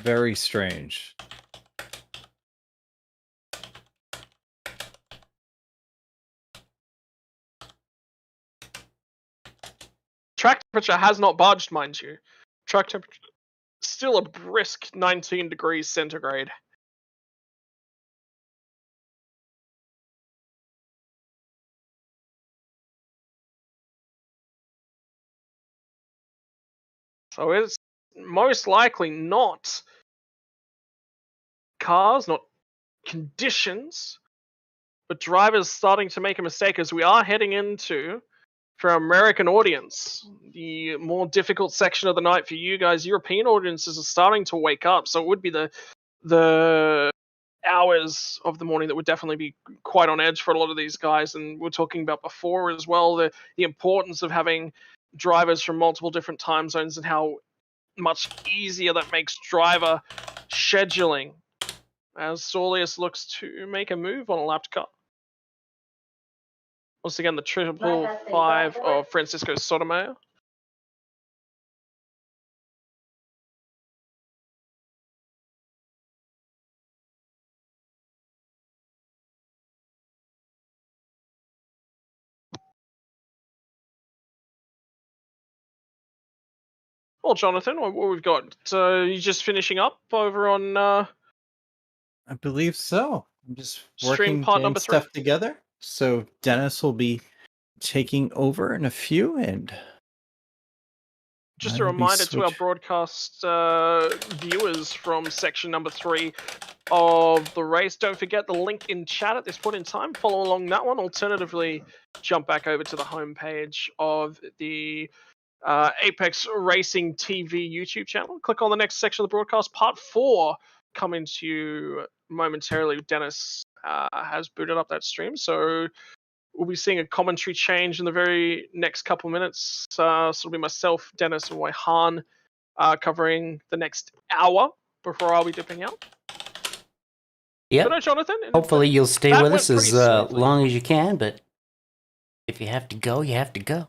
very strange. Track temperature has not budged, mind you. Track temperature still a brisk 19 degrees centigrade. So it's most likely not cars, not conditions, but drivers starting to make a mistake as we are heading into, for our American audience, the more difficult section of the night for you guys. European audiences are starting to wake up, so it would be the hours of the morning that would definitely be quite on edge for a lot of these guys. And we're talking about before as well the importance of having drivers from multiple different time zones and how much easier that makes driver scheduling, as Saulius looks to make a move on a lapped car. Once again, the 555 of Francisco Sotomayor. Well, Jonathan, what we've got? You just finishing up over on? I believe so. I'm just Stream working, part getting number 3? stuff together. So Dennis will be taking over in a few, and just I a will be reminder to our broadcast viewers from section number 3 of the race. Don't forget the link in chat at this point in time. Follow along that one. Alternatively, jump back over to the homepage of the Apex Racing TV YouTube channel. Click on the next section of the broadcast. Part 4 coming to you momentarily. Dennis has booted up that stream, so we'll be seeing a commentary change in the very next couple of minutes. So it'll be myself, Dennis, and Waihan covering the next hour before I'll be dipping out. Yeah. So no, Jonathan. Hopefully you'll stay with us as smoothly. long as you can, but if you have to go, you have to go.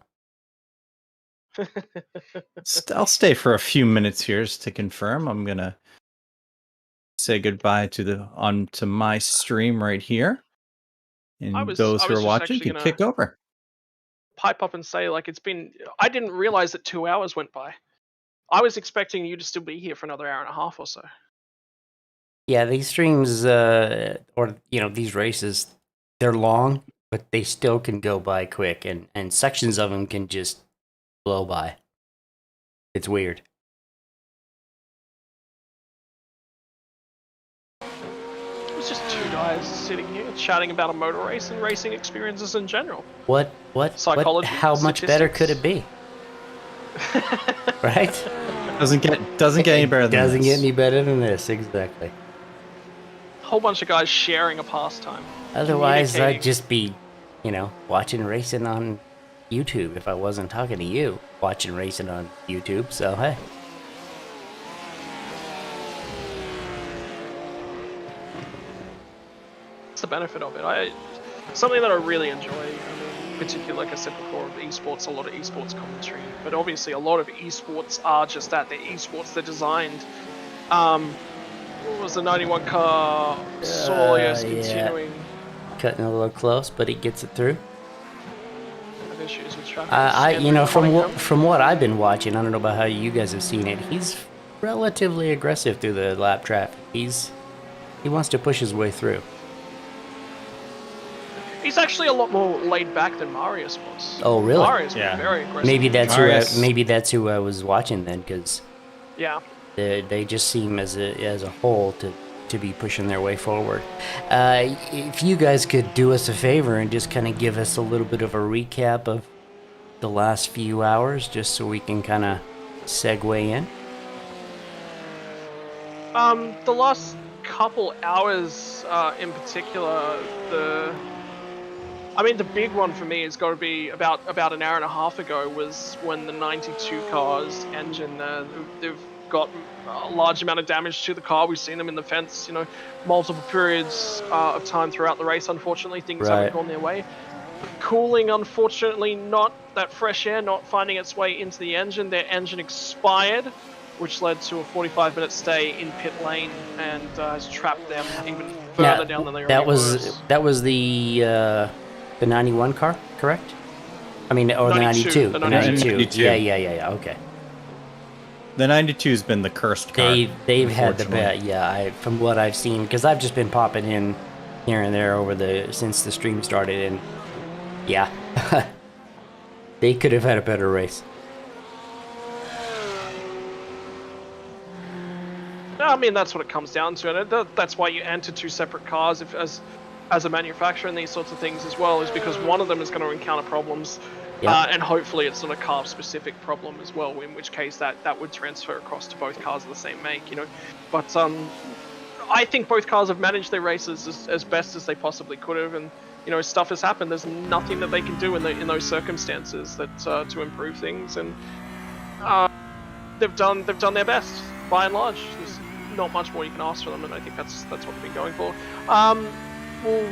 I'll stay for a few minutes here just to confirm. I'm gonna say goodbye to my stream right here, and those who are watching can kick over. Pipe up and say, like, I didn't realize that 2 hours went by. I was expecting you to still be here for another hour and a half or so. Yeah, these streams, or these races, they're long, but they still can go by quick, and sections of them can just blow by. It's weird. It's just two guys sitting here chatting about a motor race and racing experiences in general. What? Psychology, how much better could it be? Right? Doesn't get any better than this. Doesn't get any better than this, exactly. A whole bunch of guys sharing a pastime. Otherwise, I'd just be, watching racing on YouTube if I wasn't talking to you. Watching racing on YouTube, so hey. That's the benefit of it. Something that I really enjoy. I mean, particularly, like I said before, of esports, a lot of esports commentary. But obviously, a lot of esports are just that. They're esports. They're designed. What was the 91 car? Saulius continuing. Cutting a little close, but he gets it through. Have issues with traffic. From what I've been watching, I don't know about how you guys have seen it. He's relatively aggressive through the lap traffic. He wants to push his way through. He's actually a lot more laid back than Marius was. Oh, really? Marius was very aggressive. Maybe that's who I was watching then, because they just seem as a whole to be pushing their way forward. If you guys could do us a favor and just kind of give us a little bit of a recap of the last few hours, just so we can kind of segue in. The last couple hours in particular, the big one for me has got to be about an hour and a half ago was when the 92 car's engine, they've got a large amount of damage to the car. We've seen them in the fence, multiple periods of time throughout the race. Unfortunately, things haven't gone their way. Cooling, unfortunately, not that fresh air, not finding its way into the engine. Their engine expired which led to a 45-minute stay in pit lane and has trapped them even further down than they already were. That was the 91 car, correct? I mean, or 92, the 92. 92. Yeah. Okay. The 92's been the cursed car. They've had the bad. Yeah, from what I've seen, because I've just been popping in here and there since the stream started, and yeah, they could have had a better race. No, I mean that's what it comes down to, and that's why you enter two separate cars as a manufacturer and these sorts of things as well, is because one of them is going to encounter problems, and hopefully it's not a car-specific problem as well, in which case that would transfer across to both cars of the same make, you know. But I think both cars have managed their races as best as they possibly could have, and you know, stuff has happened. There's nothing that they can do in those circumstances that to improve things, and they've done their best by and large. There's not much more you can ask for them, and I think that's what they've been going for. We'll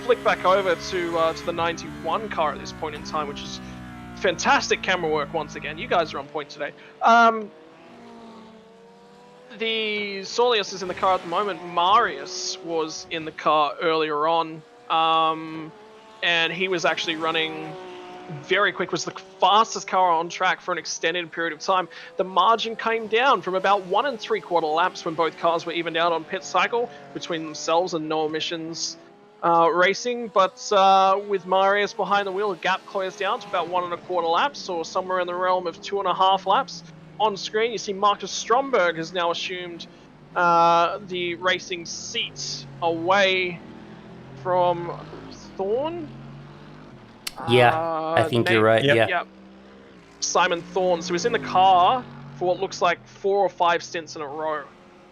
flick back over to the 91 car at this point in time, which is fantastic camera work once again. You guys are on point today. The Soleus is in the car at the moment. Marius was in the car earlier on, and he was actually running very quick, was the fastest car on track for an extended period of time. The margin came down from about 1 3/4 laps when both cars were evened out on pit cycle between themselves and No Emissions Racing, but with Marius behind the wheel, the gap closed down to about 1 1/4 laps, or somewhere in the realm of 2.5 laps. On screen, you see Marcus Stromberg has now assumed the racing seat away from Thorne. Yeah, I think you're right. Yep. Yeah. Simon Thorne. So he's in the car for what looks like 4 or 5 stints in a row.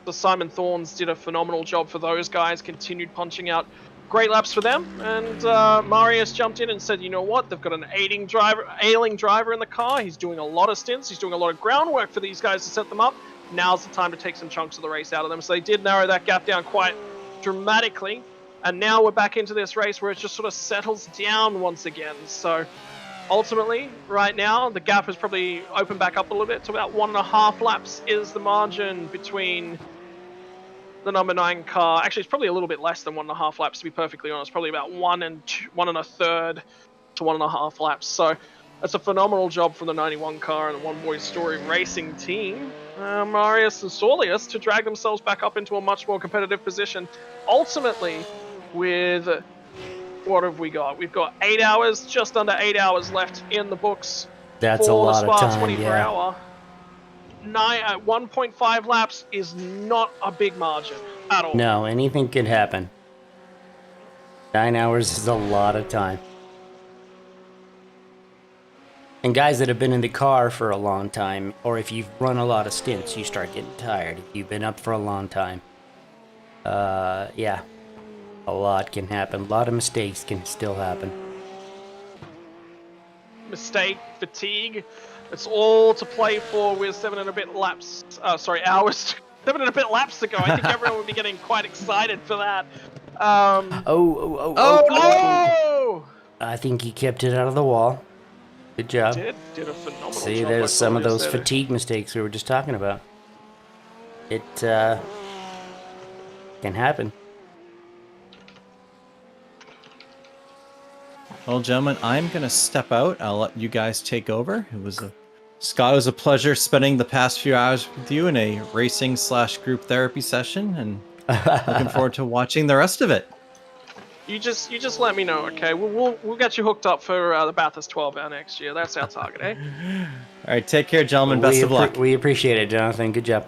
So Simon Thorne's did a phenomenal job for those guys, continued punching out great laps for them. And Marius jumped in and said, you know what, they've got an ailing driver in the car. He's doing a lot of stints. He's doing a lot of groundwork for these guys to set them up. Now's the time to take some chunks of the race out of them. So they did narrow that gap down quite dramatically. And now we're back into this race where it just sort of settles down once again. So ultimately, right now, the gap has probably opened back up a little bit to about 1.5 laps is the margin between the number 9 car. Actually, it's probably a little bit less than 1.5 laps, to be perfectly honest. Probably about 1 1/3 to 1.5 laps. So that's a phenomenal job from the 91 car and the One Boy Story Racing team, Marius and Soleus, to drag themselves back up into a much more competitive position. Ultimately, with what have we got? We've got 8 hours, just under 8 hours left in the books. That's a lot of time. 24 hour. 1.5 laps is not a big margin at all. No, anything can happen. 9 hours is a lot of time. And guys that have been in the car for a long time, or if you've run a lot of stints, you start getting tired. If you've been up for a long time, yeah, a lot can happen. A lot of mistakes can still happen. Mistake, fatigue, it's all to play for with 7 and a bit laps. Hours. 7 and a bit laps to go. I think everyone would be getting quite excited for that. Oh! I think he kept it out of the wall. Good job. Did a phenomenal job. See, there's some of those fatigue mistakes we were just talking about. It can happen. Well, gentlemen, I'm going to step out. I'll let you guys take over. Scott, it was a pleasure spending the past few hours with you in a racing/group therapy session, and looking forward to watching the rest of it. You just let me know, okay? We'll get you hooked up for the Bathurst 12 hour next year. That's our target, eh? All right, take care, gentlemen. Best of luck. We appreciate it, Jonathan. Good job.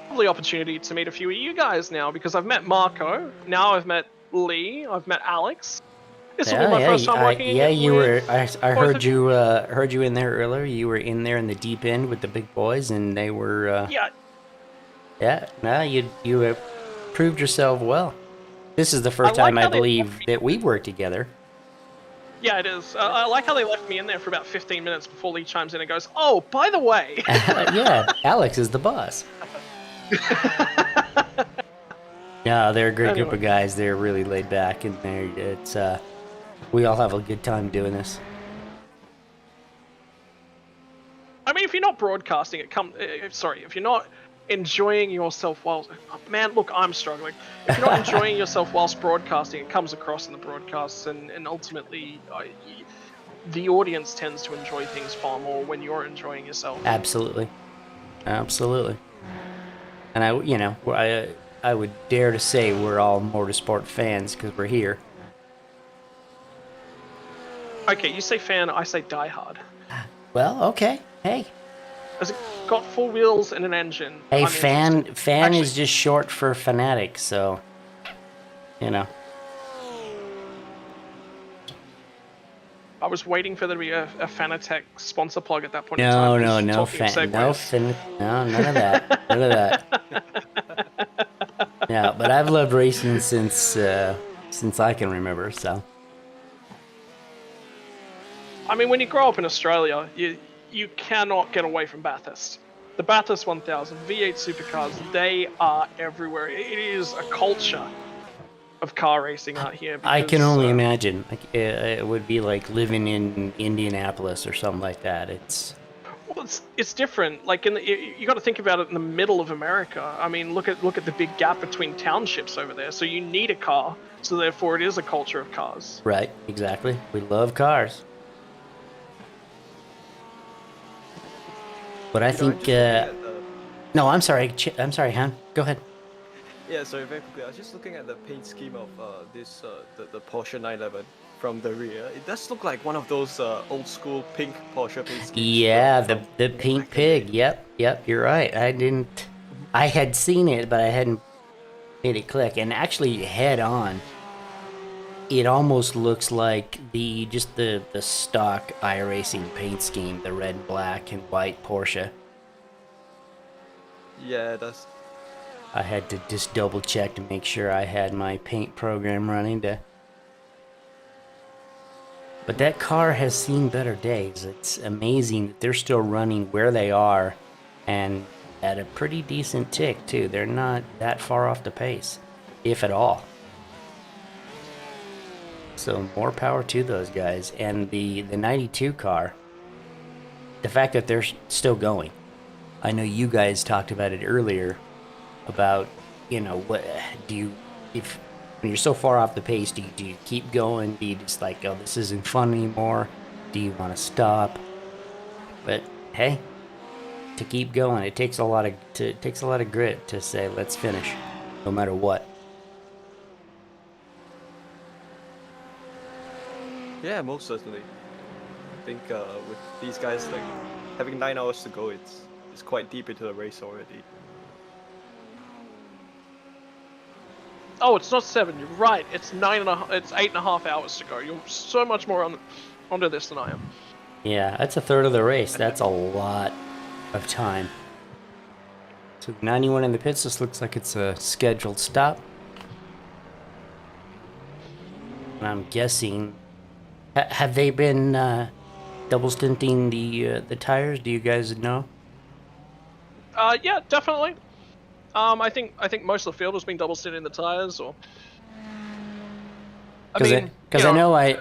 Lovely opportunity to meet a few of you guys now, because I've met Marco. Now I've met Lee. I've met Alex. This will be my first time working. You were. I heard you. Heard you in there earlier. You were in there in the deep end with the big boys, and they were. Yeah. Yeah. No, you proved yourself well. This is the first time I believe that we've worked together. Yeah, it is. I like how they left me in there for about 15 minutes before Lee chimes in and goes, "Oh, by the way." Yeah, Alex is the boss. Yeah, they're a great group of guys. They're really laid back, and we all have a good time doing this. you're not broadcasting, if you're not enjoying yourself while, man, look, I'm struggling. If you're not enjoying yourself whilst broadcasting, it comes across in the broadcasts, and ultimately, the audience tends to enjoy things far more when you're enjoying yourself. Absolutely, absolutely. And I would dare to say we're all motorsport fans because we're here. Okay, you say fan, I say diehard. Well, okay. Hey. Has it got 4 wheels and an engine? Hey, fan actually, is just short for fanatic, so, you know. I was waiting for there to be a Fanatec sponsor plug at that point in time. No, none of that. None of that. Yeah, but I've loved racing since I can remember, so. I mean, when you grow up in Australia, you cannot get away from Bathurst. The Bathurst 1000, V8 supercars, they are everywhere. It is a culture of car racing out here. Because, I can only imagine. It would be like living in Indianapolis or something like that. Well, it's different. Like you got to think about it in the middle of America. I mean, look at the big gap between townships over there. So you need a car. So therefore, it is a culture of cars. Right. Exactly. We love cars. But I think. No, I'm sorry. I'm sorry, Han. Go ahead. Yeah, sorry, very quickly. I was just looking at the paint scheme of the Porsche 911 from the rear. It does look like one of those old school pink Porsche paint schemes. Yeah, the pink pig. Yep, you're right. I had seen it, but I hadn't made it click. And actually, head on, it almost looks like the stock iRacing paint scheme, the red, black, and white Porsche. Yeah, it does. I had to just double check to make sure I had my paint program running But that car has seen better days. It's amazing that they're still running where they are and at a pretty decent tick too. They're not that far off the pace, if at all. So more power to those guys. And the 92 car, the fact that they're still going. I know you guys talked about it earlier about, what do you, when you're so far off the pace, do you keep going? Do you just like, oh, this isn't fun anymore? Do you want to stop? But hey, to keep going, it takes a lot of grit to say let's finish, no matter what. Yeah, most certainly. I think with these guys like having 9 hours to go, it's quite deep into the race already. Oh, it's not 7. You're right. It's 9.5. It's 8.5 hours to go. You're so much more onto this than I am. Yeah, that's a third of the race. That's a lot of time. So 91 in the pits. This looks like it's a scheduled stop. And I'm guessing. Have they been double stinting the tires? Do you guys know? Yeah, definitely. I think most of the field has been double stinting the tires, or. Because I know I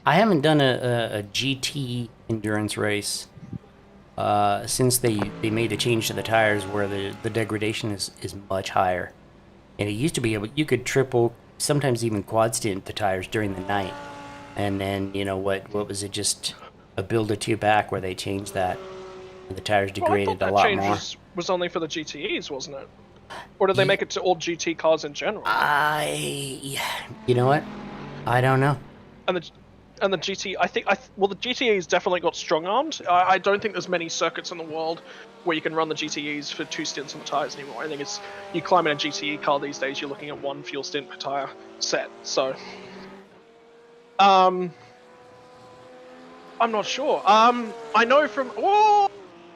haven't done a GT endurance race since they made the change to the tires where the degradation is much higher, and it used to be you could triple, sometimes even quad stint the tires during the night, and then what was it, just a build or two back where they changed that. The tires degraded a lot more. Was only for the GTEs, wasn't it? Or did they make it to all GT cars in general? You know what? I don't know. And the GT, the GTEs definitely got strong-armed. I don't think there's many circuits in the world where you can run the GTEs for 2 stints on the tires anymore. I think it's, you climb in a GTE car these days, you're looking at 1 fuel stint per tire set. So, I'm not sure. I know from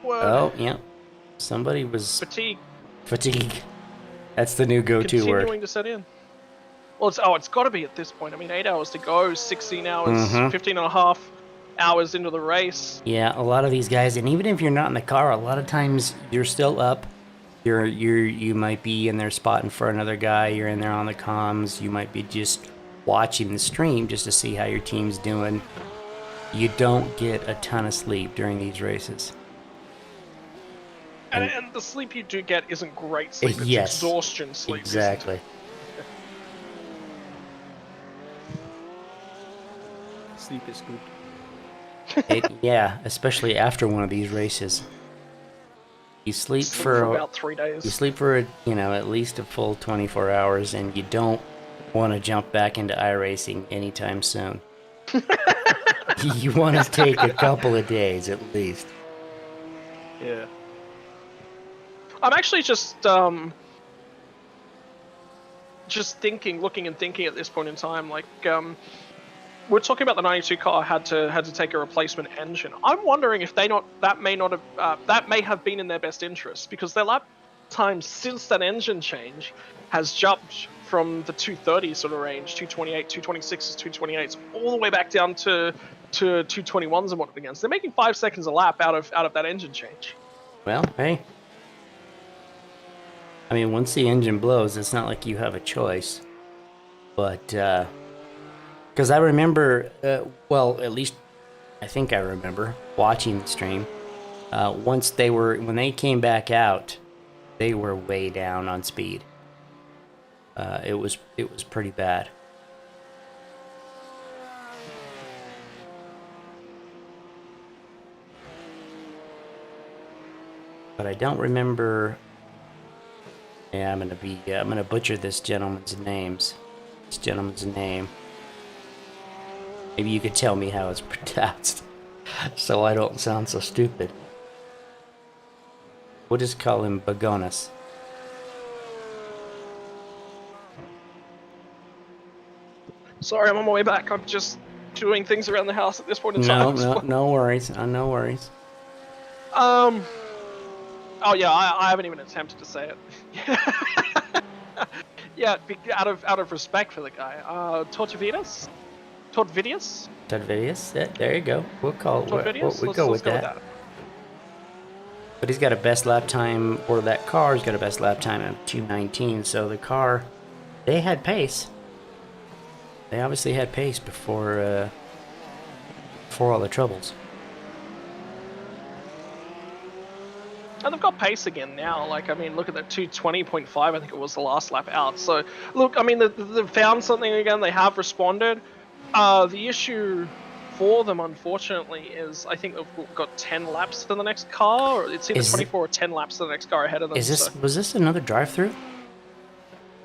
Oh, yeah. Somebody was... Fatigue. That's the new go-to word. Continuing to set in. Well, it's got to be at this point. I mean, 8 hours to go, 16 hours, 15 and a half hours into the race. Yeah, a lot of these guys, and even if you're not in the car, a lot of times you're still up. You might be in there spotting for another guy. You're in there on the comms. You might be just watching the stream just to see how your team's doing. you don't get a ton of sleep during these races. And the sleep you do get isn't great sleep. It's yes, exhaustion sleep. Exactly. Sleep is good. Yeah, especially after one of these races. You sleep for about 3 days. You sleep for, at least a full 24 hours, and you don't want to jump back into iRacing anytime soon. You want to take a couple of days at least. Yeah. I'm actually just looking and thinking at this point in time, like, we're talking about the 92 car had to take a replacement engine. I'm wondering if that may have been in their best interest, because their lap time since that engine change has jumped from the 230 sort of range, 228, 226s, 228s, all the way back down to 221s and what it begins. They're making 5 seconds a lap out of that engine change. Well, hey. I mean, once the engine blows, it's not like you have a choice. But, because I remember, at least I think I remember watching the stream. When they came back out, they were way down on speed. It was pretty bad. But I don't remember. Yeah, I'm gonna butcher this gentleman's name. Maybe you could tell me how it's pronounced, so I don't sound so stupid. We'll just call him Bagonas. Sorry, I'm on my way back. I'm just doing things around the house at this point in time. No worries. No worries. Oh yeah, I haven't even attempted to say it. Yeah, out of respect for the guy. Tortvidius? Yeah, there you go. We'll call it. We'll go with that. But he's got a best lap time, or that car's got a best lap time of 2:19. So the car, they had pace. They obviously had pace before all the troubles. And they've got pace again now. Like, I mean, look at that 220.5. I think it was the last lap out. So, look, I mean, they've found something again. They have responded. The issue for them, unfortunately, is I think they've got 10 laps to the next car. Or it's either 24 or 10 laps to the next car ahead of them. Was this another drive-through?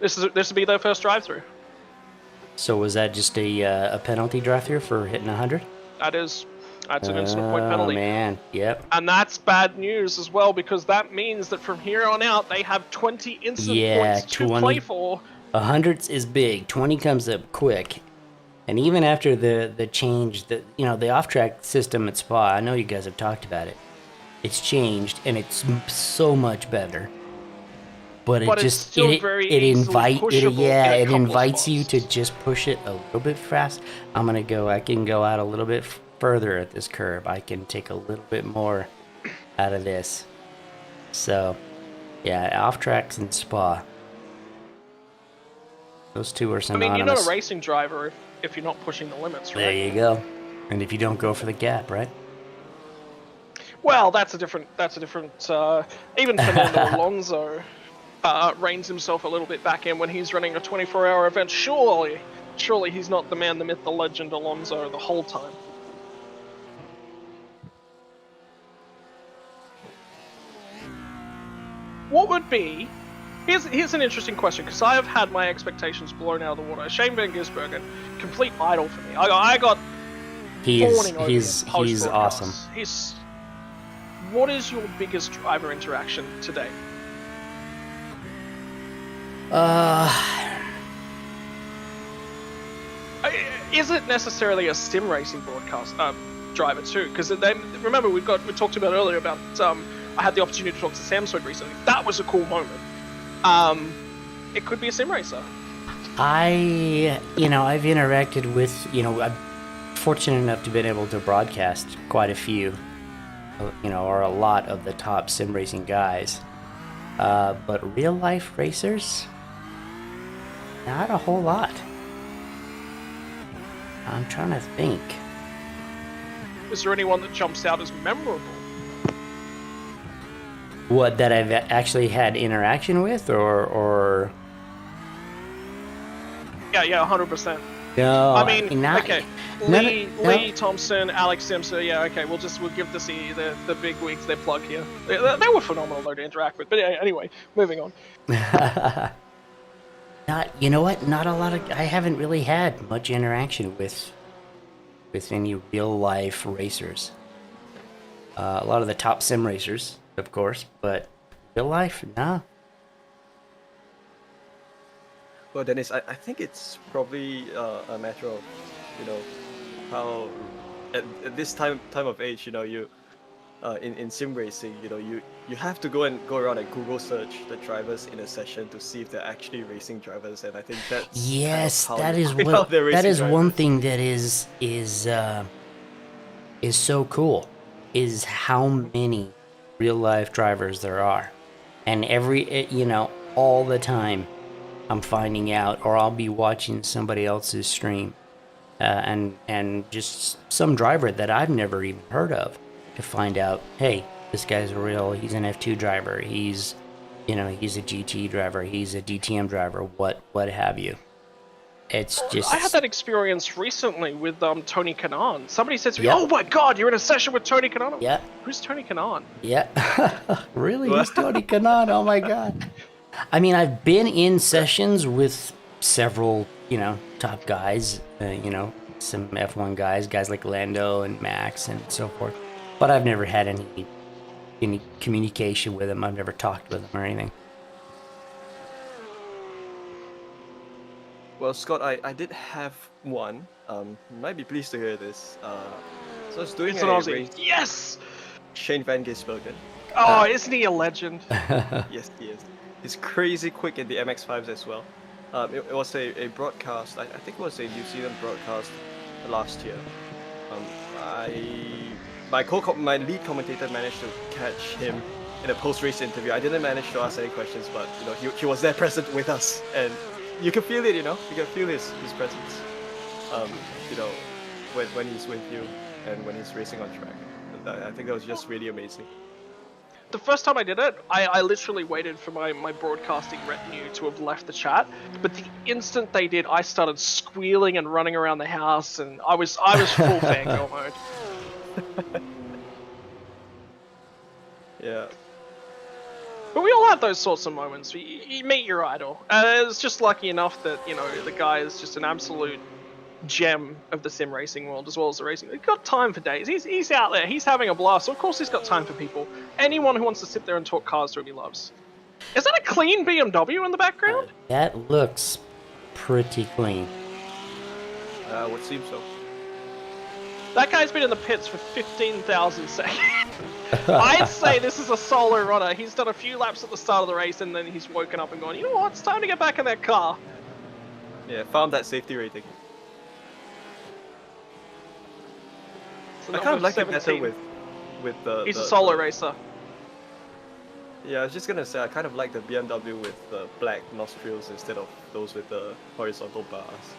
This would be their first drive-through. So was that just a penalty drive-through for hitting 100? That's an instant point penalty. Oh, man. Yep. And that's bad news as well, because that means that from here on out, they have 20 instant points to play for. 100 is big. 20 comes up quick. And even after the change, the off-track system at Spa, I know you guys have talked about it. It's changed, and it's so much better. But it invites you to just push it a little bit fast. I can go out a little bit further at this curve. I can take a little bit more out of this. So, yeah, off tracks and Spa. Those two are synonymous. I mean, you're not a racing driver if you're not pushing the limits, right? There you go. And if you don't go for the gap, right? Well, that's a different. Even Fernando Alonso reins himself a little bit back in when he's running a 24-hour event. Surely he's not the man, the myth, the legend Alonso the whole time. What would be... Here's an interesting question, because I have had my expectations blown out of the water. Shane Van Gisbergen, complete idol for me. I got... He's awesome. What is your biggest driver interaction today? Is it necessarily a sim racing broadcast driver too? Because remember we talked about earlier about I had the opportunity to talk to Samsung recently. That was a cool moment. It could be a sim racer. I've interacted with, I'm fortunate enough to have been able to broadcast quite a few, or a lot of the top sim racing guys. But real life racers, not a whole lot. I'm trying to think. Is there anyone that jumps out as memorable? What, that I've actually had interaction with, or... Yeah, 100%. No, I mean, okay. Lee no. Thompson, Alex Simpson. Yeah, okay. We'll give the big wigs their plug here. They were phenomenal though to interact with. But anyway, moving on. You know what? Not a lot of. I haven't really had much interaction with any real life racers. A lot of the top sim racers, of course, but real life, nah. Well, Dennis, I think it's probably a matter of, how at this time of age, you in sim racing, you have to go around and Google search the drivers in a session to see if they're actually racing drivers, and I think that's yes, kind of that how is you what that is drivers. one thing that is so cool, is how many real life drivers there are, and all the time I'm finding out, or I'll be watching somebody else's stream, and just some driver that I've never even heard of, to find out, hey, this guy's he's an F2 driver, he's a GT driver, he's a DTM driver, what have you. It's just... I had that experience recently with Tony Kanaan. Somebody said to me, Yep. "Oh my God, you're in a session with Tony Kanaan." Yeah. Who's Tony Kanaan? Yeah. Really? Who's Tony Kanaan? Oh my God. I mean, I've been in sessions with several, top guys, some F1 guys like Lando and Max and so forth, but I've never had any communication with them. I've never talked with them or anything. Well, Scott, I did have one. You might be pleased to hear this. So I was doing a race. Yes! Shane Van Gisbergen. Oh, isn't he a legend? Yes, he is. He's crazy quick in the MX-5s as well. It was a broadcast. I think it was a New Zealand broadcast last year. My lead commentator managed to catch him in a post-race interview. I didn't manage to ask any questions, but he was there present with us, and you can feel it. You can feel his presence. When he's with you and when he's racing on track. And I think that was just really amazing. The first time I did it, I literally waited for my broadcasting retinue to have left the chat. But the instant they did, I started squealing and running around the house, and I was full fangirl mode. Yeah. But we all have those sorts of moments. You meet your idol. It's just lucky enough that, the guy is just an absolute gem of the sim racing world as well as the racing. He's got time for days. He's out there. He's having a blast. So of course he's got time for people. Anyone who wants to sit there and talk cars to him, he loves. Is that a clean BMW in the background? That looks pretty clean. Would seem so. That guy's been in the pits for 15,000 seconds. I'd say this is a solo runner. He's done a few laps at the start of the race, and then he's woken up and gone, you know what, it's time to get back in that car. Yeah, found that safety rating. So I kind of like it better with the... He's a solo racer. Yeah, I was just gonna say, I kind of like the BMW with the black nostrils instead of those with the horizontal bars.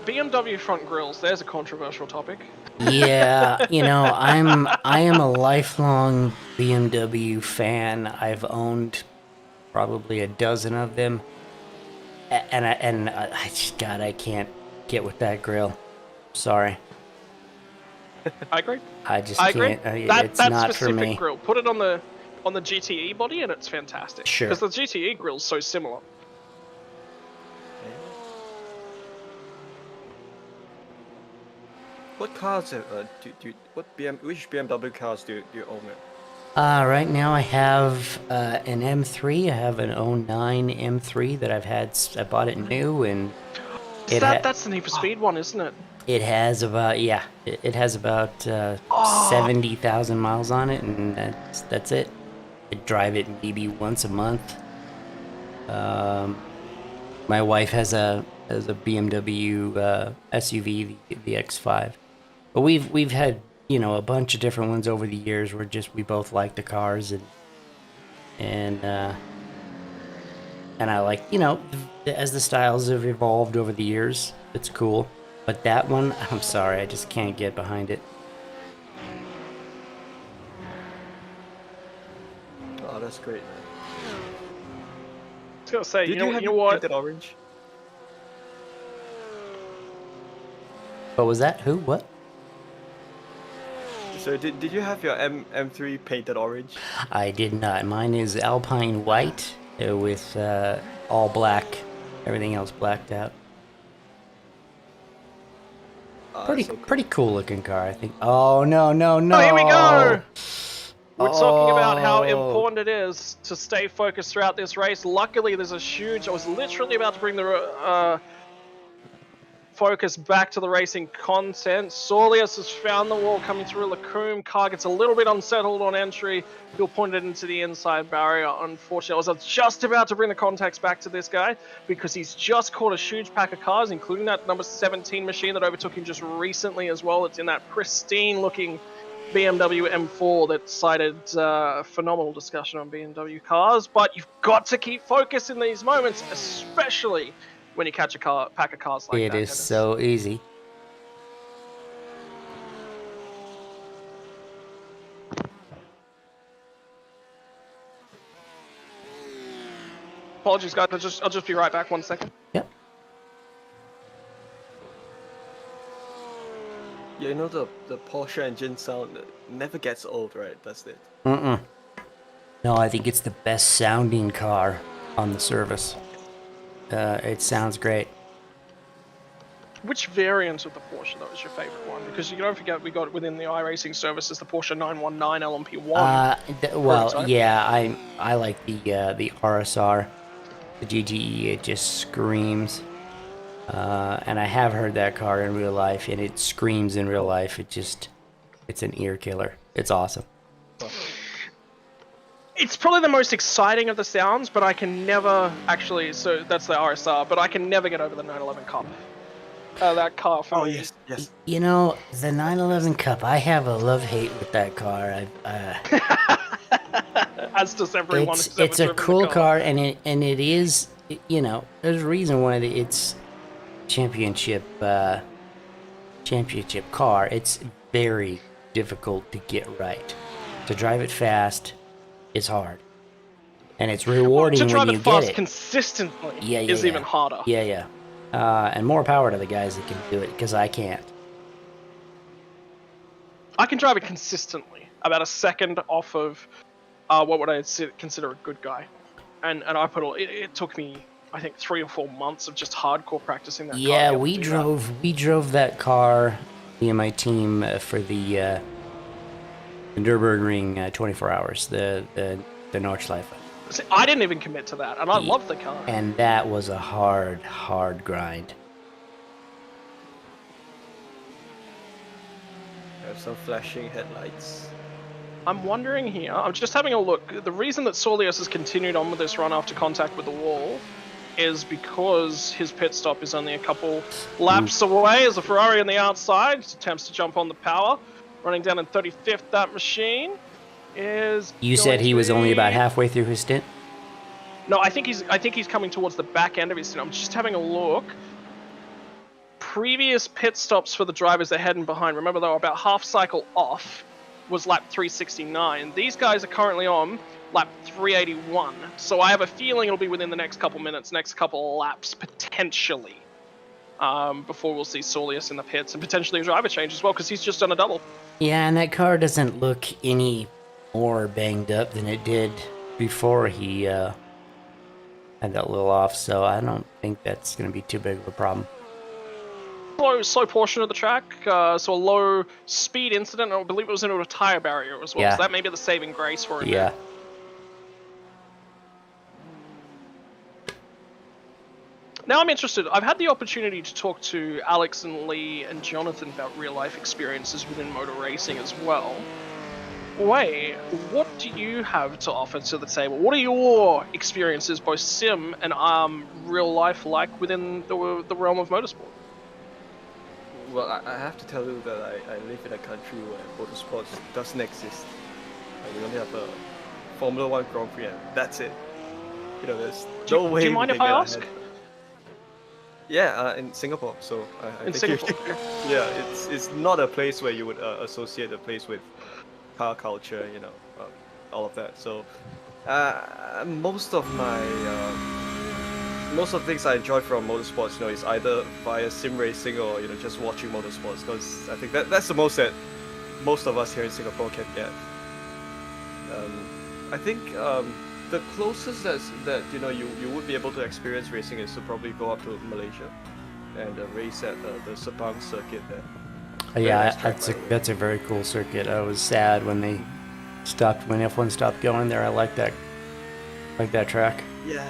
BMW front grills, there's a controversial topic. Yeah, I am a lifelong BMW fan. I've owned probably a dozen of them, and I can't get with that grill. Sorry. I agree. I just agree. can't. It's not for me. Grill. Put it on the GTE body, and it's fantastic. Sure. Because the GTE grill's so similar. What cars which BMW cars do you own? Right now I have an M3. I have an 09 M3 that I bought it new, and that's the Need for Speed one, isn't it? It has about it has about 70,000 miles on it, and that's it. I drive it maybe once a month. My wife has a BMW SUV, the X5. But we've had a bunch of different ones over the years. We both like the cars, and I like as the styles have evolved over the years. It's cool. But that one, I'm sorry, I just can't get behind it. Oh, that's great, man. I was gonna say, Did you have know what? painted orange? What was that? Who? What? So did you have your M3 painted orange? I did not. Mine is Alpine white with all black. Everything else blacked out. Pretty cool looking car, I think. Oh no! Oh, here we go. We're talking about how Oh. important it is to stay focused throughout this race. Luckily, there's a huge. I was literally about to bring the focus back to the racing content. Saulius has found the wall coming through Lacombe. Car gets a little bit unsettled on entry. He'll point it into the inside barrier. Unfortunately, I was just about to bring the context back to this guy because he's just caught a huge pack of cars, including that number 17 machine that overtook him just recently as well. It's in that pristine-looking BMW M4 that cited phenomenal discussion on BMW cars. But you've got to keep focus in these moments, especially when you catch a pack of cars like that. It is so easy. Apologies, guys. I'll just be right back. 1 second. Yep. Yeah, you know the Porsche engine sound never gets old, right? That's it. No, I think it's the best sounding car on the service. It sounds great. Which variant of the Porsche, though, is your favorite one? Because you don't forget we got within the iRacing services the Porsche 919 LMP1. Well, yeah, I like the RSR, the GTE. It just screams. And I have heard that car in real life, and it screams in real life. It's an ear killer. It's awesome. It's probably the most exciting of the sounds, but I can never actually. So that's the RSR, but I can never get over the 911 Cup. That car for me. Yes. You know, the 911 Cup, I have a love-hate with that car. As does everyone. It's a cool car, and it is, you know, there's a reason why it's championship car. It's very difficult to get right. To drive it fast is hard, and it's rewarding when you get it. To drive it fast consistently is even harder. Yeah. And more power to the guys that can do it, because I can't. I can drive it consistently, about a second off of what would I consider a good guy, and I put it took me, I think, 3 or 4 months of just hardcore practicing that car. Yeah, we drove that car, me and my team, for the Nürburgring 24 hours, the Nordschleife. See, I didn't even commit to that, and I love the car. And that was a hard grind. Have some flashing headlights. I'm wondering here, I'm just having a look. The reason that Saulius has continued on with this run after contact with the wall is because his pit stop is only a couple laps away. As a Ferrari on the outside attempts to jump on the power, running down in 35th. That machine is. You said he was only about halfway through his stint? No, I think he's coming towards the back end of his stint. I'm just having a look. Previous pit stops for the drivers ahead and behind, remember they were about half cycle off, was lap 369. These guys are currently on lap 381. So I have a feeling it'll be within the next couple minutes, next couple laps, potentially, before we'll see Saulius in the pits, and potentially a driver change as well, because he's just done a double. Yeah, and that car doesn't look any more banged up than it did before he had that little off, so I don't think that's going to be too big of a problem. Slow portion of the track, so a low speed incident, I believe it was into a tire barrier as well, Yeah. so that may be the saving grace for him. Yeah. Now I'm interested. I've had the opportunity to talk to Alex and Lee and Jonathan about real-life experiences within motor racing as well. Wei, what do you have to offer to the table? What are your experiences, both sim and real life, like within the realm of motorsport? Well, I have to tell you that I live in a country where motorsports doesn't exist. We only have a Formula 1 Grand Prix, and that's it. You know, there's no way. Do you mind if I ask? Yeah, in Singapore. So I In think Singapore. yeah, it's not a place where you would associate a place with car culture, you know, all of that. So most of my most of the things I enjoy from motorsports, you know, is either via sim racing or you know just watching motorsports, because I think that's the most that most of us here in Singapore can get. I think the closest that you know you would be able to experience racing is to probably go up to Malaysia and race at the Sepang circuit there. Yeah, nice track, that's a very cool circuit. I was sad when they stopped, when F1 stopped going there. I like that track. Yeah,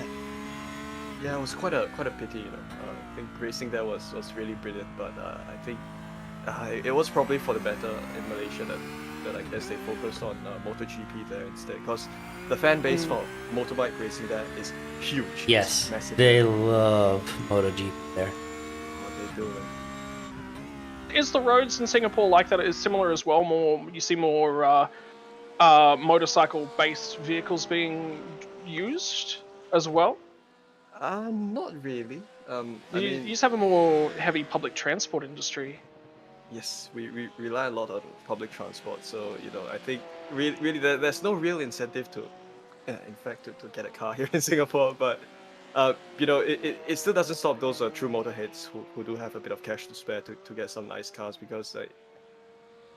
it was quite a pity, you know. I think racing there was really brilliant, but I think it was probably for the better in Malaysia that I guess they focused on MotoGP there instead, because the fan base for motorbike racing there is huge. Yes, massive. They love MotoGP there. What they do. Is the roads in Singapore like that? Is similar as well? You see more motorcycle-based vehicles being used as well? Not really. I you mean, just have a more heavy public transport industry. Yes, we rely a lot on public transport. So you know, I think really there's no real incentive to, in fact, to get a car here in Singapore. But you know, it still doesn't stop those true motorheads who do have a bit of cash to spare to get some nice cars, because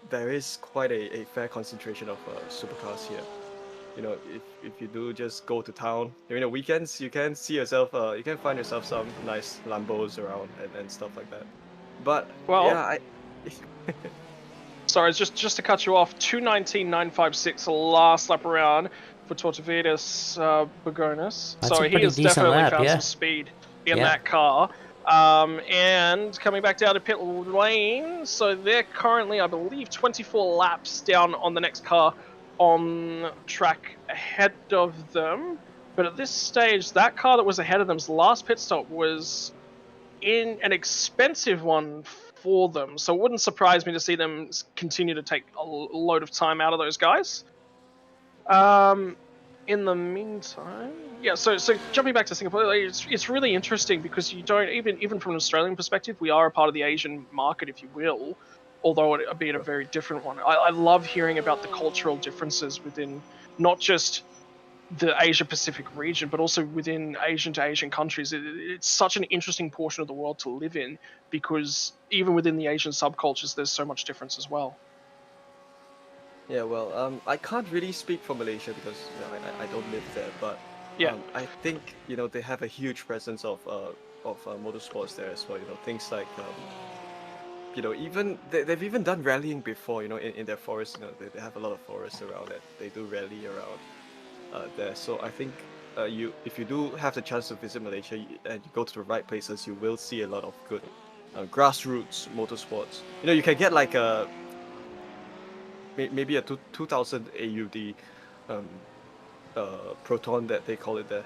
there is quite a fair concentration of supercars here. You know, if you do just go to town during the weekends, you can see yourself, you can find yourself some nice Lambos around and stuff like that. But well, yeah, sorry, just to cut you off, 2:19.956 last lap around for Tortovidas Bergonis. So he has definitely lap, found yeah. some speed in that car. And coming back down to pit lane, so they're currently, I believe, 24 laps down on the next car on track ahead of them. But at this stage, that car that was ahead of them's last pit stop was in an expensive one for them, so it wouldn't surprise me to see them continue to take a load of time out of those guys. In the meantime, yeah. So jumping back to Singapore, it's really interesting because you don't even from an Australian perspective, we are a part of the Asian market, if you will, although it be a very different one. I love hearing about the cultural differences within not just the Asia Pacific region, but also within Asian to Asian countries. It's such an interesting portion of the world to live in, because even within the Asian subcultures, there's so much difference as well. Yeah, well, I can't really speak for Malaysia because you know, I don't live there, but yeah, I think you know they have a huge presence of motorsports there as well. You know, things like you know, even they've even done rallying before. You know, in their forest, you know, they have a lot of forests around it. They do rally around there. So I think if you do have the chance to visit Malaysia and you go to the right places, you will see a lot of good grassroots motorsports. You know, you can get like a maybe a 2000 AUD Proton that they call it there,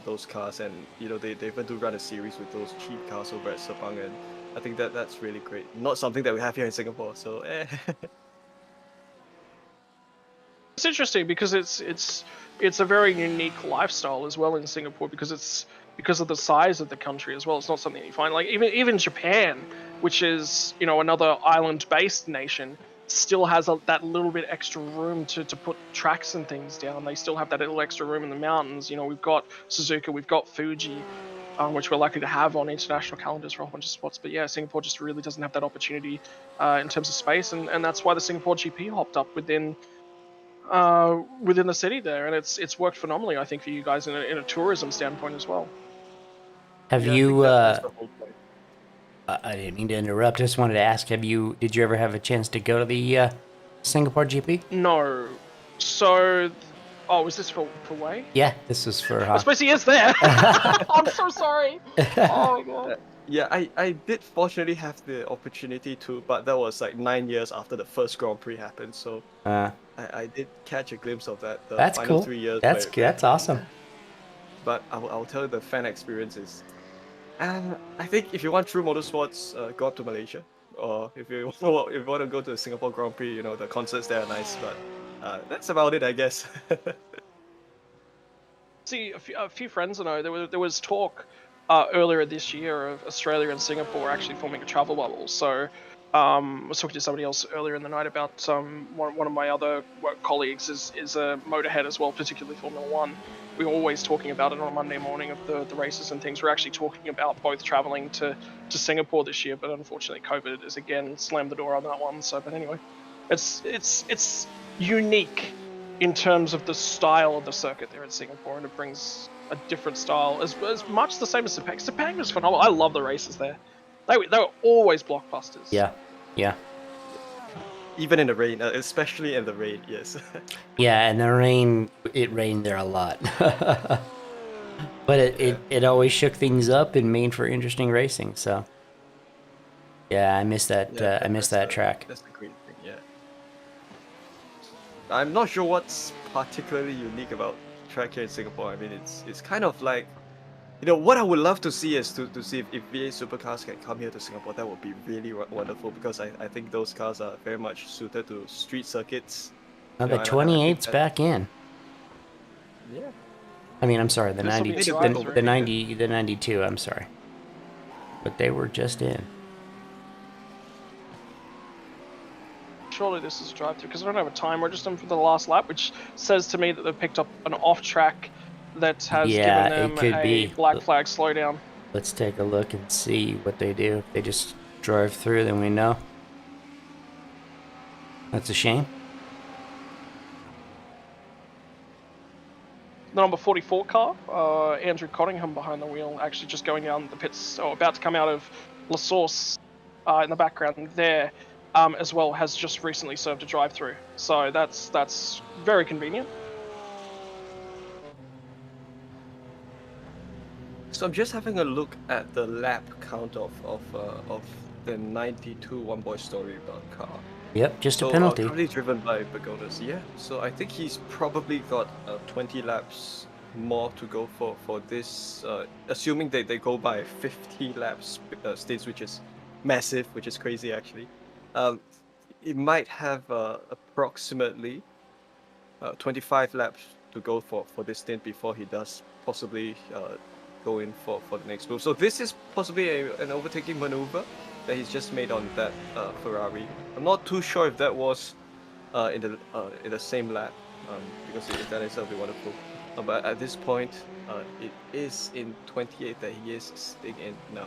those cars, and you know they even do run a series with those cheap cars over at Sepang, and I think that's really great. Not something that we have here in Singapore, so it's interesting because it's a very unique lifestyle as well in Singapore, because of the size of the country as well. It's not something you find like even Japan, which is, you know, another island-based nation, still has that little bit extra room to put tracks and things down. They still have that little extra room in the mountains. You know, we've got Suzuka, we've got Fuji, which we're likely to have on international calendars for a whole bunch of spots. But yeah, Singapore just really doesn't have that opportunity in terms of space, and that's why the Singapore GP hopped up within the city there, and it's worked phenomenally, I think, for you guys in a tourism standpoint as well. Have yeah, you? that's the whole point. I didn't mean to interrupt. I just wanted to ask: did you ever have a chance to go to the Singapore GP? No. So, was this for Wei? Yeah, this was for. I suppose he is there. I'm so sorry. Oh my god. Yeah, I did fortunately have the opportunity to, but that was like 9 years after the first Grand Prix happened, so I did catch a glimpse of that. The that's final cool. 3 years. That's awesome. Yeah. But I'll tell you, the fan experience is. I think if you want true motorsports, go up to Malaysia, or if you want to go to the Singapore Grand Prix, you know the concerts there are nice, but that's about it, I guess. See, a few friends I know, there was talk earlier this year of Australia and Singapore actually forming a travel bubble. So I was talking to somebody else earlier in the night about one of my other work colleagues is a motorhead as well, particularly Formula One. We were always talking about it on a Monday morning of the races and things. We're actually talking about both traveling to Singapore this year, but unfortunately COVID has again slammed the door on that one. So, but anyway, it's unique in terms of the style of the circuit there in Singapore, and it brings a different style, as much the same as Sepang. Sepang was phenomenal. I love the races there. They were always blockbusters. Yeah, yeah. Even in the rain, especially in the rain, yes. Yeah, and the rain, it rained there a lot. But it always shook things up and made for interesting racing, so. Yeah, I miss that, I miss that track. That's the great thing, yeah. I'm not sure what's particularly unique about track here in Singapore. I mean, it's kind of like, you know, what I would love to see is to see if VA supercars can come here to Singapore. That would be really wonderful, because I think those cars are very much suited to street circuits. Now the 28's back in. Yeah. I mean, I'm sorry, the 92, the 92, I'm sorry. But they were just in. Surely this is a drive-through, because I don't have a time register for the last lap, which says to me that they've picked up an off-track that has given them a black flag slowdown. Let's take a look and see what they do. If they just drive through, then we know. That's a shame. The number 44 car, Andrew Cottingham behind the wheel, actually just going down the pits, so about to come out of La Source in the background there. As well, has just recently served a drive-through, so that's very convenient. So I'm just having a look at the lap count of the 92 One Boy Story about car. Yep, just a penalty. Currently driven by Begonas, yeah. So I think he's probably got 20 laps more to go for this, assuming they go by 50 laps stints, which is massive, which is crazy actually. It might have approximately 25 laps to go for this stint before he does possibly go in for the next move. So this is possibly an overtaking maneuver that he's just made on that Ferrari. I'm not too sure if that was in the same lap, because if that is, that'll be wonderful. But at this point, it is in 28 that he is staying in now.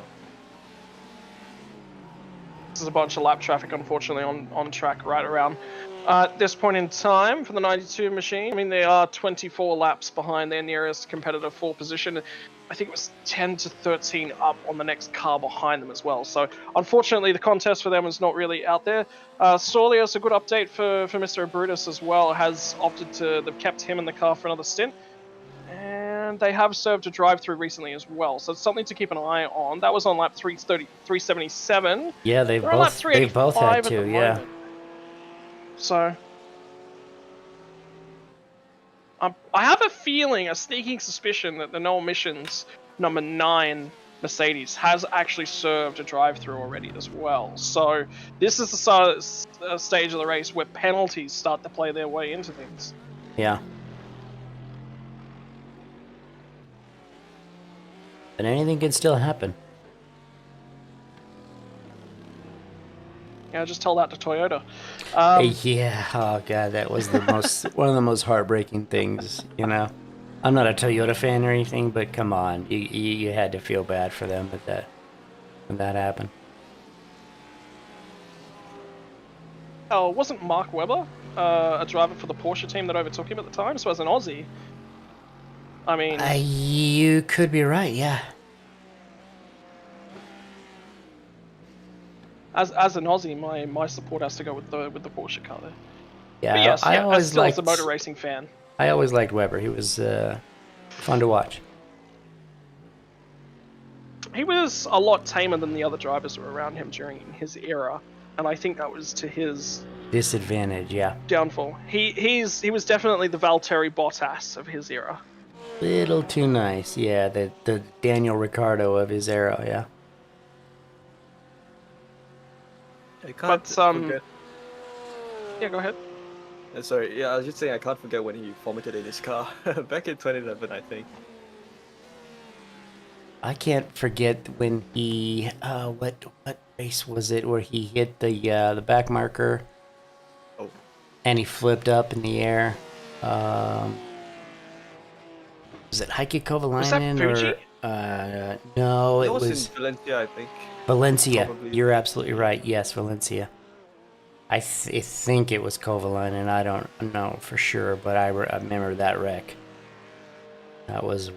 There's a bunch of lap traffic, unfortunately, on track right around at this point in time for the 92 machine. I mean, they are 24 laps behind their nearest competitor for position. I think it was 10 to 13 up on the next car behind them as well. So, unfortunately, the contest for them is not really out there. Saulius, a good update for Mr. Brutus as well, has opted to, they've kept him in the car for another stint. And they have served a drive-through recently as well, so it's something to keep an eye on. That was on lap 377. Yeah, they both had to, yeah. So I have a feeling, a sneaking suspicion, that the no emissions number 9 Mercedes has actually served a drive-through already as well. So this is the stage of the race where penalties start to play their way into things. Yeah. But anything can still happen. Yeah, just tell that to Toyota. Yeah, oh god, that was the most one of the most heartbreaking things. You know, I'm not a Toyota fan or anything, but come on, you had to feel bad for them when that happened. Oh, wasn't Mark Webber a driver for the Porsche team that overtook him at the time? So as an Aussie, I mean, you could be right, yeah. As an Aussie, my support has to go with the Porsche car there. Yeah, but yes, I always still liked, as a motor racing fan. I always liked Webber. He was fun to watch. He was a lot tamer than the other drivers who were around him during his era, and I think that was to his disadvantage. Yeah, downfall. He was definitely the Valtteri Bottas of his era. Little too nice, yeah. The Daniel Ricciardo of his era, yeah. I can't forget. Yeah, go ahead. Sorry, yeah, I was just saying I can't forget when he vomited in his car back in 2011, I think. I can't forget when he what race was it where he hit the back marker, and he flipped up in the air. Was it Heikki Kovalainen or no? It It was was in Valencia, I think. Valencia. Probably. You're absolutely right. Yes, Valencia. I think it was Kovalainen. I don't know for sure, but I remember that wreck. That was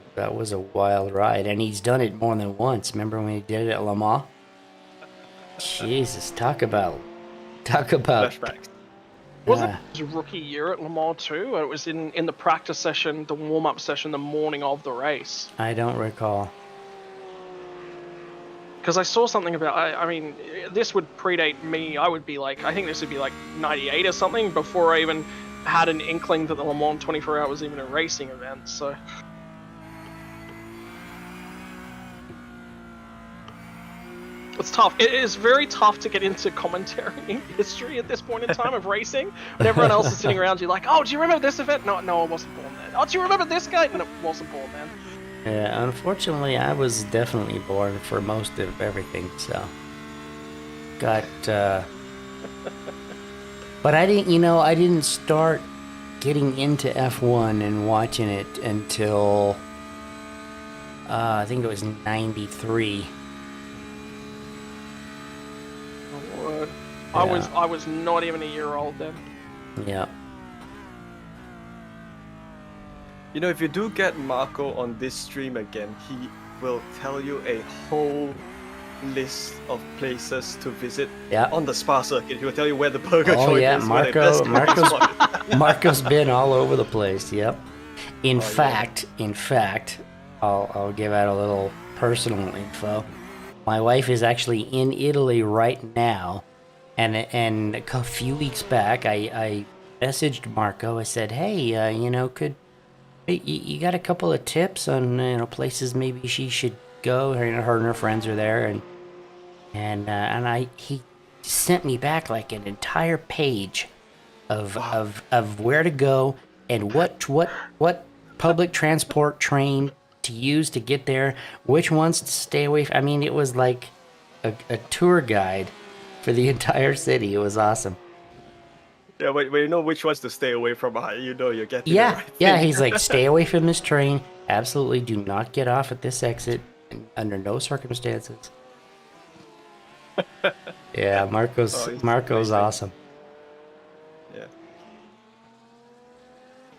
a wild ride, and he's done it more than once. Remember when he did it at Le Mans? Jesus, talk about flashbacks. Was it his rookie year at Le Mans too? Or it was in the practice session, the warm-up session, the morning of the race? I don't recall. Because I saw something about, I mean, this would predate me. I think this would be like 98 or something before I even had an inkling that the Le Mans 24 Hour was even a racing event, so... It's tough. It is very tough to get into commentary history at this point in time of racing. When everyone else is sitting around you like, oh, do you remember this event? No, I wasn't born then. Oh, do you remember this guy? No, wasn't born then. Yeah, unfortunately, I was definitely born for most of everything, so... But I didn't start getting into F1 and watching it until... I think it was 93. Yeah. I was not even a year old then. Yeah. You know, if you do get Marco on this stream again, he will tell you a whole list of places to visit on the Spa circuit. He will tell you where the burger joint is. Marco's been all over the place. Yep. In fact, I'll give out a little personal info. My wife is actually in Italy right now, and a few weeks back, I messaged Marco. I said, "Hey, you got a couple of tips on places maybe she should go? Her and her friends are there, and he sent me back like an entire page of where to go and what public transport train to use to get there, which ones to stay away from. I mean, it was like a tour guide for the entire city. It was awesome. Yeah, but you know which ones to stay away from, you're getting the right thing. He's like, stay away from this train. Absolutely do not get off at this exit under no circumstances. Yeah, Marco's awesome. Yeah.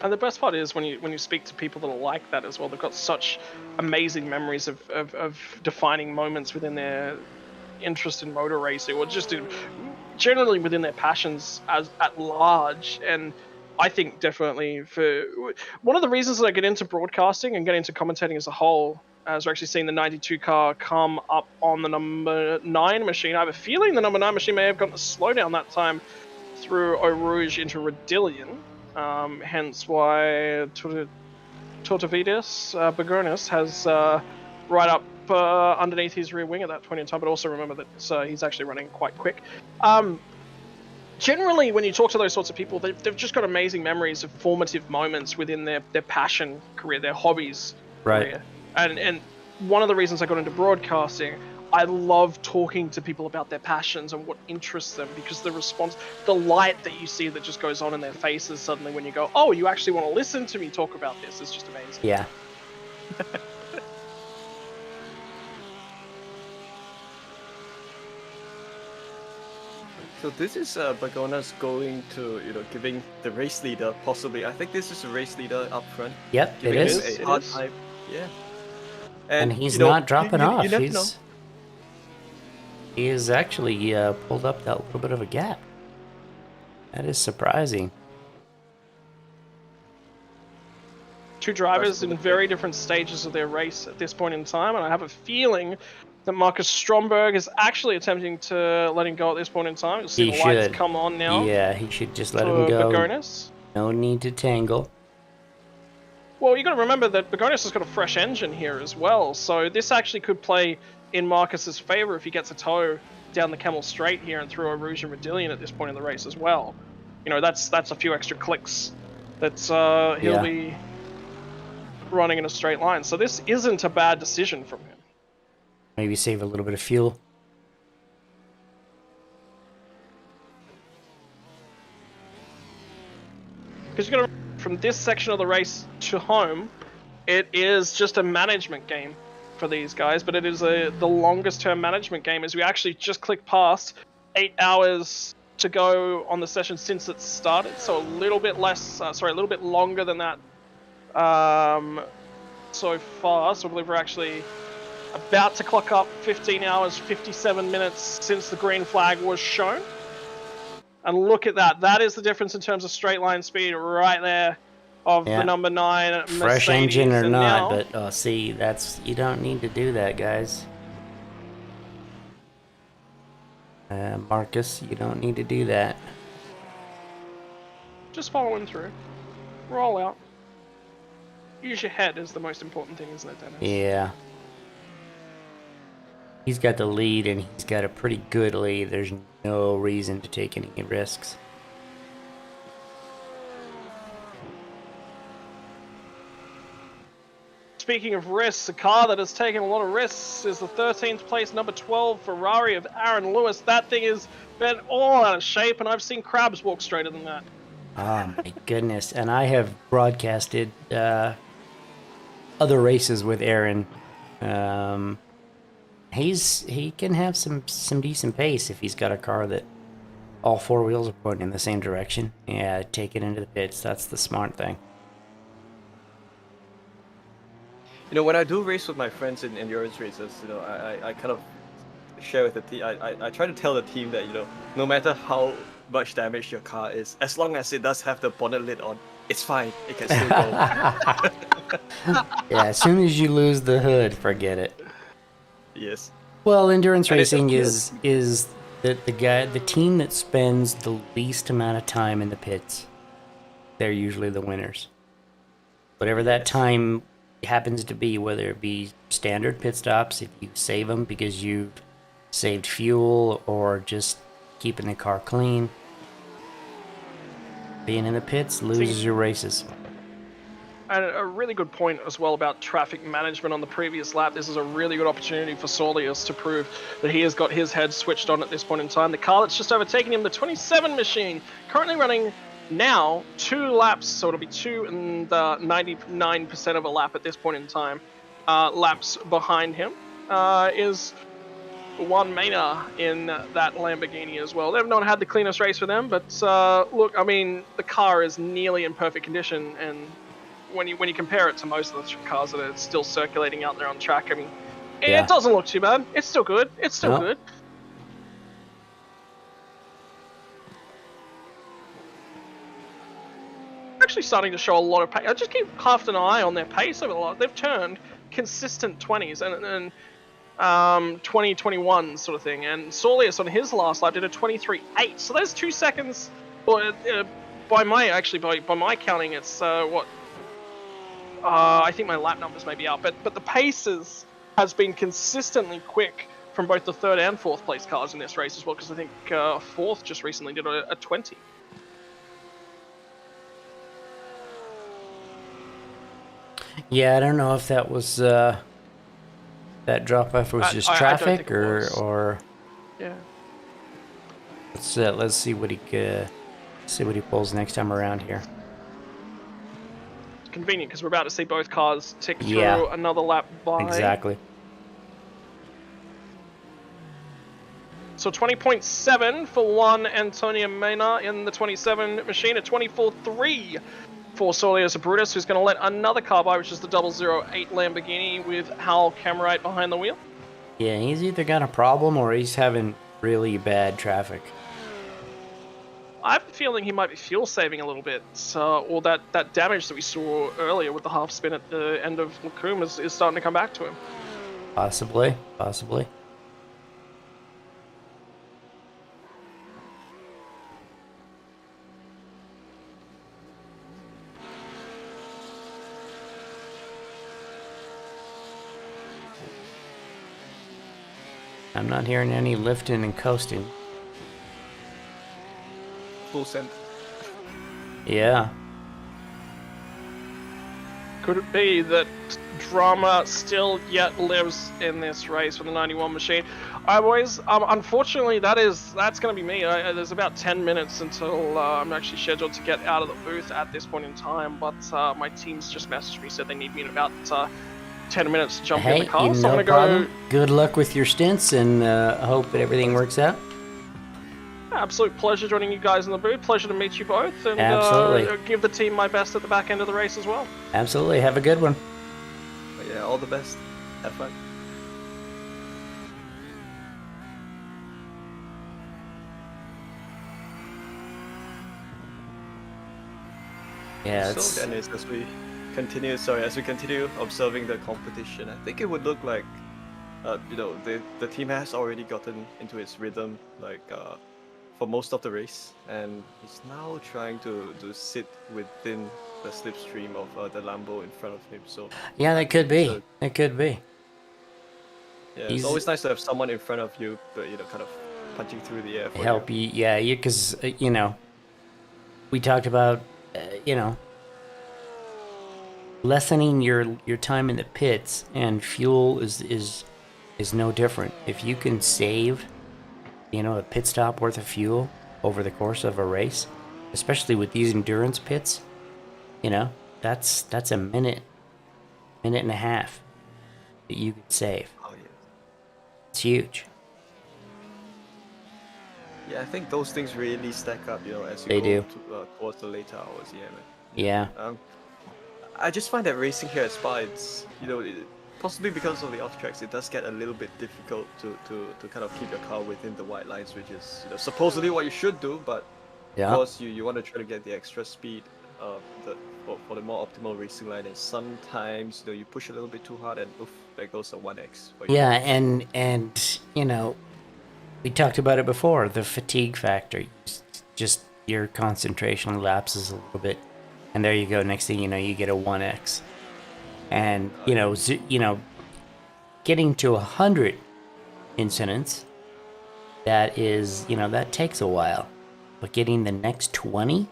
And the best part is when you speak to people that are like that as well, they've got such amazing memories of defining moments within their interest in motor racing, or just generally within their passions at large. And I think definitely for one of the reasons that I get into broadcasting and get into commentating as a whole, as we're actually seeing the 92 car come up on the number 9 machine. I have a feeling the number 9 machine may have gotten a slowdown that time through Eau Rouge into Rodillion. Hence why Tortavidas Bergonis has right up underneath his rear wing at that point in time, but also remember that he's actually running quite quick. Generally, when you talk to those sorts of people, they've just got amazing memories of formative moments within their passion career, their hobbies career. And one of the reasons I got into broadcasting, I love talking to people about their passions and what interests them, because the response, the light that you see that just goes on in their faces suddenly when you go, oh, you actually want to listen to me talk about this, is just amazing. Yeah. So this is Bergonas going to, giving the race leader, possibly, I think this is the race leader up front. Yep, it is. A hard time. Yeah. And he's not dropping off. He has actually pulled up that little bit of a gap. That is surprising. Two drivers in very different stages of their race at this point in time, and I have a feeling that Marcus Stromberg is actually attempting to let him go at this point in time. You'll see the lights come on now. Yeah, he should just let him go. Bergonis. No need to tangle. Well, you got to remember that Bergonis has got a fresh engine here as well, so this actually could play in Marcus's favor if he gets a tow down the Camel Straight here and through Eau Rouge and Rodillion at this point in the race as well. That's a few extra clicks that he'll be running in a straight line. So this isn't a bad decision from him. maybe save a little bit of fuel. Because you're going to, from this section of the race to home, it is just a management game for these guys, but it is the longest term management game, as we actually just clicked past 8 hours to go on the session since it started, so a little bit less, a little bit longer than that so far. So I believe we're actually about to clock up 15 hours, 57 minutes since the green flag was shown. And look at that. That is the difference in terms of straight line speed right there of the number 9 Mercedes. Fresh engine or and not, now, but see, you don't need to do that, guys. Marcus, you don't need to do that. Just following through. Roll out. Use your head is the most important thing, isn't it, Dennis? Yeah. He's got the lead, and he's got a pretty good lead. There's no reason to take any risks. Speaking of risks, a car that has taken a lot of risks is the 13th place number 12 Ferrari of Aaron Lewis. That thing has been all out of shape, and I've seen crabs walk straighter than that. Oh my goodness. And I have broadcasted other races with Aaron. He can have some decent pace if he's got a car that all 4 wheels are pointing in the same direction. Yeah, take it into the pits. That's the smart thing. You know, when I do race with my friends in endurance races, you know, I kind of share with the team. I try to tell the team that, you know, no matter how much damage your car is, as long as it does have the bonnet lid on, it's fine. It can still go. Yeah, as soon as you lose the hood, forget it. Yes. Well, endurance racing is the team that spends the least amount of time in the pits. They're usually the winners. Whatever that time happens to be, whether it be standard pit stops, if you save them because you've saved fuel, or just keeping the car clean. Being in the pits loses your races. And a really good point as well about traffic management on the previous lap. This is a really good opportunity for Saulius to prove that he has got his head switched on at this point in time. The car that's just overtaken him, the 27 machine, currently running now 2 laps, so it'll be 2 and 99% of a lap at this point in time. Laps behind him is Juan Mena in that Lamborghini as well. They've not had the cleanest race for them, but look, I mean, the car is nearly in perfect condition, and when you compare it to most of the cars that are still circulating out there on track, I mean, it doesn't look too bad. It's still good. It's still good. Actually starting to show a lot of pace. I just keep half an eye on their pace over the last. They've turned consistent 20s and 2021 sort of thing. And Saulius on his last lap did a 23.8. So there's 2 seconds. Well, by my counting, it's I think my lap numbers may be out, but the paces has been consistently quick from both the 3rd and 4th place cars in this race as well, because I think 4th just recently did a 20. Yeah, I don't know if that was that drop off was just traffic or yeah. Let's see what he pulls next time around here. It's convenient because we're about to see both cars tick through another lap by. Exactly. So 20.7 for one Antonio Mena in the 27 machine, a 24.3 for Saulius Brutus, who's going to let another car by, which is the 008 Lamborghini with Hal Camerite behind the wheel. Yeah, he's either got a problem or he's having really bad traffic. I have a feeling he might be fuel saving a little bit, or that damage that we saw earlier with the half spin at the end of Lacombe is starting to come back to him. Possibly. I'm not hearing any lifting and coasting. Full send. Yeah. Could it be that drama still yet lives in this race with the 91 machine? Unfortunately, that's going to be me. There's about 10 minutes until I'm actually scheduled to get out of the booth at this point in time, but my team's just messaged me, said they need me in about 10 minutes to jump in the car. So no I'm problem. go. Good luck with your stints, and hope that everything works out. Absolute pleasure joining you guys in the booth. Pleasure to meet you both, and give the team my best at the back end of the race as well. Absolutely. Have a good one. Yeah, all the best. Have fun. Yeah. So Dennis, as we continue observing the competition, I think it would look like, the team has already gotten into its rhythm, for most of the race, and he's now trying to sit within the slipstream of the Lambo in front of him. So yeah, that could be. That could be. Yeah, it's always nice to have someone in front of you, but kind of punching through the air for help you. Yeah, because we talked about lessening your time in the pits, and fuel is no different. If you can save a pit stop worth of fuel over the course of a race, especially with these endurance pits, that's a minute and a half that you could save. Oh yeah, it's huge. Yeah, I think those things really stack up, as you go towards the later hours. Yeah. I just find that racing here at Spa, it's possibly because of the off tracks, it does get a little bit difficult to kind of keep your car within the white lines, which is supposedly what you should do, but of course you want to try to get the extra speed for the more optimal racing line, and sometimes you push a little bit too hard and oof, there goes a 1x. Yeah, and we talked about it before, the fatigue factor. Just your concentration lapses a little bit, and there you go. Next thing you know, you get a 1x. And getting to 100 incidents, that takes a while. But getting the next 20,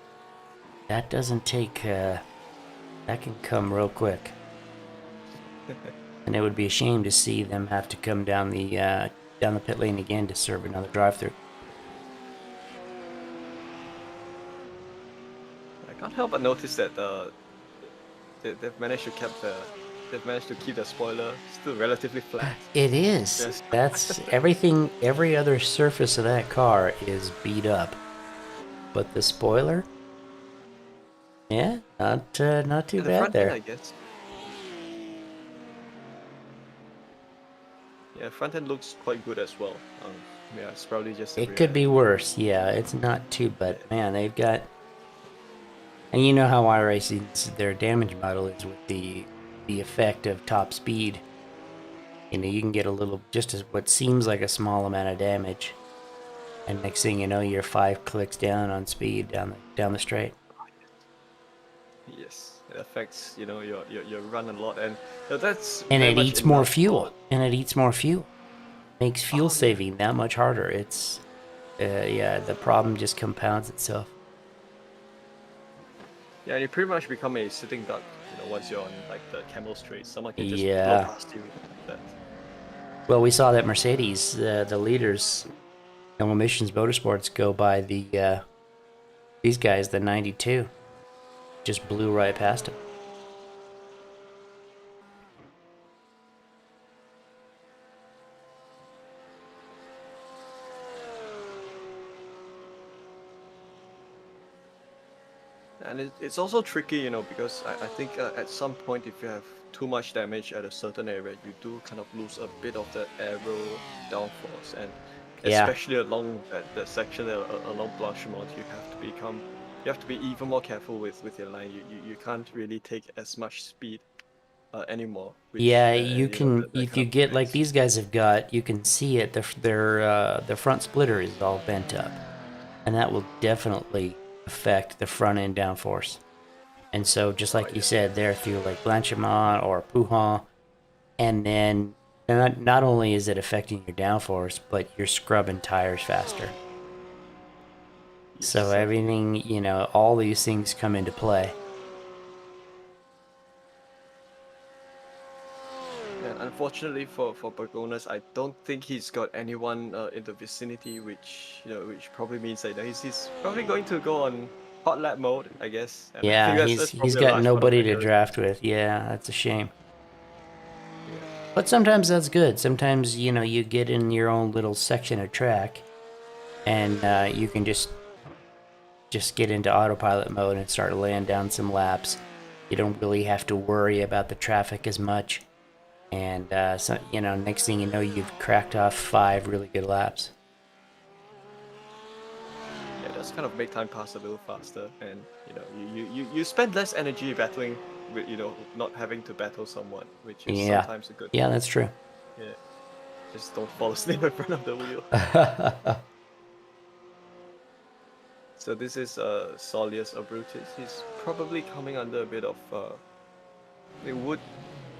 that doesn't take. That can come real quick. And it would be a shame to see them have to come down the pit lane again to serve another drive-through. I can't help but notice that they've managed to keep the spoiler still relatively flat. It is. Yes. That's everything. Every other surface of that car is beat up, but the spoiler, not too bad there. End, I guess. Yeah, front end looks quite good as well. It's probably just. It could be worse. Yeah, it's not too bad. Man, they've got. And you know how iRacing's their damage model is with the effect of top speed. You can get a little, just as what seems like a small amount of damage, and next thing you know, you're 5 clicks down on speed down the straight. Yes, it affects your run a lot, and that's. And it eats more fuel. Makes fuel saving that much harder. It's, the problem just compounds itself. Yeah, and you pretty much become a sitting duck, once you're on the camel straight. Someone can just blow past you like that. Well, we saw that Mercedes, the leaders, No Emissions Motorsports, go by these guys, the 92, just blew right past them. And it's also tricky, because I think at some point, if you have too much damage at a certain area, you do kind of lose a bit of the aero downforce, and especially along that section along Blanchimont, you have to be even more careful with your line. You can't really take as much speed anymore. Which, you can if you get like these guys have got, you can see it. Their front splitter is all bent up, and that will definitely affect the front end downforce. And so just like you said there, through like Blanchimont or Puhan, and then not only is it affecting your downforce, but you're scrubbing tires faster. So everything, all these things come into play. unfortunately for Bergonas, I don't think he's got anyone in the vicinity, which which probably means that he's probably going to go on hot lap mode, I guess. And I think Yeah, that's he's probably a got large part of nobody the to area. draft with. Yeah, that's a shame. Yeah. But sometimes that's good. Sometimes, you get in your own little section of track, and you can just get into autopilot mode and start laying down some laps. You don't really have to worry about the traffic as much. And, so, next thing you know, you've cracked off 5 really good laps. Yeah, it does kind of make time pass a little faster, and you spend less energy battling with not having to battle someone, which is Yeah. sometimes a good Yeah, thing. that's true. Yeah, just don't fall asleep in front of the wheel. So this is Solius Abrutis. He's probably coming under a bit of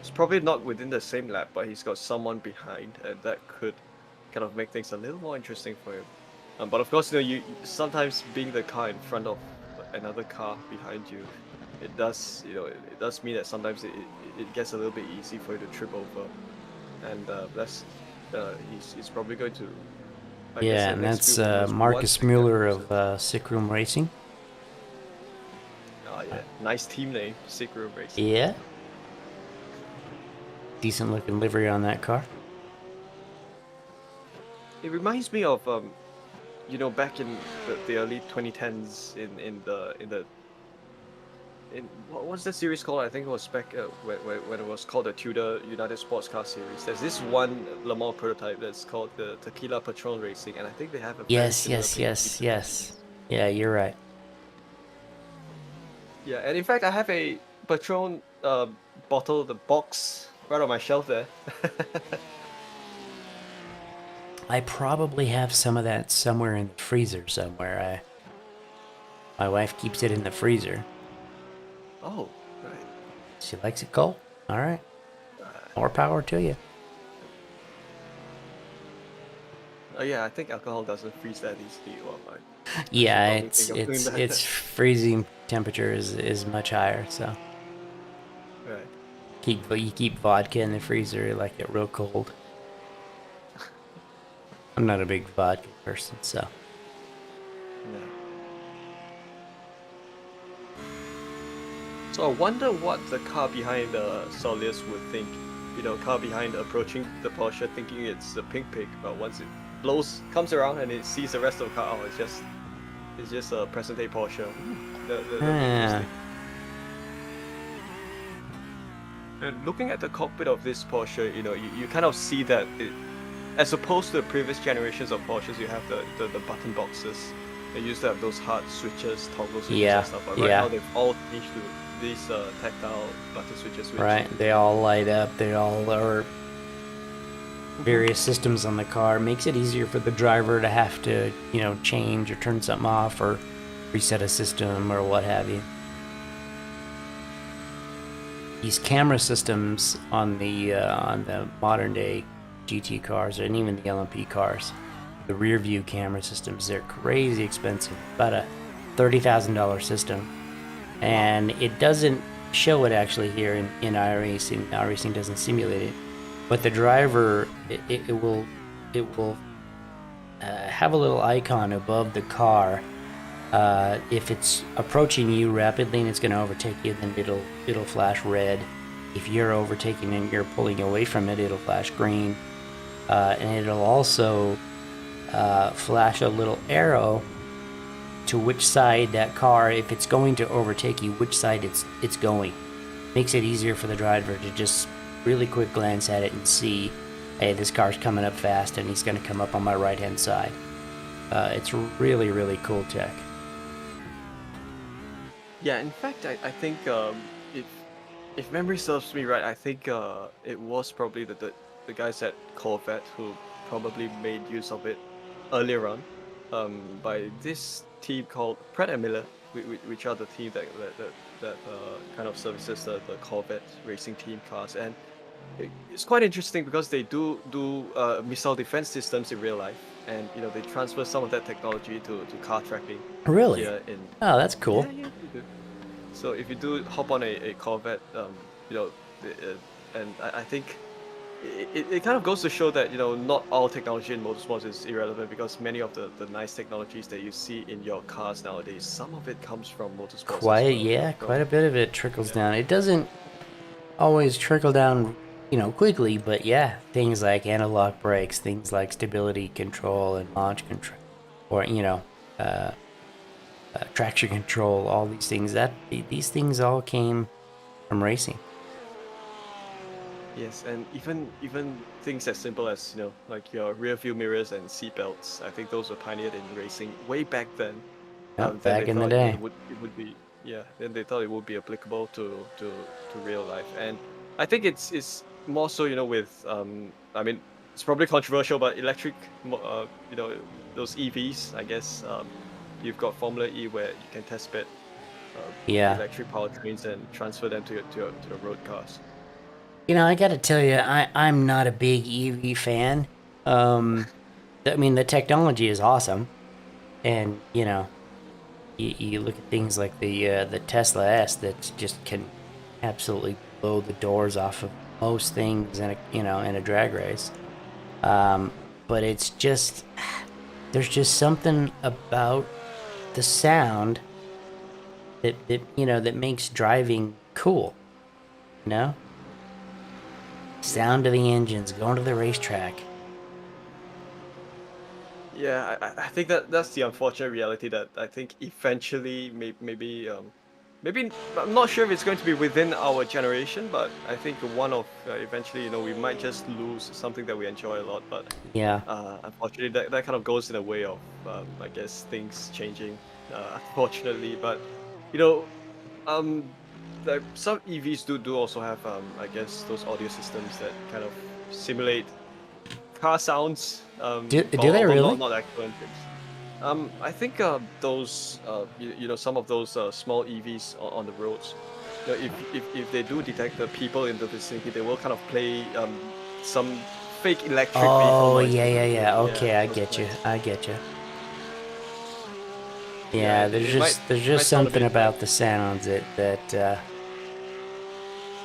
it's probably not within the same lap, but he's got someone behind, and that could kind of make things a little more interesting for him. But of course, you sometimes being the car in front of another car behind you, it does it does mean that sometimes it gets a little bit easy for you to trip over, and he's probably going to. I guess Yeah, the and next that's few moments, Marcus Mueller of Sick Room Racing. Oh yeah, nice team name, Sick Room Racing. Yeah. Decent looking livery on that car. It reminds me of back in the early 2010s in what was the series called? I think it was back when it was called the Tudor United Sports Car Series. There's this one Le Mans prototype that's called the Tequila Patron Racing, and I think they have a very similar paint. Yes. Yeah, you're right. Yeah, and in fact, I have a Patron bottle, the box, right on my shelf there. I probably have some of that somewhere in the freezer somewhere. My wife keeps it in the freezer. Oh, right. She likes it cold? All right. More power to you. Oh yeah, I think alcohol doesn't freeze that easily. Well, yeah, it's freezing temperature is much higher, so. Right. You keep vodka in the freezer, like it real cold. I'm not a big vodka person, so. No. So I wonder what the car behind Solius would think. Car behind approaching the Porsche, thinking it's a pink pig, but once it comes around and it sees the rest of the car, it's just a present day Porsche. That'd be interesting. And looking at the cockpit of this Porsche, you kind of see that as opposed to the previous generations of Porsches, you have the button boxes. They used to have those hard switches, toggle switches and stuff. But right now they've all changed to these tactile button switches. Right, they all light up. They all are various systems on the car. Makes it easier for the driver to have to, change or turn something off or reset a system or what have you. These camera systems on the modern day GT cars and even the LMP cars, the rear view camera systems, they're crazy expensive. About a $30,000 system, and it doesn't show it actually here in iRacing. iRacing doesn't simulate it, but the driver it will have a little icon above the car. If it's approaching you rapidly and it's going to overtake you, then it'll flash red. If you're overtaking and you're pulling away from it, it'll flash green, and it'll also flash a little arrow to which side that car, if it's going to overtake you, which side it's going. Makes it easier for the driver to just really quick glance at it and see, hey, this car's coming up fast and he's going to come up on my right hand side. It's really, really cool tech. Yeah, in fact, I think if memory serves me right, I think it was probably the guys at Corvette who probably made use of it earlier on, by this team called Pratt & Miller, which are the team that kind of services the Corvette racing team cars, and it's quite interesting because they do missile defense systems in real life, and they transfer some of that technology to car tracking. Really? Here Oh, that's cool. Yeah, they do. So if you do hop on a Corvette, and I think it kind of goes to show that, you know, not all technology in motorsports is irrelevant, because many of the nice technologies that you see in your cars nowadays, some of it comes from motorsports as well. Yeah, quite a bit of it trickles down. It doesn't always trickle down, you know, quickly, but yeah, things like analog brakes, things like stability control and launch control, or, you know, traction control, all these things, these things all came from racing. Yes, and even things as simple as, you know, like your rear view mirrors and seat belts. I think those were pioneered in racing way back then. Yep, Then back they in the thought, you know, day. it would be, yeah. Then they thought it would be applicable to real life, and I think it's more so, you know, with I mean, it's probably controversial, but electric, you know, those EVs. I guess you've got Formula E where you can test bed Yeah. electric powertrains and transfer them to the road cars. You know, I gotta tell you, I'm not a big EV fan. I mean, the technology is awesome, and you know, you look at things like the Tesla S that just can absolutely blow the doors off of most things in a drag race. But it's just there's just something about the sound that makes driving cool. You know, sound of the engines going to the racetrack. Yeah, I think that's the unfortunate reality, that I think eventually maybe I'm not sure if it's going to be within our generation, but I think one of eventually, you know, we might just lose something that we enjoy a lot. But Yeah. unfortunately, that kind of goes in a way of I guess things changing, unfortunately. But you know, like some EVs do also have I guess those audio systems that kind of simulate car sounds, Do they although really? not actual engines. I think those you know, some of those small EVs on the roads, you know, if they do detect the people in the vicinity, they will kind of play some fake electric vehicle Oh, noises. yeah. Yeah, Okay, I those get you. kinds. I get you. Yeah, Yeah, there's it might just sound a something bit like, about the sounds that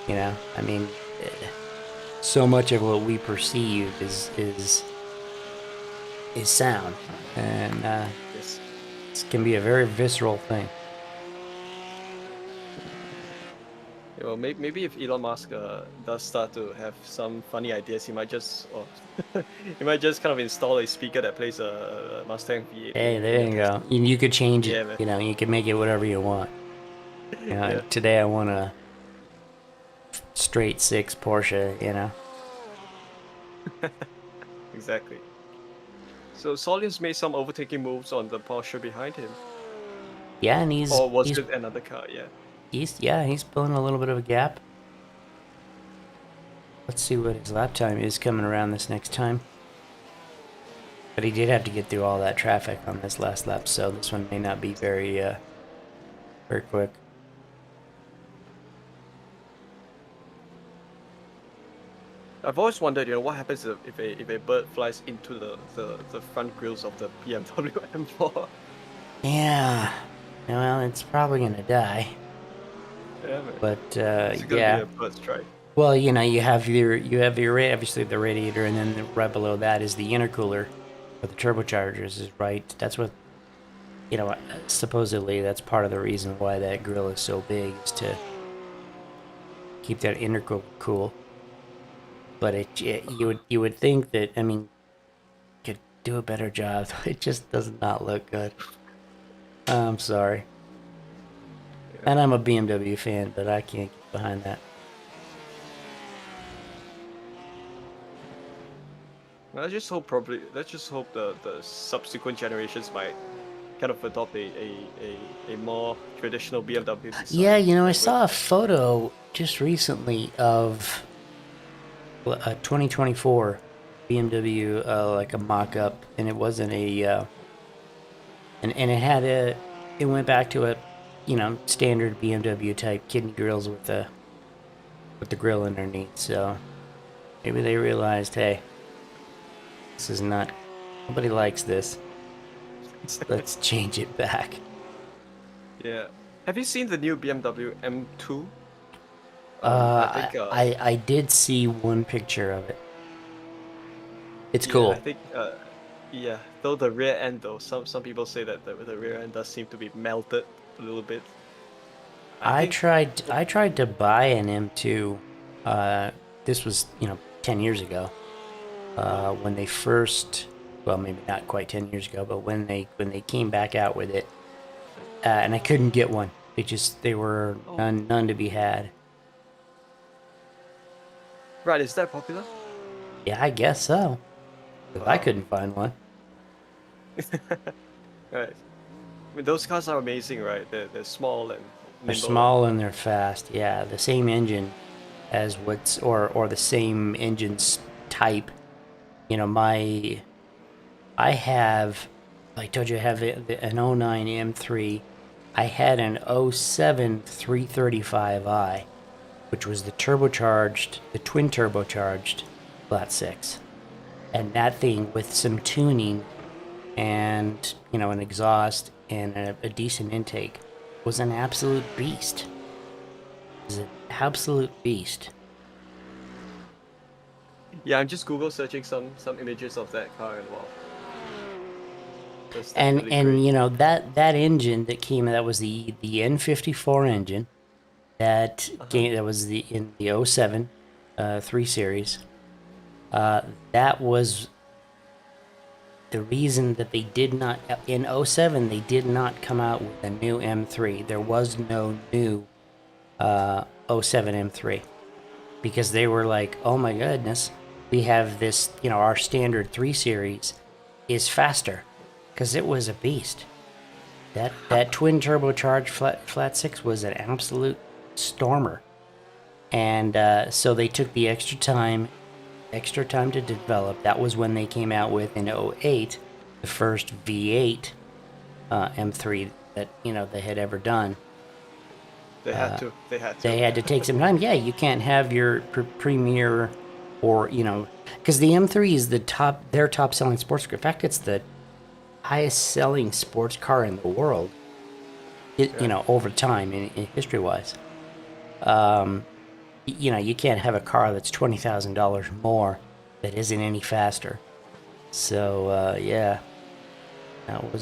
you know. I mean, so much of what we perceive is sound, and yes. it can be a very visceral thing. Yeah, well, maybe if Elon Musk does start to have some funny ideas, he might just, or he might just kind of install a speaker that plays a Mustang V8 Hey, in there your you Tesla. go. You could change it. Yeah, man. You know, you can make it whatever you want. You know, Yeah, today I want a straight six Porsche. You know. exactly. So Solian's made some overtaking moves on the Porsche behind him, Yeah, and or was it another car? Yeah. he's pulling a little bit of a gap. Let's see what his lap time is coming around this next time. But he did have to get through all that traffic on this last lap, so this one may not be very quick. I've always wondered, you know, what happens if a bird flies into the front grills of the BMW M4. Yeah. Well, it's probably gonna die. Yeah, man. But It's gonna be yeah. a bird strike. Well, you know, you have your obviously the radiator, and then right below that is the intercooler, or the turbochargers is right. That's what, you know. Supposedly, that's part of the reason why that grill is so big, is to keep that intercooler cool. But you would think that, I mean, could do a better job. It just does not look good. I'm sorry. Yeah. And I'm a BMW fan, but I can't get behind that. Let's just hope the subsequent generations might kind of adopt a more traditional BMW design. Yeah, you know, I saw a photo just recently of a 2024 BMW, like a mock-up, and it wasn't a, and it went back to a, you know, standard BMW type kidney grills with the grill underneath. So maybe they realized, hey, this is not, nobody likes this. Let's change it back. Yeah. Have you seen the new BMW M2? I did see one picture of it. It's cool. I think yeah, though the rear end though, some people say that the rear end does seem to be melted a little bit. I tried to buy an M2. This was 10 years ago. When they first, well, maybe not quite 10 years ago, but when they came back out with it, and I couldn't get one. They were none to be had. Right, is that popular? Yeah, I guess so. Because I couldn't find one. Right. I mean, those cars are amazing, right? They're small and nimble. They're small and they're fast. Yeah, the same engine as or the same engine's type. I have, like I told you, I have an 09 M3. I had an 07 335i, which was the twin turbocharged flat six. And that thing with some tuning and, an exhaust and a decent intake was an absolute beast. It was an absolute beast. Yeah, I'm just Google searching some images of that car as well. And that engine that was the N54 engine that was in the 07 3 series. That was the reason that they did not in 07 they did not come out with a new M3. There was no new 07 M3 because they were like, oh my goodness, we have this, our standard 3 series is faster. Because it was a beast. That twin turbocharged flat six was an absolute stormer, and so they took the extra time to develop. That was when they came out with in 08 the first V8 M3 that they had ever done. They had to. They had to take some time. Yeah, you can't have your premier or because the M3 is their top selling sports car. In fact, it's the highest selling sports car in the world, over time in history wise. You can't have a car that's $20,000 more that isn't any faster. So yeah, that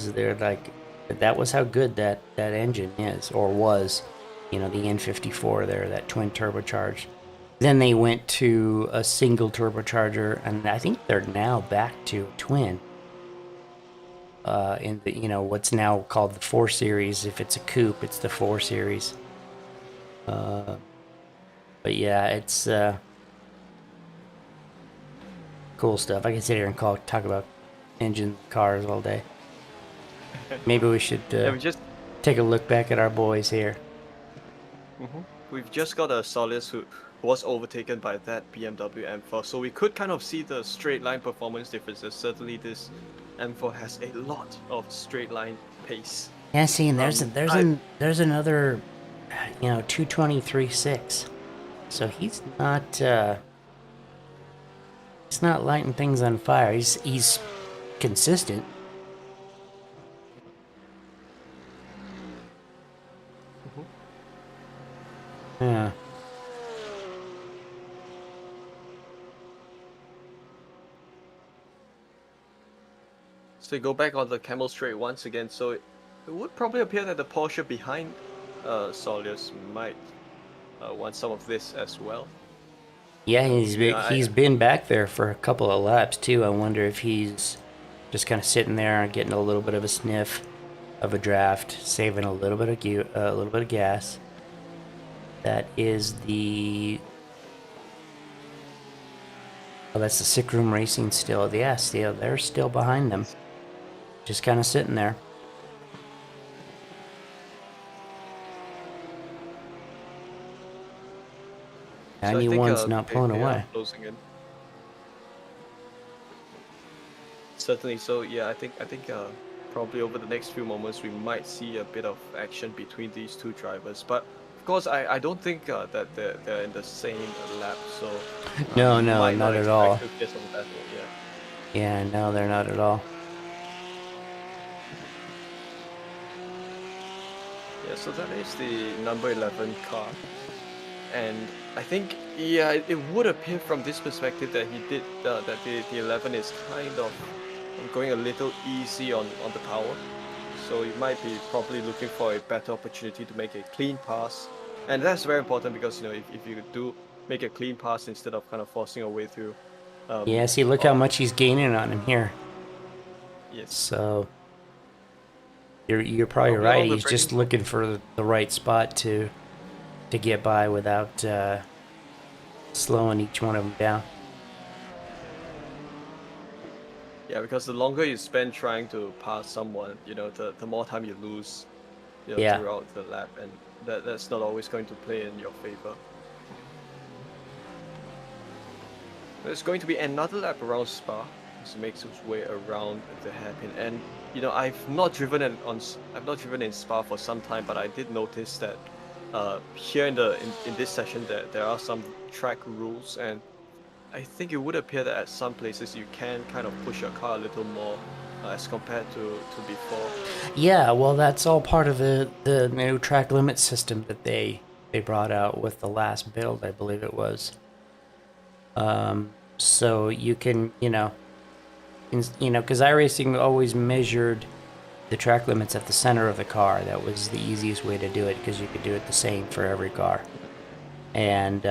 was how good that engine is or was. The N54 there, that twin turbocharged. Then they went to a single turbocharger, and I think they're now back to twin. In the what's now called the 4 Series. If it's a coupe, it's the 4 Series. But yeah, it's cool stuff. I can sit here and talk about engine cars all day. Maybe we should take a look back at our boys here. We've just got a Solus who was overtaken by that BMW M4, so we could kind of see the straight line performance differences. Certainly this M4 has a lot of straight line pace. Yeah, see, and there's another 223.6. So he's not lighting things on fire. He's consistent. Yeah. So we go back on the Camel Straight once again. So it would probably appear that the Porsche behind Solus might want some of this as well. Yeah, he's been back there for a couple of laps too. I wonder if he's just kind of sitting there and getting a little bit of a sniff of a draft, saving a little bit of gas. That is that's the Sick Room Racing still. Yeah, they're still behind them. Just kind of sitting there. So 91's not pulling away. Certainly. So yeah, I think probably over the next few moments we might see a bit of action between these two drivers. But of course, I don't think that they're in the same lap. So no, not at all. Yeah, no, they're not at all. Yeah, so that is the number 11 car, and I think Yeah, it would appear from this perspective that he did that the 11 is kind of going a little easy on the power. So he might be probably looking for a better opportunity to make a clean pass. And that's very important because, if you do make a clean pass instead of kind of forcing a way through. Yeah, see, look how much he's gaining on him here. Yes. So you're probably right. He's just looking for the right spot to get by without slowing each one of them down. Yeah, because the longer you spend trying to pass someone, the more time you lose, throughout the lap, and that's not always going to play in your favor. There's going to be another lap around Spa, as he makes his way around the hairpin. And I've not driven in Spa for some time, but I did notice that here in this session there are some track rules, and I think it would appear that at some places you can kind of push your car a little more as compared to before. Yeah, well, that's all part of the new track limit system that they brought out with the last build, I believe it was. So you can, because iRacing always measured the track limits at the center of the car. That was the easiest way to do it because you could do it the same for every car. And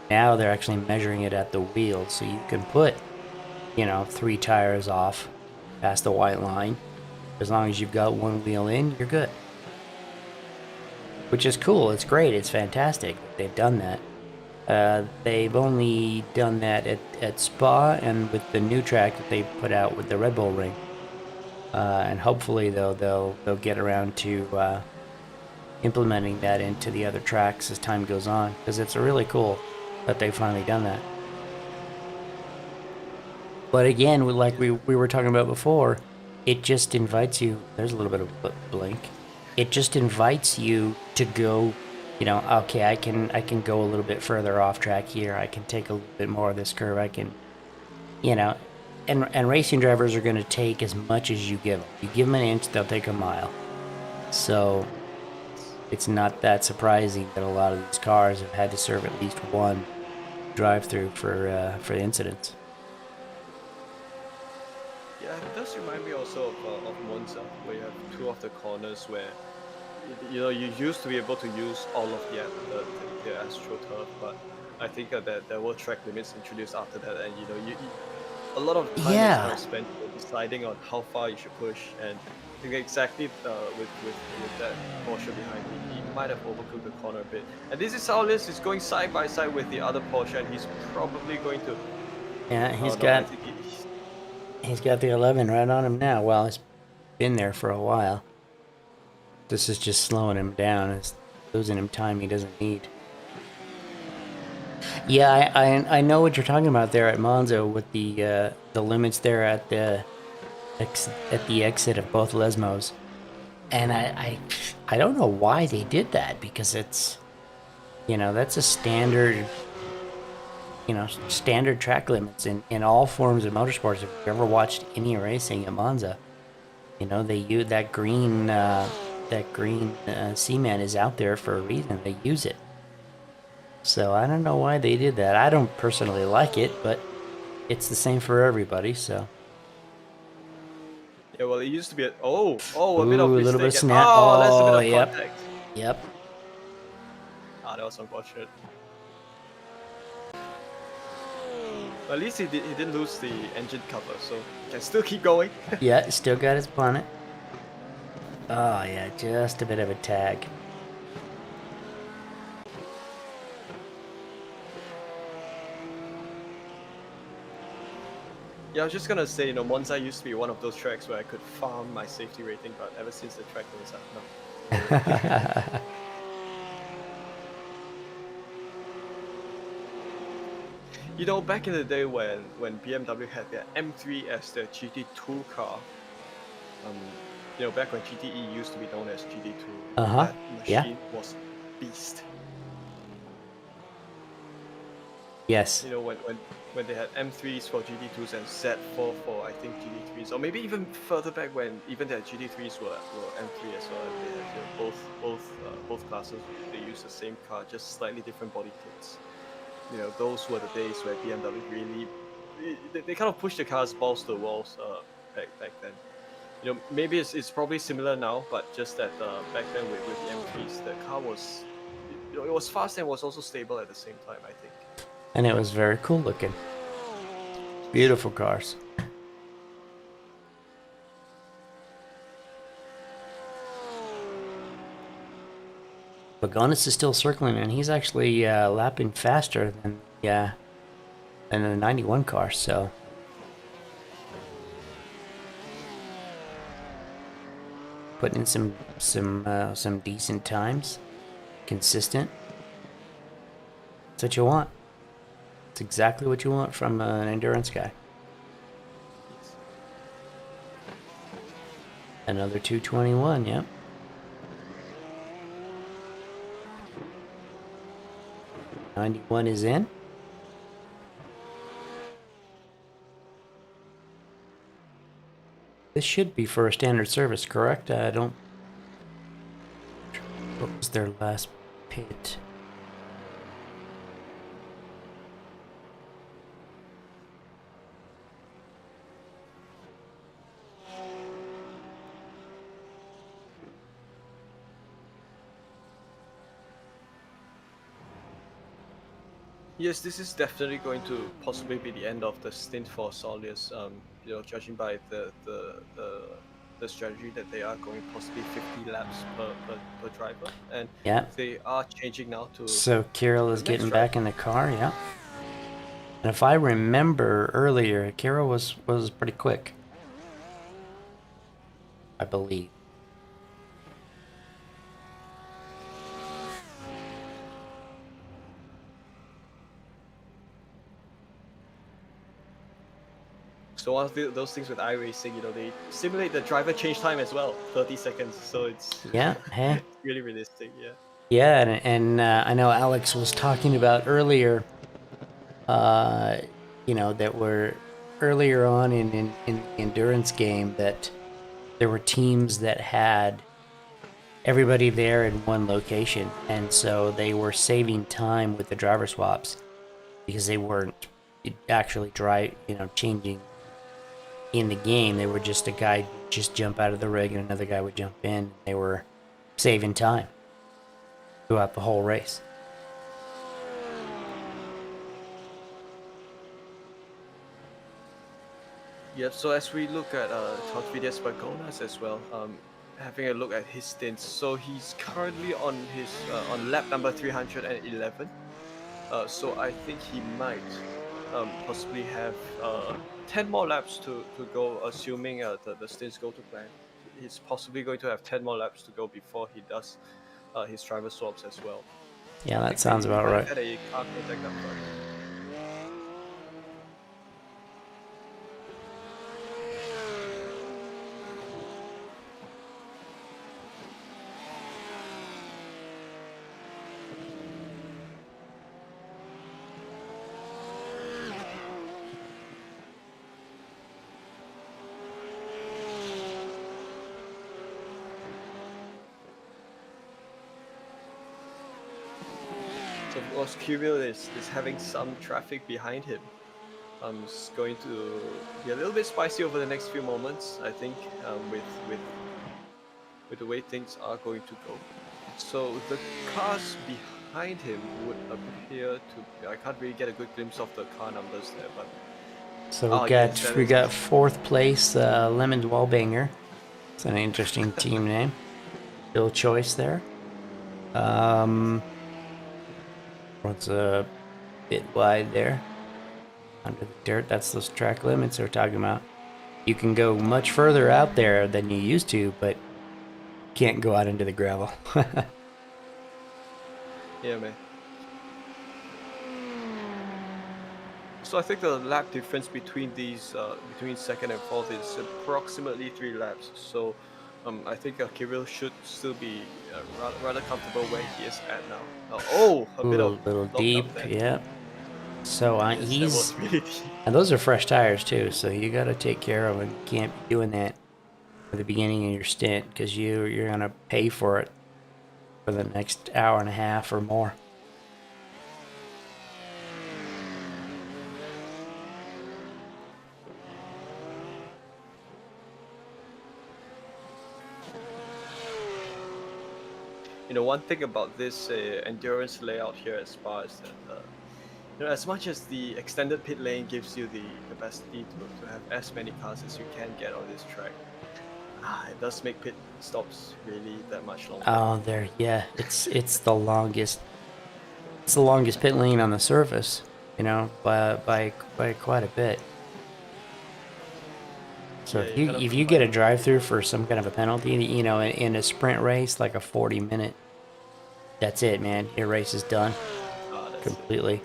now they're actually measuring it at the wheels, so you can put, 3 tires off past the white line. As long as you've got one wheel in, you're good. Which is cool. It's great. It's fantastic. They've done that. They've only done that at Spa and with the new track that they put out with the Red Bull Ring. And hopefully, though, they'll get around to implementing that into the other tracks as time goes on, because it's really cool that they've finally done that. But again, like we were talking about before, it just invites you. There's a little bit of blink. It just invites you to go. Okay, I can go a little bit further off track here. I can take a little bit more of this curve. I can, and racing drivers are going to take as much as you give them. You give them an inch, they'll take a mile. So it's not that surprising that a lot of these cars have had to serve at least one drive-through for incidents. Yeah, it does remind me also of Monza, where you have 2 of the corners where you used to be able to use all of the AstroTurf, but I think that there were track limits introduced after that, and you a lot of time is kind of spent deciding on how far you should push, and I think exactly with that Porsche behind me, he might have overcooked the corner a bit. And this is Saulis is going side by side with the other Porsche, and he's probably going to. Yeah, he's got the 11 right on him now. Well, it's been there for a while. This is just slowing him down. It's losing him time he doesn't need. Yeah, I know what you're talking about there at Monza with the limits there at the exit of both Lesmos, and I don't know why they did that, because it's that's a standard standard track limits in all forms of motorsports. If you've ever watched any racing at Monza, they use that green cement is out there for a reason. They use it. So I don't know why they did that. I don't personally like it, but it's the same for everybody, so. Yeah, well, it used to be a bit of a little bit of snap. That's a bit of contact. Yep. That was unfortunate. But at least he didn't lose the engine cover, so he can still keep going. Yeah, still got his bonnet. Oh yeah, just a bit of a tag. Yeah, I was just gonna say, Monza used to be one of those tracks where I could farm my safety rating, but ever since the track was out, no. Back in the day when BMW had their M3 as their GT2 car, back when GTE used to be known as GT2, that machine was beast. Yes. When they had M3s for GT2s and Z4 for, I think, GT3s, or maybe even further back when even their GT3s were M3 as well. They had both classes. They used the same car, just slightly different body kits. those were the days where BMW really they kind of pushed the cars balls to the walls back then. Maybe it's probably similar now, but just that back then with the M3s, the car was it was fast and was also stable at the same time, I think. And it was very cool looking. Beautiful cars. Pagonis is still circling, and he's actually lapping faster than the 91 car, so... Putting in some decent times. Consistent. That's what you want. It's exactly what you want from an endurance guy. Another 221, yep. Yeah. 91 is in. This should be for a standard service, correct? I don't... What was their last pit? Yes, this is definitely going to possibly be the end of the stint for Solius. Judging by the strategy that they are going possibly 50 laps per driver, and yeah, they are changing now to. So Kirill is getting back in the car, yeah. And if I remember earlier, Kirill was pretty quick, I believe. So one of those things with iRacing, they simulate the driver change time as well, 30 seconds. So it's hey. really realistic, yeah. Yeah, and I know Alex was talking about earlier, that were earlier on in the endurance game that there were teams that had everybody there in one location, and so they were saving time with the driver swaps because they weren't actually changing in the game. They were just a guy would just jump out of the rig and another guy would jump in. They were saving time throughout the whole race. Yep, so as we look at Tautvidas Bagonas as well, having a look at his stints, so he's currently on his on lap number 311. So I think he might possibly have 10 more laps to go, assuming the stints go to plan. He's possibly going to have 10 more laps to go before he does his driver swaps as well. Yeah, that sounds about right. Had a car contact up front. So of course Kirill is having some traffic behind him. It's going to be a little bit spicy over the next few moments, I think, with the way things are going to go. So the cars behind him would appear to... I can't really get a good glimpse of the car numbers there, but... So we got fourth place, Lemon Wallbanger. It's an interesting team name. Bill Choice there. What's a bit wide there under the dirt. That's those track limits they're talking about. You can go much further out there than you used to, but can't go out into the gravel. Yeah, man. So I think the lap difference between these between second and fourth is approximately 3 laps. So I think Kirill should still be rather comfortable where he is at now. A little deep, yeah. So he's really deep. And those are fresh tires too, so you got to take care of it. You can't be doing that at the beginning of your stint because you're gonna pay for it for the next hour and a half or more. one thing about this endurance layout here at Spa is that as much as the extended pit lane gives you the capacity to have as many cars as you can get on this track, it does make pit stops really that much longer. Oh, yeah, it's the longest. It's the longest pit lane on the surface, by quite a bit. So if you get a drive-through for some kind of a penalty, in a sprint race, like a 40-minute, that's it, man. Your race is done completely.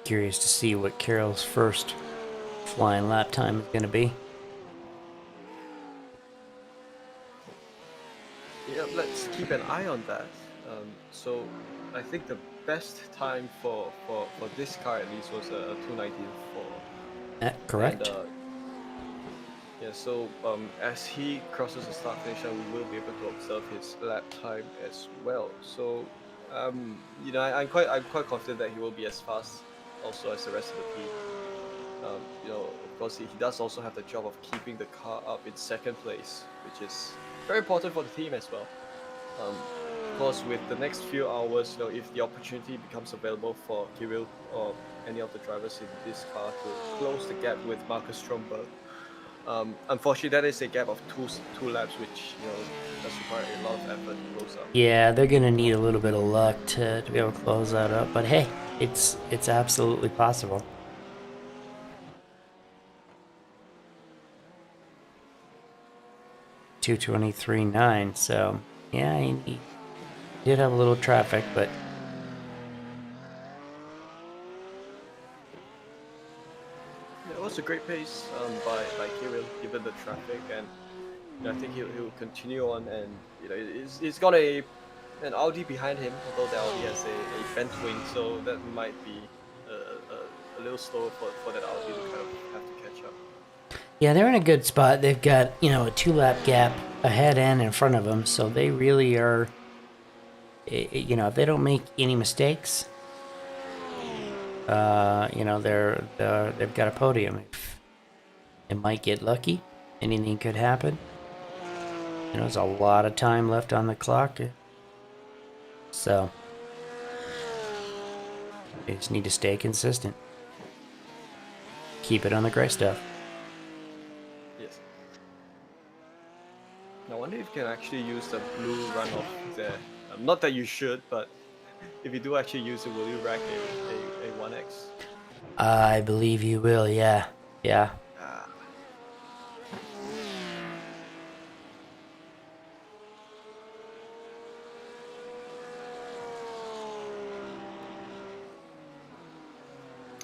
Curious to see what Carroll's first flying lap time is going to be. Yeah, let's keep an eye on that. So I think the best time for this car at least was a 2:19.4. Correct. And, yeah, so as he crosses the start finish line, we will be able to observe his lap time as well. So I'm quite confident that he will be as fast also as the rest of the team. Of course, he does also have the job of keeping the car up in second place, which is very important for the team as well. Of course, with the next few hours, if the opportunity becomes available for Kirill or any of the drivers in this car to close the gap with Marcus Stromberg, unfortunately, that is a gap of two laps, which does require a lot of effort to close up. Yeah, they're gonna need a little bit of luck to be able to close that up. But hey, it's absolutely possible. .223.9. So yeah, he did have a little traffic, but. It was a great pace by Kirill given the traffic, and I think he'll continue on, and he's got an Audi behind him, although the Audi has a bent wing, so that might be a little slower for that Audi to kind of have to catch up. Yeah, they're in a good spot. They've got a 2-lap gap ahead and in front of them, so they really are. If they don't make any mistakes, they've got a podium. It might get lucky. Anything could happen. There's a lot of time left on the clock. So, they just need to stay consistent. Keep it on the gray stuff. Yes. I wonder if you can actually use the blue runoff there. Not that you should, but if you do actually use it, will you rack a 1x? I believe you will, yeah. Yeah.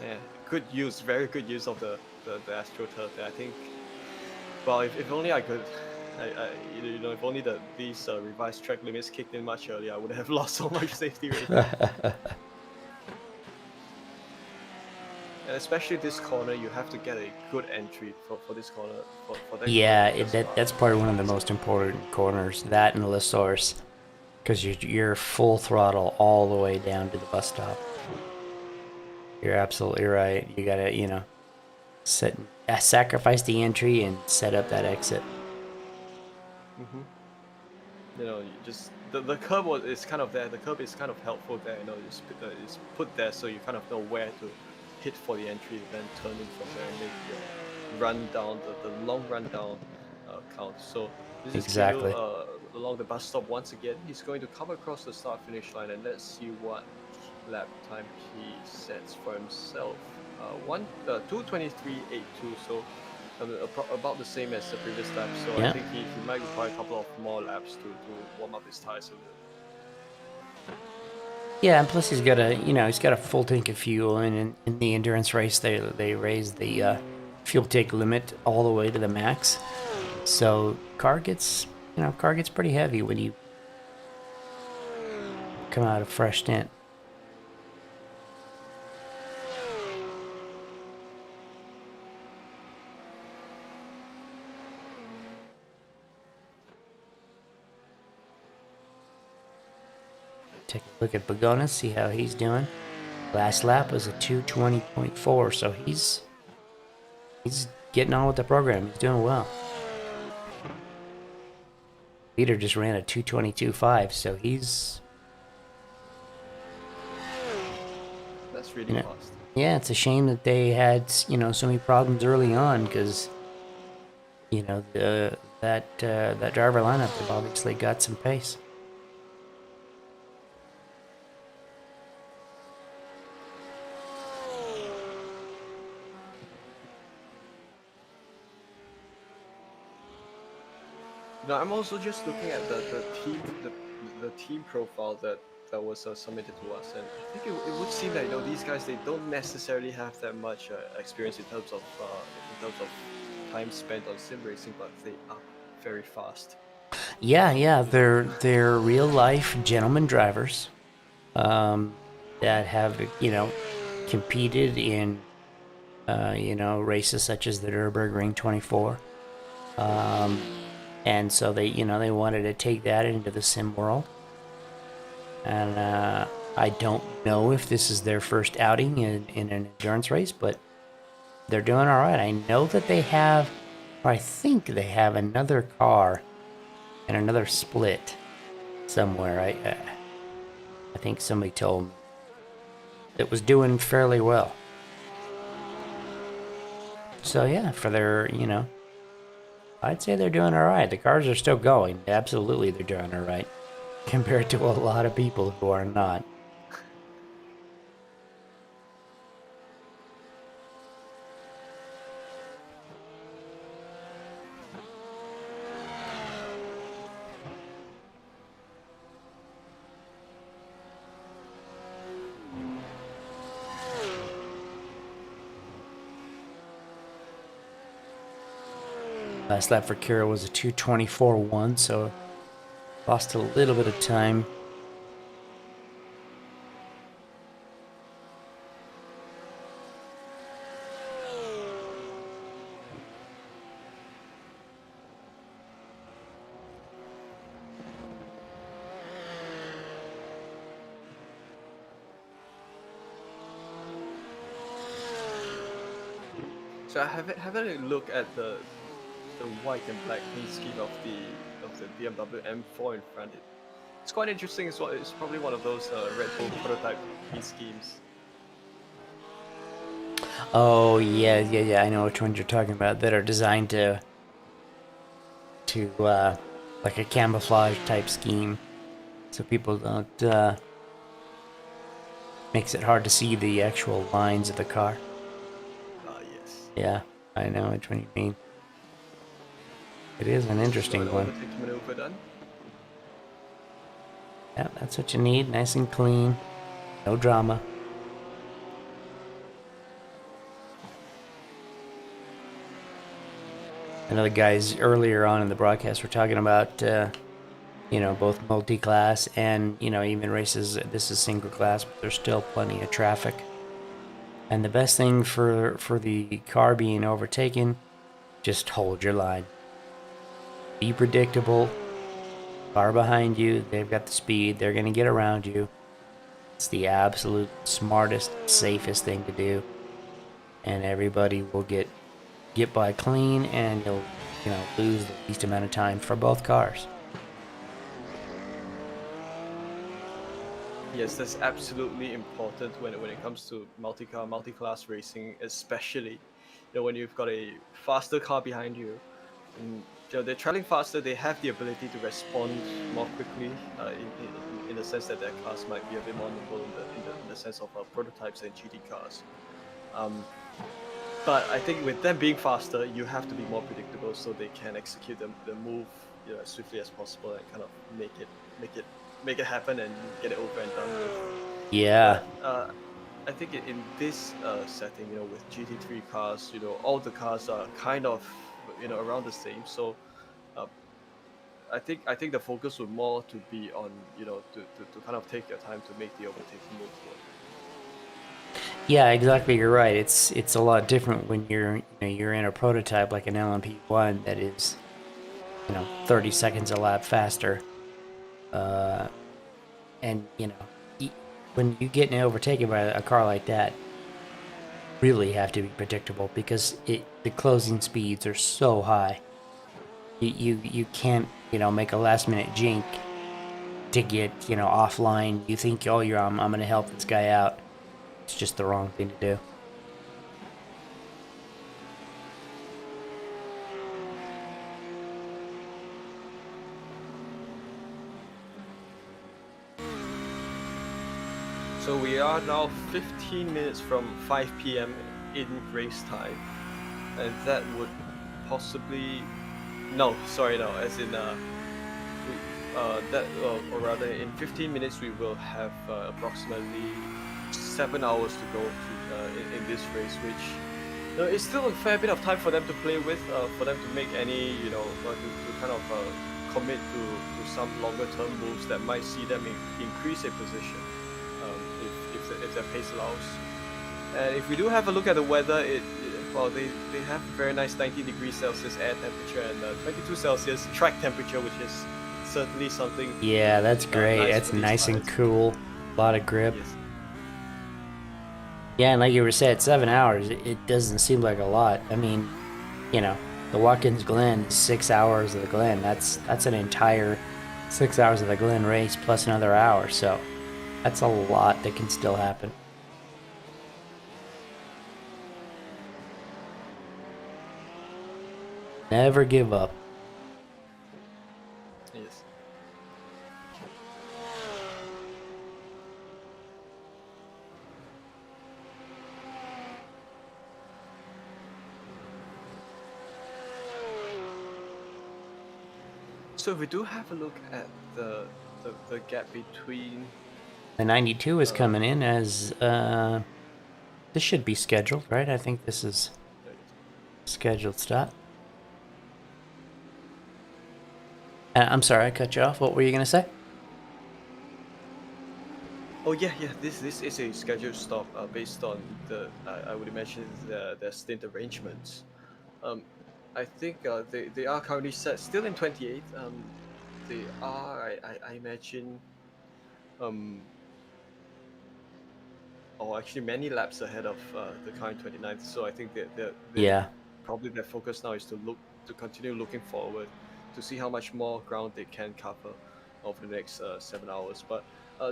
Yeah, very good use of the AstroTurf there. I think, well, if only I could, if only these revised track limits kicked in much earlier, I would have lost so much safety rating. And especially this corner, you have to get a good entry for this corner. For that yeah, that's probably one of the most important corners, that and the source, because you're full throttle all the way down to the bus stop. You're absolutely right. You gotta, sacrifice the entry and set up that exit. Just the curb is kind of there. The curb is kind of helpful there. It's put there so you kind of know where to hit for the entry, then turn in from there and make your run down, the long run down count. So this is exactly Kirill, along the bus stop once again. He's going to come across the start finish line, and let's see what lap time he sets for himself. 2:23.82, so about the same as the previous lap. So yeah. I think he might require a couple of more laps to warm up his tires a little. Yeah, and plus he's got a full tank of fuel, and in the endurance race they raised the fuel tank limit all the way to the max. So car gets pretty heavy when you come out of fresh stint. take a look at Bagona, see how he's doing. Last lap was a 2:20.4, so he's getting on with the program. He's doing well. Peter just ran a 2:22.5, so he's... That's really fast. Yeah, it's a shame that they had, so many problems early on, because, that driver lineup have obviously got some pace. No, I'm also just looking at the team profile that was submitted to us, and I think it would seem that these guys, they don't necessarily have that much experience in terms of time spent on sim racing, but they are very fast. Yeah, they're real life gentleman drivers that have competed in races such as the Nürburgring 24. And so they wanted to take that into the sim world. And I don't know if this is their first outing in an endurance race, but they're doing all right. I know that they have, or I think they have another car and another split somewhere. I think somebody told me it was doing fairly well. So yeah, for their, I'd say they're doing all right. The cars are still going. Absolutely, they're doing all right compared to a lot of people who are not. Last lap for Kira was a 2:24.1, so lost a little bit of time. So I having a look at the white and black paint scheme of the BMW M4 in front. It's quite interesting as well. It's probably one of those Red Bull prototype paint schemes. Oh yeah, I know which ones you're talking about, that are designed to like a camouflage type scheme, so people don't makes it hard to see the actual lines of the car. Yes. Yeah, I know which one you mean. It is an interesting one. Overtake maneuver done. Yeah, that's what you need. Nice and clean. No drama. I know the guys earlier on in the broadcast were talking about, both multi-class and, even races. This is single class, but there's still plenty of traffic. And the best thing for the car being overtaken, just hold your line. Be predictable. Car behind you, they've got the speed, they're going to get around you. It's the absolute smartest, safest thing to do. And everybody will get by clean, and you'll, lose the least amount of time for both cars. Yes, that's absolutely important when it comes to multi-class racing, especially when you've got a faster car behind you. And they're traveling faster, they have the ability to respond more quickly in the sense that their cars might be a bit more nimble in the sense of prototypes and GT cars. But I think with them being faster, you have to be more predictable so they can execute the move as swiftly as possible and kind of make it happen and get it over and done with. Yeah. But, I think in this setting, with GT3 cars, all the cars are kind of around the same. So I think the focus would more to be on to kind of take your time to make the overtaking move work. Yeah, exactly. You're right. It's a lot different when you're in a prototype like an LMP1 that is 30 seconds a lap faster. and you know, when you get overtaken by a car like that, really have to be predictable because the closing speeds are so high. You can't, you know, make a last minute jink to get, you know, offline. You think, oh, I'm gonna help this guy out. It's just the wrong thing to do. So we are now 15 minutes from 5 p.m. in race time, and that would possibly, no, sorry, no, as in or rather in 15 minutes we will have approximately 7 hours to go in this race, which it's still a fair bit of time for them to play with, for them to make any, you know, to kind of commit to some longer term moves that might see them increase a position. If their pace allows. And if we do have a look at the weather, they have a very nice 19 degrees Celsius air temperature and 22 Celsius track temperature, which is certainly something. Yeah, that's great. Nice. It's nice and cool. A lot of grip. Yes. Yeah, and like you were saying, 7 hours, it doesn't seem like a lot. I mean, you know, the Watkins Glen, 6 hours of the Glen, that's an entire 6 hours of the Glen race plus another hour, so that's a lot that can still happen. Never give up. Yes. So we do have a look at the gap between. The 92 is coming in as this should be scheduled, right? I think this is scheduled stop. I'm sorry, I cut you off. What were you gonna say? Oh yeah. This is a scheduled stop based on I would imagine the stint arrangements. I think they are currently set still in 28. They are I imagine or actually many laps ahead of the current 29th. So I think that Yeah. Probably their focus now is to continue looking forward to see how much more ground they can cover over the next 7 hours. But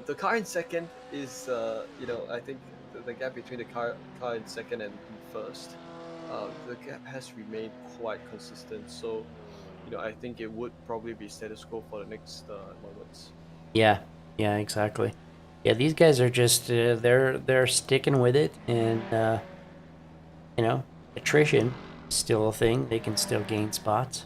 the car in second is I think the gap between the car in second and first, the gap has remained quite consistent. So I think it would probably be status quo for the next moments. Yeah, exactly. Yeah, these guys are just they're sticking with it, and you know, attrition is still a thing. They can still gain spots.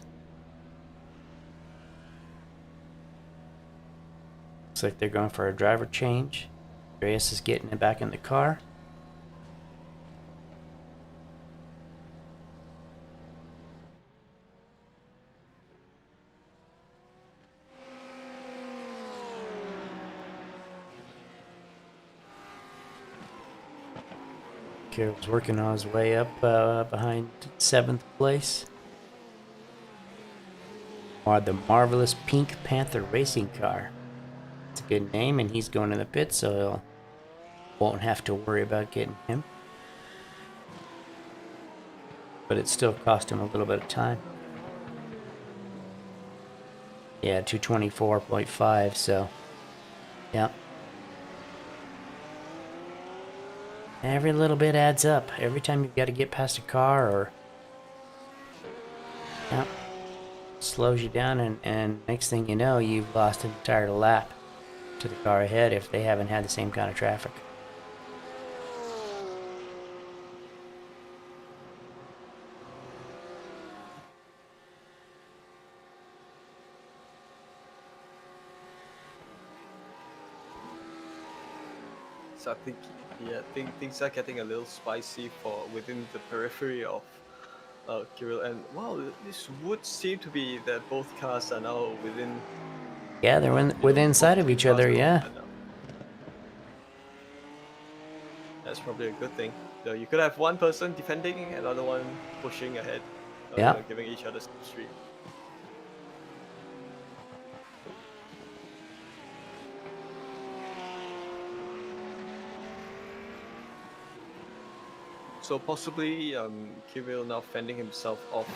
Looks like they're going for a driver change. Andreas is getting it back in the car. Carroll's working on his way up behind 7th place. Or the Marvelous Pink Panther racing car. It's a good name, and he's going to the pit, so he'll won't have to worry about getting him. But it still cost him a little bit of time. Yeah, 224.5, so yeah. Every little bit adds up. Every time you've got to get past a car or yeah, slows you down, and next thing you know, you've lost an entire lap to the car ahead if they haven't had the same kind of traffic. So I think things are getting a little spicy for within the periphery of Kirill, and wow, this would seem to be that both cars are now within. Yeah, they're within sight of each other. Yeah. That's probably a good thing. So you could have one person defending and another one pushing ahead, Yeah. Giving each other street. So possibly Kirill now fending himself off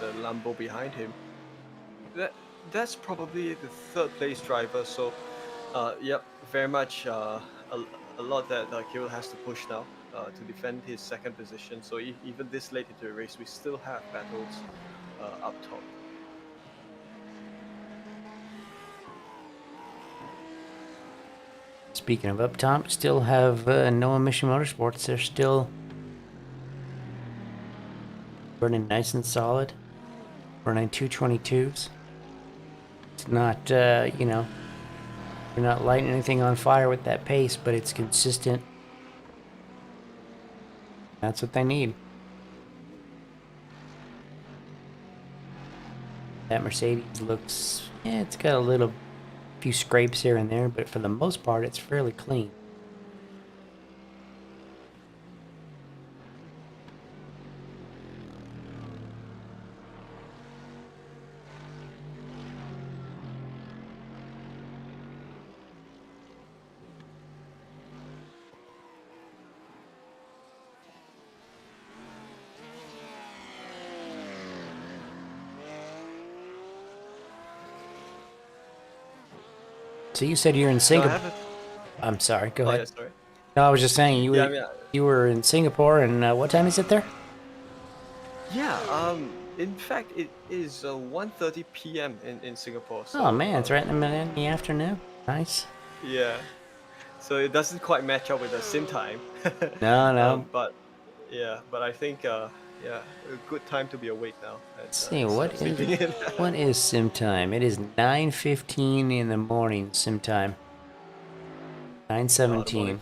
the Lambo behind him. That's probably the third place driver. So yep, very much a lot that Kirill has to push now to defend his second position. So even this late into the race, we still have battles up top. Speaking of up top, still have No Emission Motorsports. They're still running nice and solid, running 222s. It's not, you know, they're not lighting anything on fire with that pace, but it's consistent. That's what they need. That Mercedes looks, yeah, it's got a few scrapes here and there, but for the most part, it's fairly clean. So you said you're in Singapore. I'm sorry. Go ahead. Yeah, sorry. No, I was just saying you were in Singapore, and what time is it there? Yeah. In fact, it is 1:30 p.m. in Singapore. So, Oh man, it's right in the afternoon. Nice. Yeah. So it doesn't quite match up with the sim time. No. But yeah, but I think yeah, a good time to be awake now. Let's see what is sim time? It is 9:15 in the morning sim time. 9:17.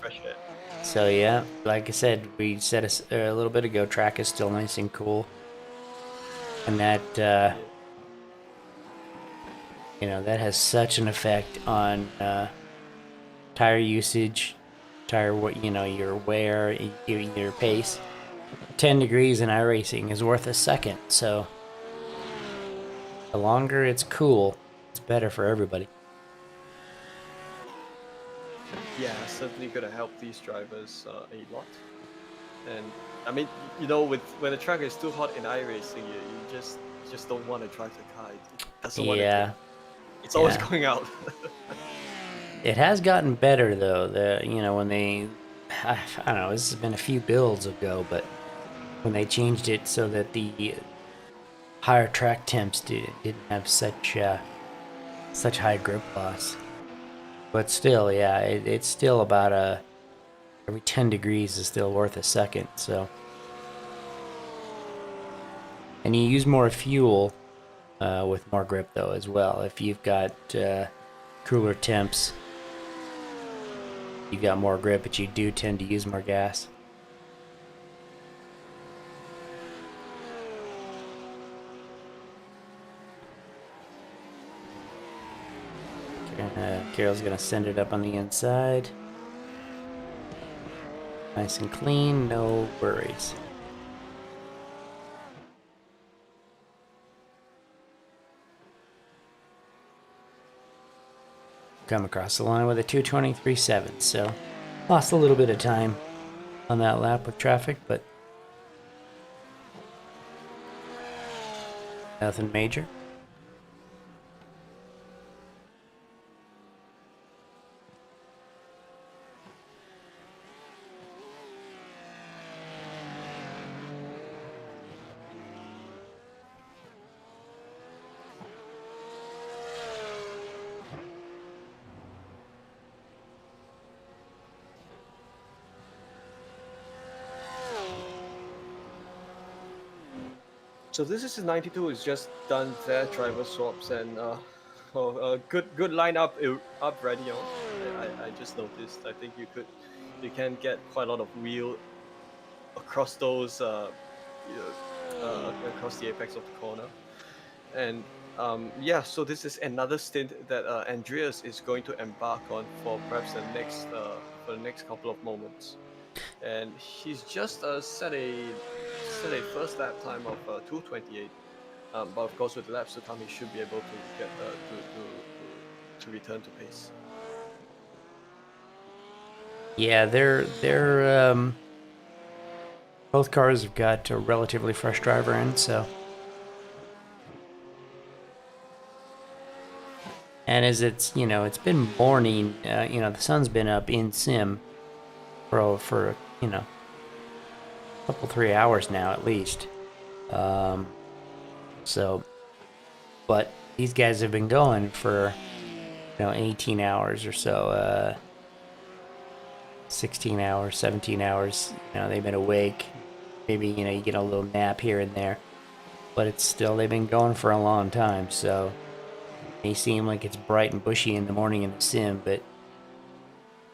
So yeah, like I said, we said a little bit ago, track is still nice and cool, and that you know, that has such an effect on tire usage, your wear, your pace. 10 degrees in iRacing is worth a second, so the longer it's cool, it's better for everybody. Yeah, certainly gonna help these drivers a lot. And I mean, you know, when the track is too hot in iRacing, you just don't want to drive the car. It doesn't want to. It's always going out. It has gotten better though. When I don't know, this has been a few builds ago, but when they changed it so that the higher track temps didn't have such high grip loss. But still, yeah, it's still about every 10 degrees is still worth a second. So, and you use more fuel with more grip though as well. If you've got cooler temps, you got more grip, but you do tend to use more gas. Carol's gonna send it up on the inside. Nice and clean, no worries. Come across the line with a 2:23.7, so lost a little bit of time on that lap with traffic, but nothing major. So this is 92 is just done their driver swaps and good lineup up ready on. I just noticed. I think you can get quite a lot of wheel across those across the apex of the corner. And yeah, so this is another stint that Andreas is going to embark on for perhaps the next couple of moments. And he's just set a first lap time of 2:28. But of course, with the laps to come, he should be able to get to return to pace. Yeah, Both cars have got a relatively fresh driver in, so. And as it's, it's been morning, the sun's been up in sim for a couple 3 hours now at least. So, but these guys have been going for 18 hours or so, 16 hours, 17 hours. They've been awake. Maybe you get a little nap here and there, but it's still, they've been going for a long time. So it may seem like it's bright and bushy in the morning in the sim, but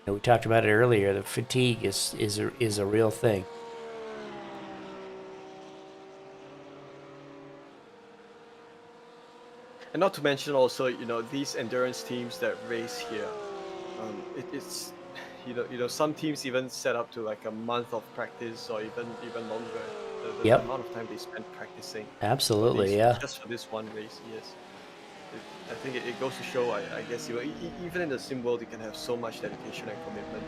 we talked about it earlier. The fatigue is a real thing. And not to mention also, these endurance teams that race here, it's some teams even set up to like a month of practice or even longer. The Yep. amount of time they spend practicing. Absolutely, yeah. Just for this one race, yes. I think it goes to show. I guess even in the sim world, you can have so much dedication and commitment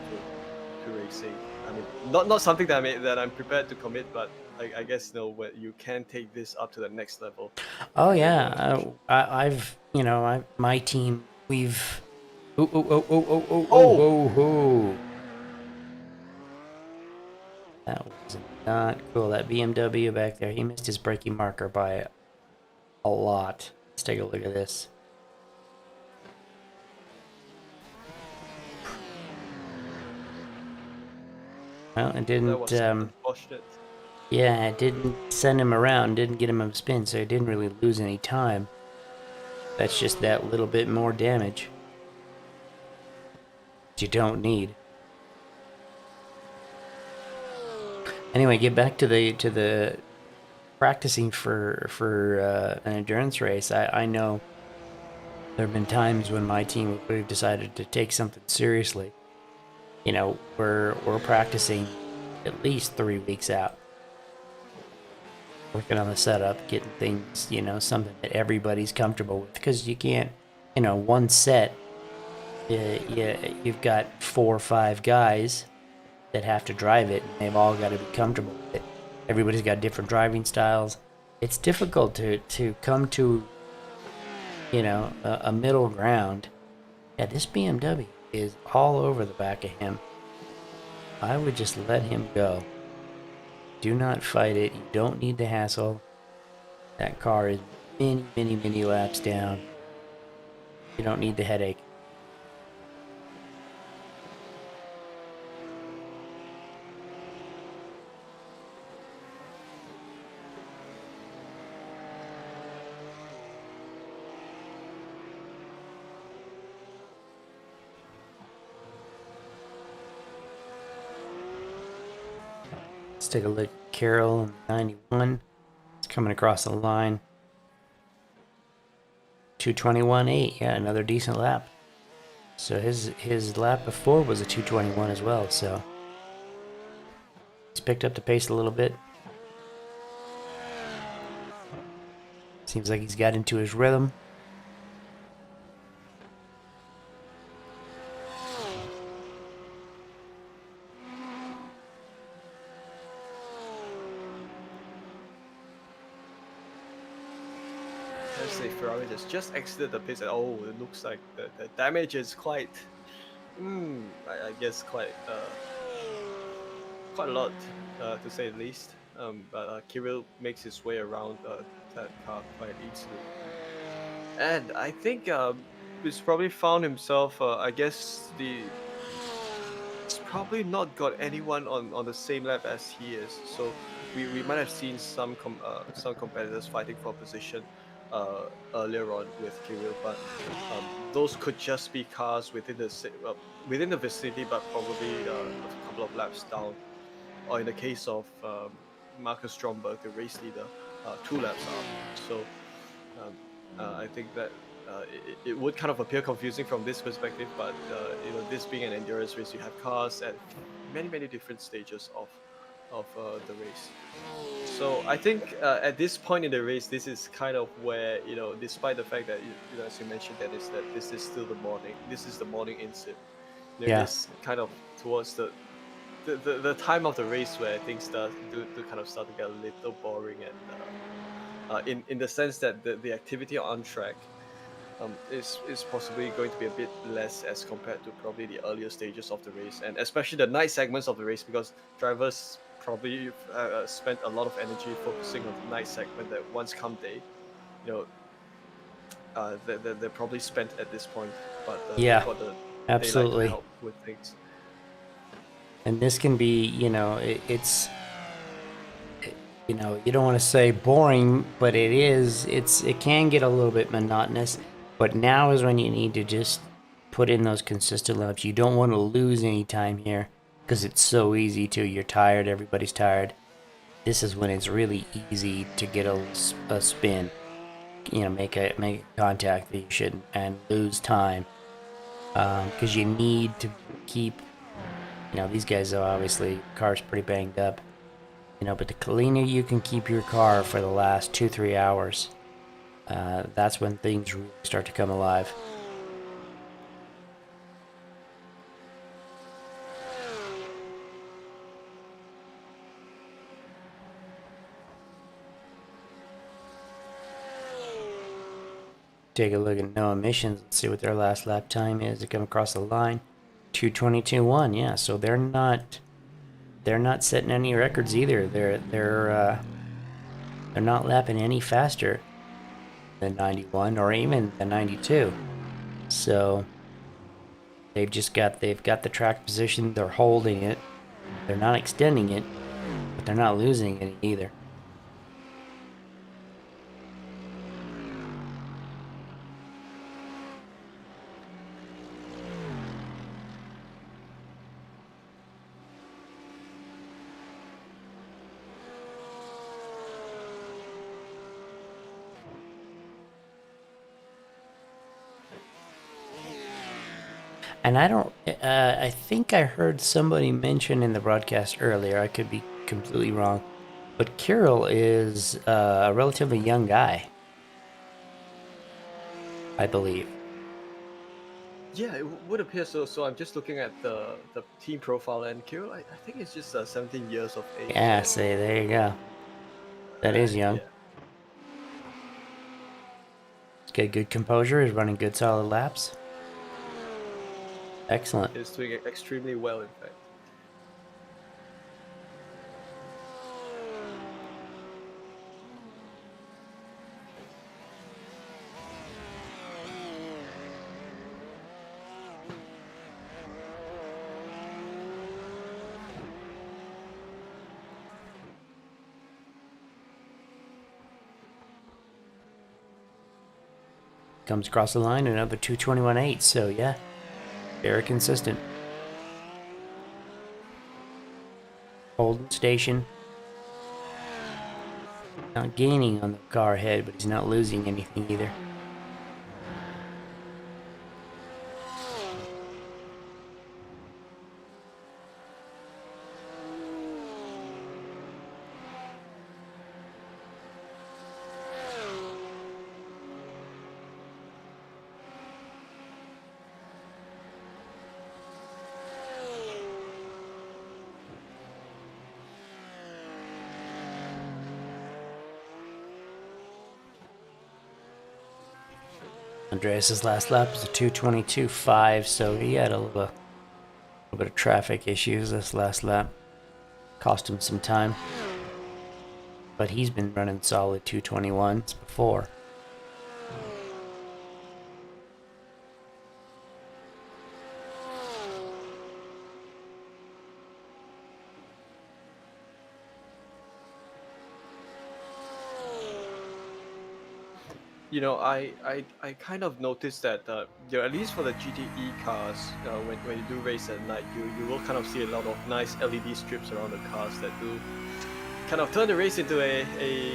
to racing. I mean, not something that I'm prepared to commit, but I guess when you can take this up to the next level. Oh yeah, I've my team, we've oh. That was not cool. That BMW back there, he missed his braking marker by a lot. Let's take a look at this. Well, it didn't. That was unfortunate. Yeah, it didn't send him around, didn't get him a spin, so he didn't really lose any time. That's just that little bit more damage that you don't need. Anyway, get back to the practicing for an endurance race. I know there have been times when my team would have decided to take something seriously. We're practicing at least 3 weeks out, working on the setup, getting things, something that everybody's comfortable with. Because you can't, one set, you've got 4 or 5 guys that have to drive it, and they've all got to be comfortable with it. Everybody's got different driving styles. It's difficult to come to, a middle ground. Yeah, this BMW is all over the back of him. I would just let him go. Do not fight it. You don't need the hassle. That car is many, many, many laps down. You don't need the headache. Let's take a look at Carroll in 91. It's coming across the line. 2:21.8. Yeah, another decent lap. So his lap before was a 2:21 as well. So he's picked up the pace a little bit. Seems like he's got into his rhythm. Ferrari just exited the pits. Oh, it looks like the damage is quite, I guess quite a lot, to say the least. But Kirill makes his way around that car quite easily, and I think he's probably found himself. I guess he's probably not got anyone on the same lap as he is. So we might have seen some competitors fighting for position earlier on with Kirill, but those could just be cars within the vicinity, but probably a couple of laps down. Or in the case of Marcus Stromberg, the race leader, 2 laps out. So I think that it would kind of appear confusing from this perspective, but this being an endurance race, you have cars at many different stages of the race. So I think at this point in the race, this is kind of where despite the fact that as you mentioned, that this is still the morning. This is the morning in sim. Yeah. It's kind of towards the the time of the race where things do kind of start to get a little boring, and in the sense that the activity on track is possibly going to be a bit less as compared to probably the earlier stages of the race, and especially the night segments of the race, because drivers probably spent a lot of energy focusing on the night segment that once come day, you know, they're probably spent at this point, but Yeah, they've got the daylight to absolutely. help with things. And this can be, it's you don't want to say boring, but it is. It can get a little bit monotonous. But now is when you need to just put in those consistent laps. You don't want to lose any time here because it's so easy to. You're tired. Everybody's tired. This is when it's really easy to get a spin. Make a contact that you shouldn't and lose time because you need to keep. These guys are obviously car's pretty banged up. But the cleaner you can keep your car for the last 2-3 hours, that's when things really start to come alive. Take a look at no emissions. Let's see what their last lap time is to come across the line. 2:22.1. Yeah, so they're not setting any records either. They're not lapping any faster than 91 or even the 92. So they've got the track position. They're holding it. They're not extending it, but they're not losing it either. And I think I heard somebody mention in the broadcast earlier, I could be completely wrong, but Kirill is a relatively young guy, I believe. Yeah, it would appear so. So I'm just looking at the team profile, and Kirill, I think it's just 17 years of age. Yeah, so, say, there you go. That is young. Yeah. He's got good composure, he's running good solid laps. Excellent. He's doing extremely well, in fact. Comes across the line, another 2:21.8, so yeah, very consistent. Holding station. Not gaining on the car ahead, but he's not losing anything either. Andreas's last lap was a 2:22.5, so he had a little bit of traffic issues this last lap. Cost him some time. But he's been running solid 2:21s before. I kind of noticed that at least for the GTE cars, when you do race at night, you will kind of see a lot of nice LED strips around the cars that do kind of turn the race into a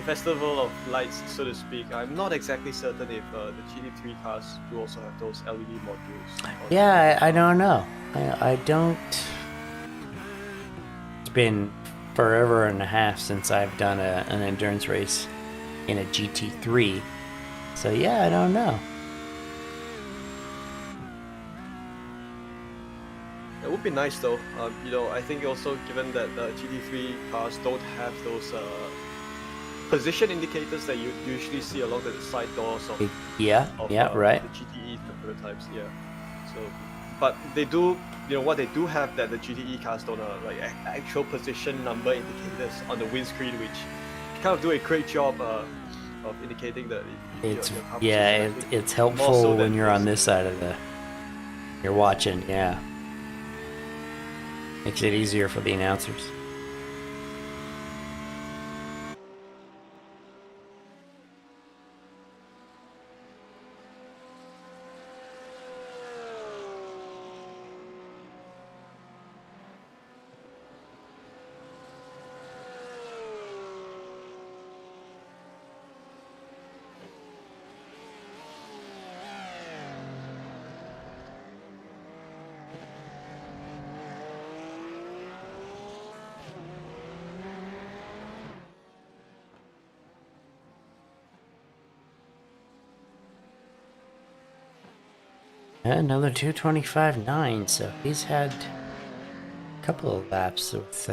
festival of lights, so to speak. I'm not exactly certain if the GT3 cars do also have those LED modules. Yeah, I don't know. I don't. It's been forever and a half since I've done an endurance race in a GT3, so yeah, I don't know. It would be nice though. You know, I think also given that GT3 cars don't have those position indicators that you usually see along the side doors of right. the GTE prototypes. Yeah. So, but they do, you know, what they do have that the GTE cars don't are like actual position number indicators on the windscreen, which kind of do a great job of indicating that your car position. It's helpful so when you're on this side of you're watching. Yeah, makes it easier for the announcers. Another 225.9, so he's had a couple of laps with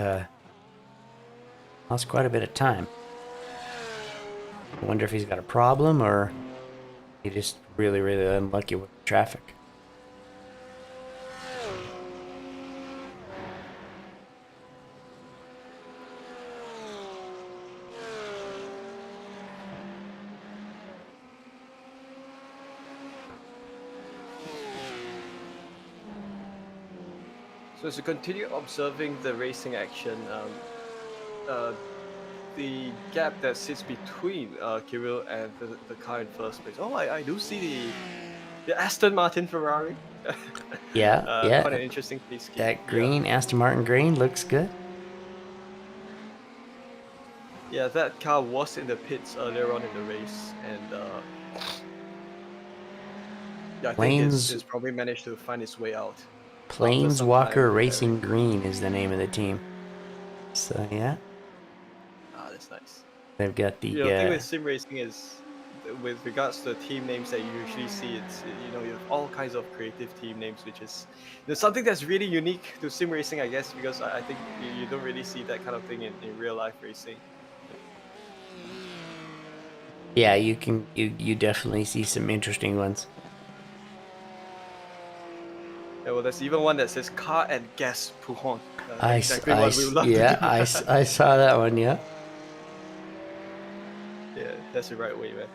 lost quite a bit of time. I wonder if he's got a problem or he just really unlucky with traffic. So as you continue observing the racing action, the gap that sits between Kirill and the car in first place. Oh, I do see the Aston Martin Ferrari. Yeah. Quite an interesting piece. That green, Aston Martin green, looks good. Yeah, that car was in the pits earlier on in the race, and I think it's probably managed to find its way out. Planeswalker Racing Green is the name of the team. So yeah. Ah, that's nice. They've got the. The thing with sim racing is, with regards to the team names that you usually see, it's, you know, you have all kinds of creative team names, which is, you know, something that's really unique to sim racing, I guess, because I think you don't really see that kind of thing in real life racing. Yeah, you definitely see some interesting ones. Yeah, well, there's even one that says "Car and Gas Pujon." Exactly what we would love to do. I saw that one. Yeah. Yeah, that's the right way, man.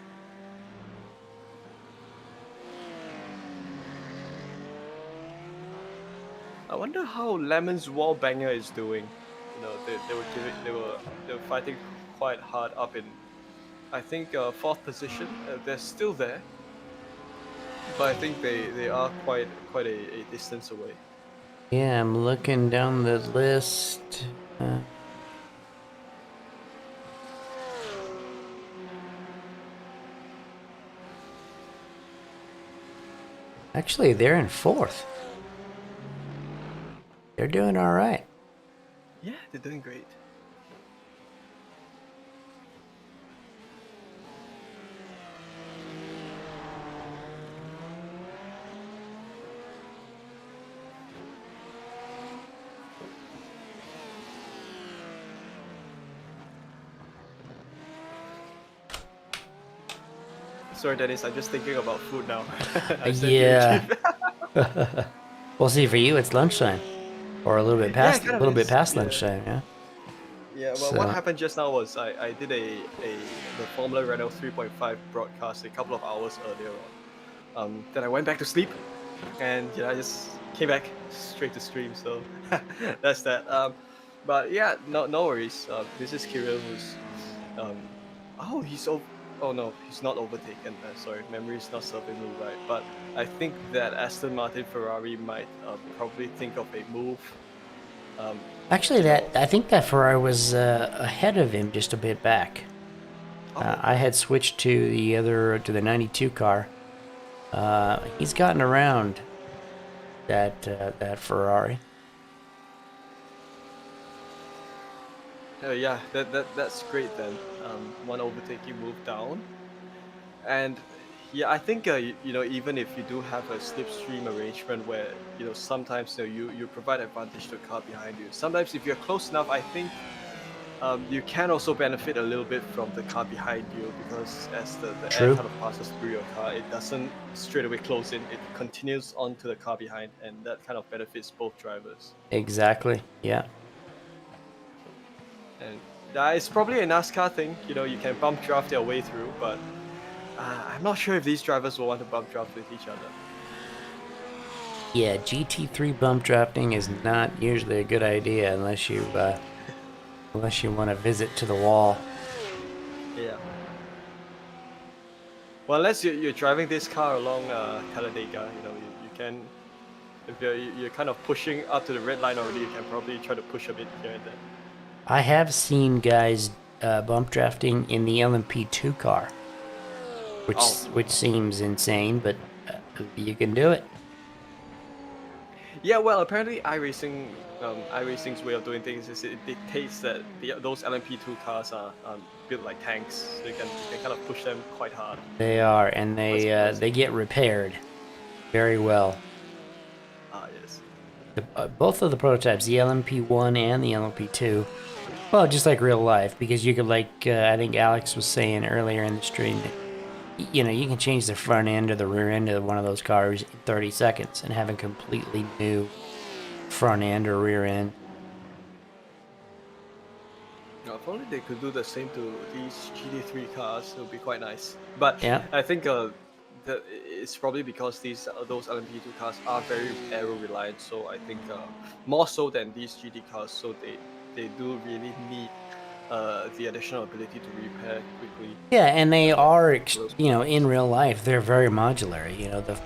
I wonder how Lemon's wall banger is doing. You know, they were fighting quite hard up in, I think, fourth position. They're still there, but I think they are quite a distance away. Yeah, I'm looking down the list. Actually, they're in fourth. They're doing all right. Yeah, they're doing great. Sorry, Dennis, I'm just thinking about food now. Yeah. We'll see. For you, it's lunchtime, or a little bit past, bit past lunchtime. Yeah. Yeah. Well, what happened just now was I did the Formula Renault 3.5 broadcast a couple of hours earlier on. Then I went back to sleep, and I just came back straight to stream. So that's that. But yeah, no worries. This is Kirill, who's oh, oh no, he's not overtaken. Sorry, memory is not serving me right. But I think that Aston Martin Ferrari might probably think of a move. Actually, I think that Ferrari was ahead of him just a bit back. I had switched to the 92 car. He's gotten around that Ferrari. Yeah, that's great then. One overtaking move down, and Yeah, I think even if you do have a slipstream arrangement where sometimes you provide advantage to a car behind you. Sometimes if you're close enough, I think you can also benefit a little bit from the car behind you, because as the air True. kind of passes through your car, it doesn't straight away close in. It continues onto the car behind, and that kind of benefits both drivers. Exactly. Yeah. And it's probably a NASCAR thing. You can bump draft your way through, but I'm not sure if these drivers will want to bump draft with each other. Yeah, GT3 bump drafting is not usually a good idea unless you want to visit to the wall. Yeah. Well, unless you're driving this car along Talladega, you can, if you're kind of pushing up to the red line already, you can probably try to push a bit here and there. I have seen guys bump drafting in the LMP2 car, which seems insane, but you can do it. Yeah, well, apparently iRacing's way of doing things is it dictates that those LMP2 cars are built like tanks, so you can kind of push them quite hard. They are, and they get repaired very well. Yes. Both of the prototypes, the LMP1 and the LMP2, well, just like real life, because you could, like I think Alex was saying earlier in the stream, that, you can change the front end or the rear end of one of those cars in 30 seconds and have a completely new front end or rear end. If only they could do the same to these GT3 cars, it would be quite nice. But yeah. I think it's probably because those LMP2 cars are very aero reliant. So I think more so than these GT cars, so they do really need the additional ability to repair quickly. Yeah, and they are, in real life, they're very modular.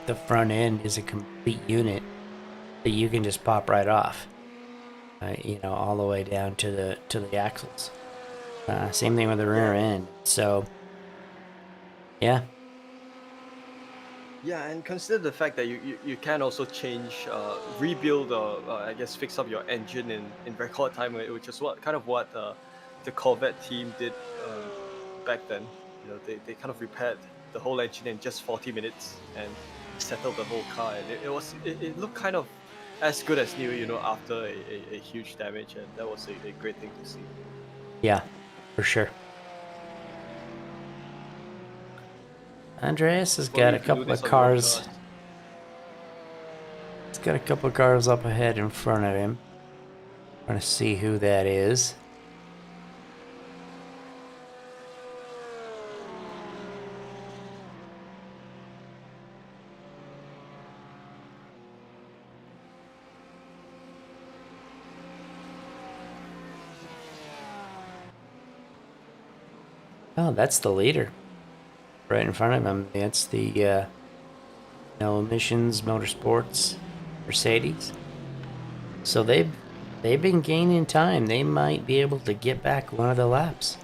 The front end is a complete unit that you can just pop right off. All the way down to the axles. Same thing with the rear end. So, yeah. Yeah, and consider the fact that you can also change, rebuild, or I guess fix up your engine in record time, which is what the Corvette team did back then. They kind of repaired the whole engine in just 40 minutes and settled the whole car, and it looked kind of as good as new, after a huge damage, and that was a great thing to see. Yeah, for sure. Andreas has got a couple of cars. He's got a couple of cars up ahead in front of him. Trying to see who that is. Oh, that's the leader. Right in front of him. That's the No Emissions Motorsports Mercedes. So they've been gaining time. They might be able to get back one of the laps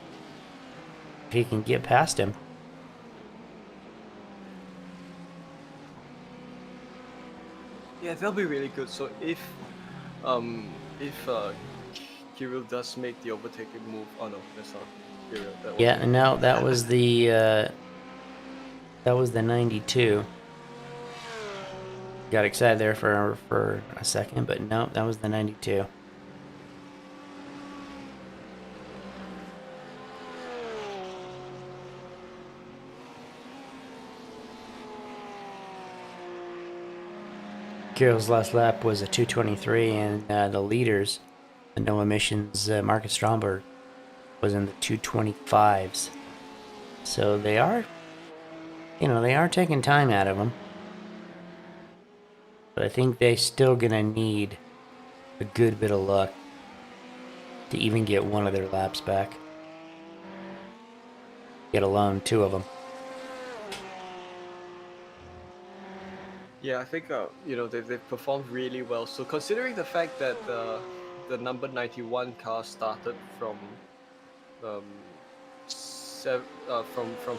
if he can get past him. Yeah, that'll be really good. So if Kirill does make the overtaking move, oh no, that's not Kirill. Yeah, no, that was the 92. Got excited there for a second, but no, that was the 92. Kirill's last lap was a 2:23, and the leaders, the No Emissions, Marcus Stromberg, was in the 2:25s. So they are taking time out of them. But I think they're still gonna need a good bit of luck to even get one of their laps back. Get alone two of them. Yeah, I think they've performed really well. So considering the fact that the number 91 car started from from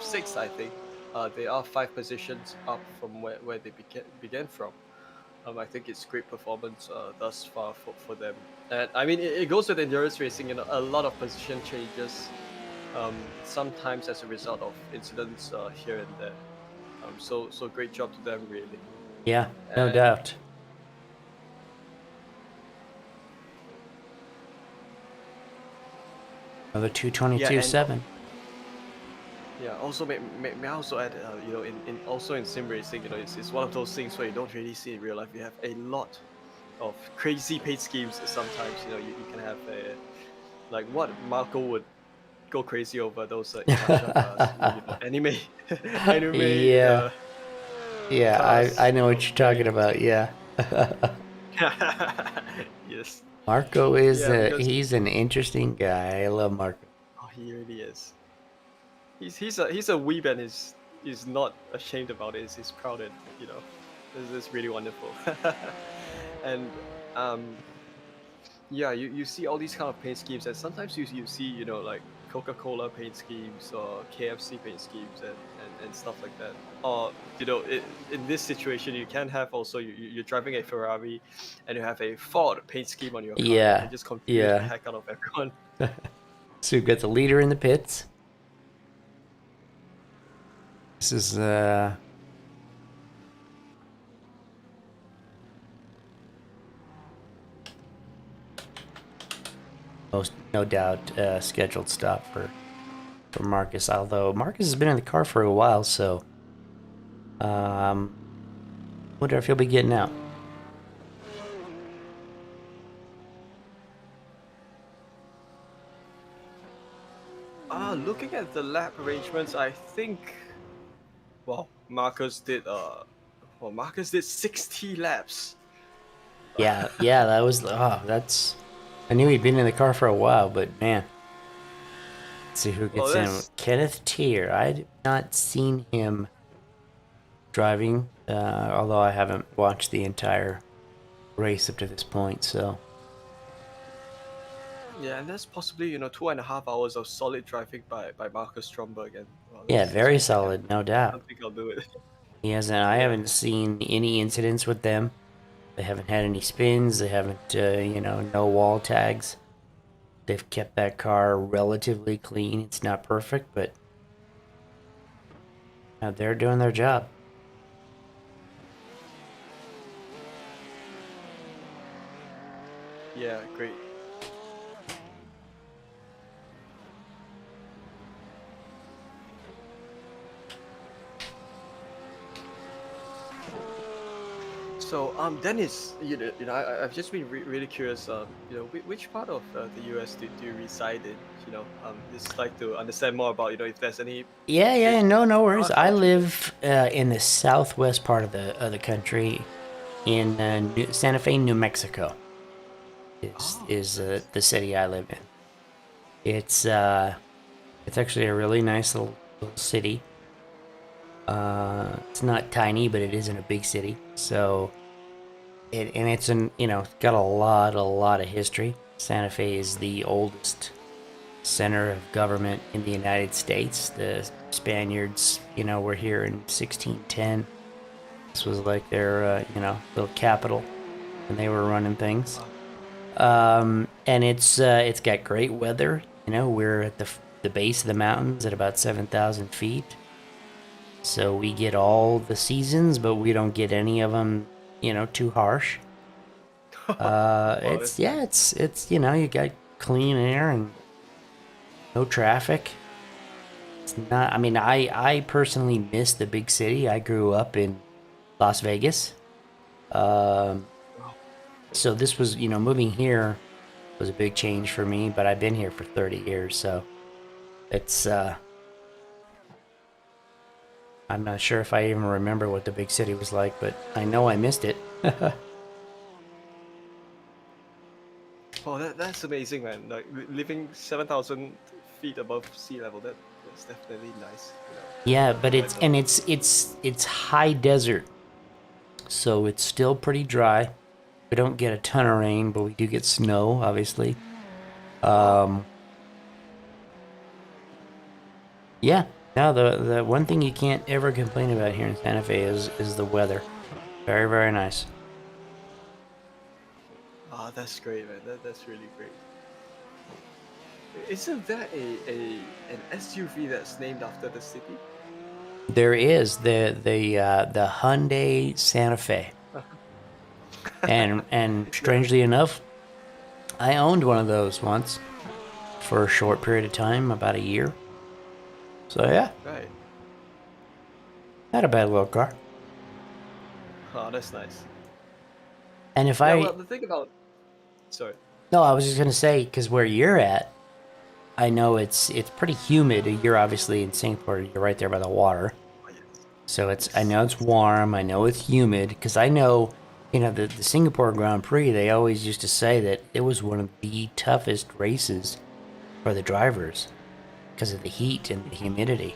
6, I think they are 5 positions up from where they began from. I think it's great performance thus far for them. And I mean, it goes with endurance racing. A lot of position changes, sometimes as a result of incidents here and there. So great job to them, really. Yeah, no doubt. Another 222.7. Yeah. Also, may I also add, you know, in sim racing, you know, it's one of those things where you don't really see in real life. You have a lot of crazy paint schemes. Sometimes, you know, you can have like what Marco would go crazy over those Inuyasha cars, you know, anime. Yeah, yeah, Cars, I know you what know, you're very talking about. Yeah. yes. Marco is Yeah, because he's an interesting guy. I love Marco. oh, he really is. He's a weeb and he's not ashamed about it. He's proud of it. You know, this is really wonderful. And yeah, you see all these kind of paint schemes, and sometimes you see, you know, like Coca-Cola paint schemes or KFC paint schemes and stuff like that. Or, you know, in this situation, you can have also you're driving a Ferrari and you have a Ford paint scheme on your car. You Yeah, can just confuse the yeah. heck out of everyone. So we've got the leader in the pits. This is most no doubt scheduled stop for Marcus. Although Marcus has been in the car for a while, so wonder if he'll be getting out. Looking at the lap arrangements, I think, well, Marcus did 60 laps. Yeah, yeah, that was that's. I knew he'd been in the car for a while, but man, let's see who gets in. Kenneth Tier. I've not seen him driving, although I haven't watched the entire race up to this point. So yeah, and that's possibly, you know, 2.5 hours of solid driving by Marcus Stromberg, and well, yeah, that's very pretty good. solid, no I doubt. don't think I'll do it. He hasn't. I haven't seen any incidents with them. They haven't had any spins. They haven't, you know, no wall tags. They've kept that car relatively clean. It's not perfect, but they're doing their job. Yeah, great. So, Dennis, you know, I've just been really curious. You know, which part of the US do you reside in? You know, just like to understand more about, you know, if there's any. Yeah, no worries. I culture. live in the southwest part of the country, in Santa Fe, New Mexico. Is Nice. the city I live in. It's actually a really nice little city. It's not tiny, but it isn't a big city. So it's got a lot of history. Santa Fe is the oldest center of government in the United States. The Spaniards, were here in 1610. This was like their, little capital, and they were running things. And it's got great weather. We're at the base of the mountains at about 7,000 feet. So we get all the seasons, but we don't get any of them, too harsh. It's you got clean air and no traffic. It's not. I mean, I personally miss the big city. I grew up in Las Vegas. So this was, moving here was a big change for me. But I've been here for 30 years, so it's. I'm not sure if I even remember what the big city was like, but I know I missed it. Oh, that's amazing, man! Like living 7,000 feet above sea level. That's definitely nice. Yeah, but it's high desert, so it's still pretty dry. We don't get a ton of rain, but we do get snow, obviously. Yeah. Now the one thing you can't ever complain about here in Santa Fe is the weather. Very, very nice. That's great, man. That's really great. Isn't there an SUV that's named after the city? There is the Hyundai Santa Fe, and strangely enough, I owned one of those once for a short period of time, about a year. So yeah, Right. not a bad little car. Oh, that's nice. And if well, the thing about... Sorry. No, I was just gonna say, because where you're at, I know it's pretty humid. You're obviously in Singapore. You're right there by the water. Oh, yes. So I know it's warm. I know it's humid. Because I know, the Singapore Grand Prix, they always used to say that it was one of the toughest races for the drivers because of the heat and the humidity.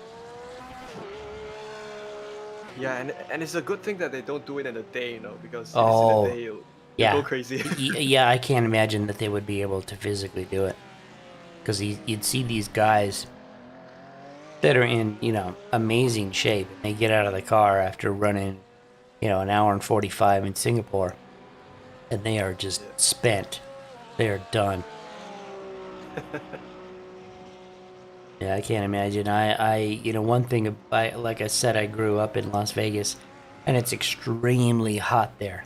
Yeah, and it's a good thing that they don't do it in the day, because if it's in the day, you'll yeah. go crazy. Yeah, I can't imagine that they would be able to physically do it. Because you'd see these guys that are in, amazing shape. And they get out of the car after running, an hour and 45 in Singapore. And they are just spent. They are done. Yeah, I can't imagine. One thing, like I said, I grew up in Las Vegas, and it's extremely hot there,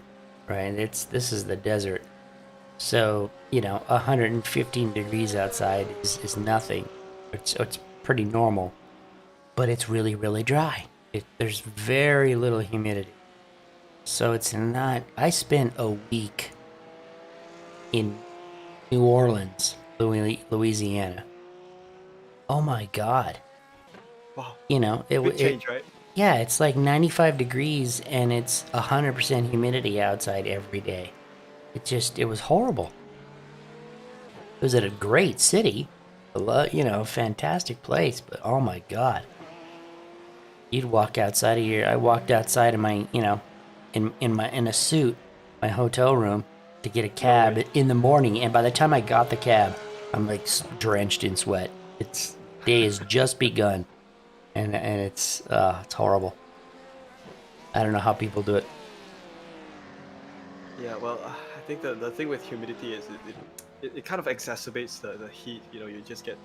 right? This is the desert. So, 115 degrees outside is nothing. It's pretty normal. But it's really, really dry. There's very little humidity. So it's not... I spent a week in New Orleans, Louisiana. Oh my God. Wow. It change, right? Yeah, it's like 95 degrees and it's 100% humidity outside every day. It was horrible. It was at a great city, fantastic place, but oh my God. You'd walk outside of I walked outside of my, in a suit, my hotel room to get a cab in the morning, and by the time I got the cab, I'm like drenched in sweat. Day has just begun, and it's horrible. I don't know how people do it. Yeah, well, I think the thing with humidity is it kind of exacerbates the heat. You just get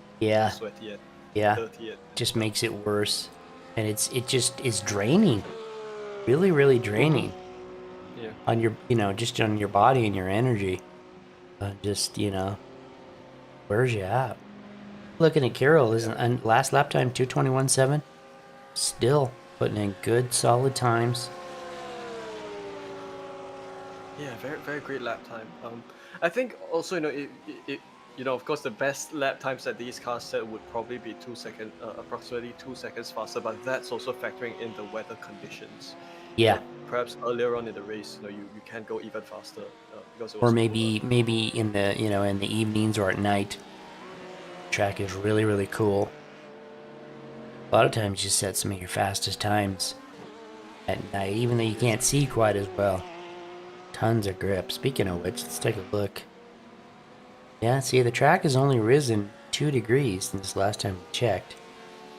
sweaty and dirty. And just makes it worse, and it's draining, really, really draining. Yeah. On your, just on your body and your energy. Where's you at? Looking at Carroll, isn't last lap time 2:21.7? Still putting in good, solid times. Yeah, very, very great lap time. I think also, of course, the best lap times that these cars set would probably be approximately 2 seconds faster, but that's also factoring in the weather conditions. Yeah. Perhaps earlier on in the race, you can go even faster because it was or maybe in the in the evenings or at night. Track is really, really cool. A lot of times you set some of your fastest times at night, even though you can't see quite as well. Tons of grip. Speaking of which, let's take a look. Yeah, see, the track has only risen 2 degrees since last time we checked.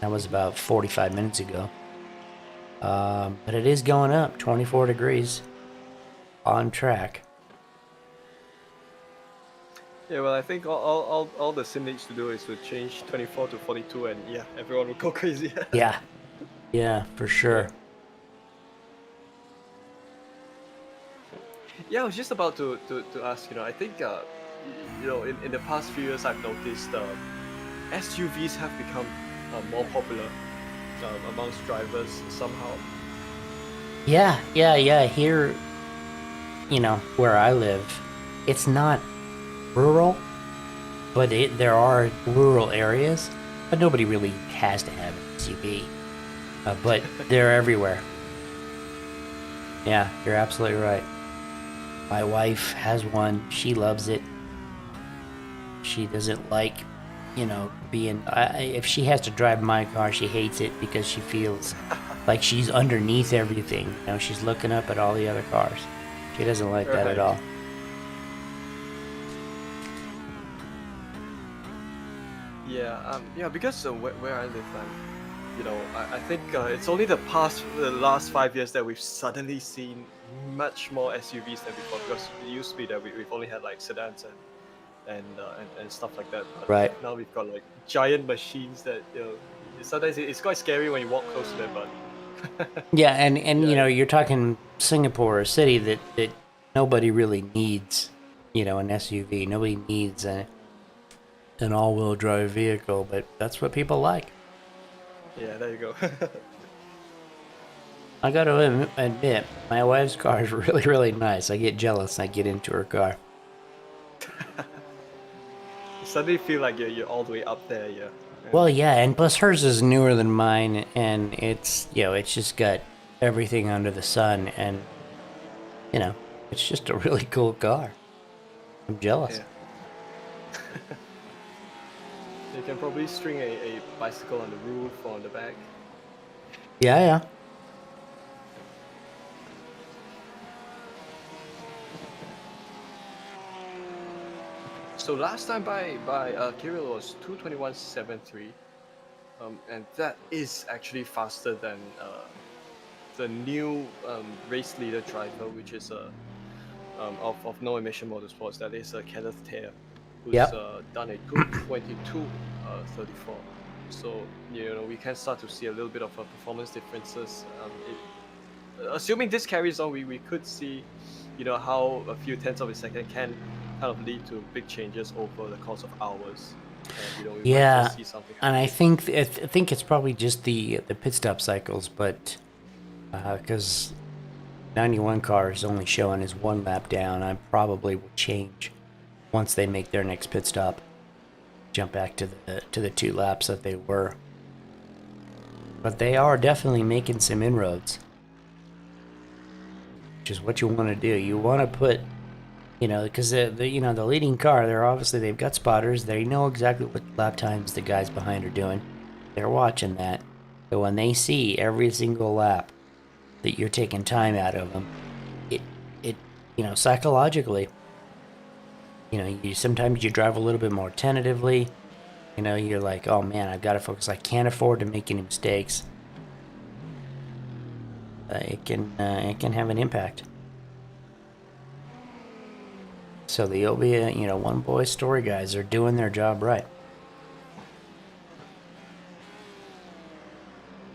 That was about 45 minutes ago. But it is going up 24 degrees on track. Yeah, well, I think all the sim needs to do is to change 24 to 42, and yeah, everyone will go crazy. Yeah, for sure. Yeah, I was just about to ask. I think in the past few years, I've noticed SUVs have become more popular amongst drivers somehow. Yeah. Here, where I live, it's not rural, but there are rural areas, but nobody really has to have an SUV. But they're everywhere. Yeah, you're absolutely right. My wife has one. She loves it. She doesn't like, being... if she has to drive my car, she hates it because she feels like she's underneath everything. She's looking up at all the other cars. She doesn't like that at all. Yeah, because where I live, I think it's only the last 5 years that we've suddenly seen much more SUVs than before. Because it used to be that we've only had like sedans and stuff like that. But right now we've got like giant machines that sometimes it's quite scary when you walk close to them. But Yeah, and you know, you're talking Singapore, a city that nobody really needs, you know, an SUV. Nobody needs an all-wheel drive vehicle, but that's what people like. Yeah, there you go. I got to admit, my wife's car is really, really nice. I get jealous. I get into her car. You suddenly feel like you're all the way up there, yeah. Well, yeah, and plus hers is newer than mine, and it's, you know, it's just got everything under the sun, and, you know, it's just a really cool car. I'm jealous. Yeah. You can probably string a bicycle on the roof or on the back. Yeah, yeah. So last time by Kirill was 2:21.73, and that is actually faster than the new race leader driver, which is of no emission motorsports. That is Kenneth Thayer, who's done a 2:22.34. So you know we can start to see a little bit of performance differences. Assuming this carries on, we could see, you know, how a few tenths of a second can kind of lead to big changes over the course of hours. And, you know, we might just see something happen. And I think it's probably just the pit stop cycles, but because 91 car is only showing as 1 lap down, I probably will change once they make their next pit stop. Jump back to the 2 laps that they were. But they are definitely making some inroads, which is what you want to do. You want to put, you know, because the leading car, they've got spotters. They know exactly what lap times the guys behind are doing. They're watching that. But when they see every single lap that you're taking time out of them, it you know, psychologically, you know, sometimes you drive a little bit more tentatively. You know, you're like, oh man, I've got to focus. I can't afford to make any mistakes. It can have an impact. So the OBA, you know, one boy story guys are doing their job right.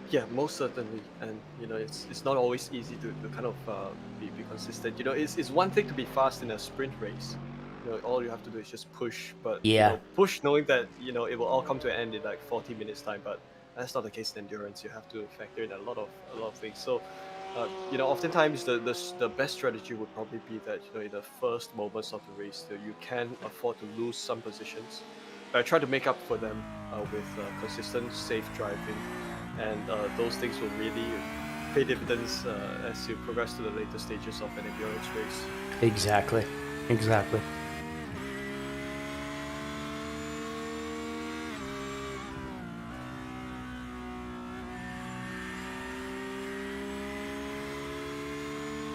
Yeah, most certainly, and you know, it's not always easy to kind of be consistent. You know, it's one thing to be fast in a sprint race. You know, all you have to do is just push, but you know, push knowing that, you know, it will all come to an end in like 40 minutes time. But that's not the case in endurance. You have to factor in a lot of things. So, you know, oftentimes the best strategy would probably be that, you know, in the first moments of the race, you can afford to lose some positions, but try to make up for them with consistent, safe driving, and those things will really pay dividends as you progress to the later stages of an endurance race. Exactly.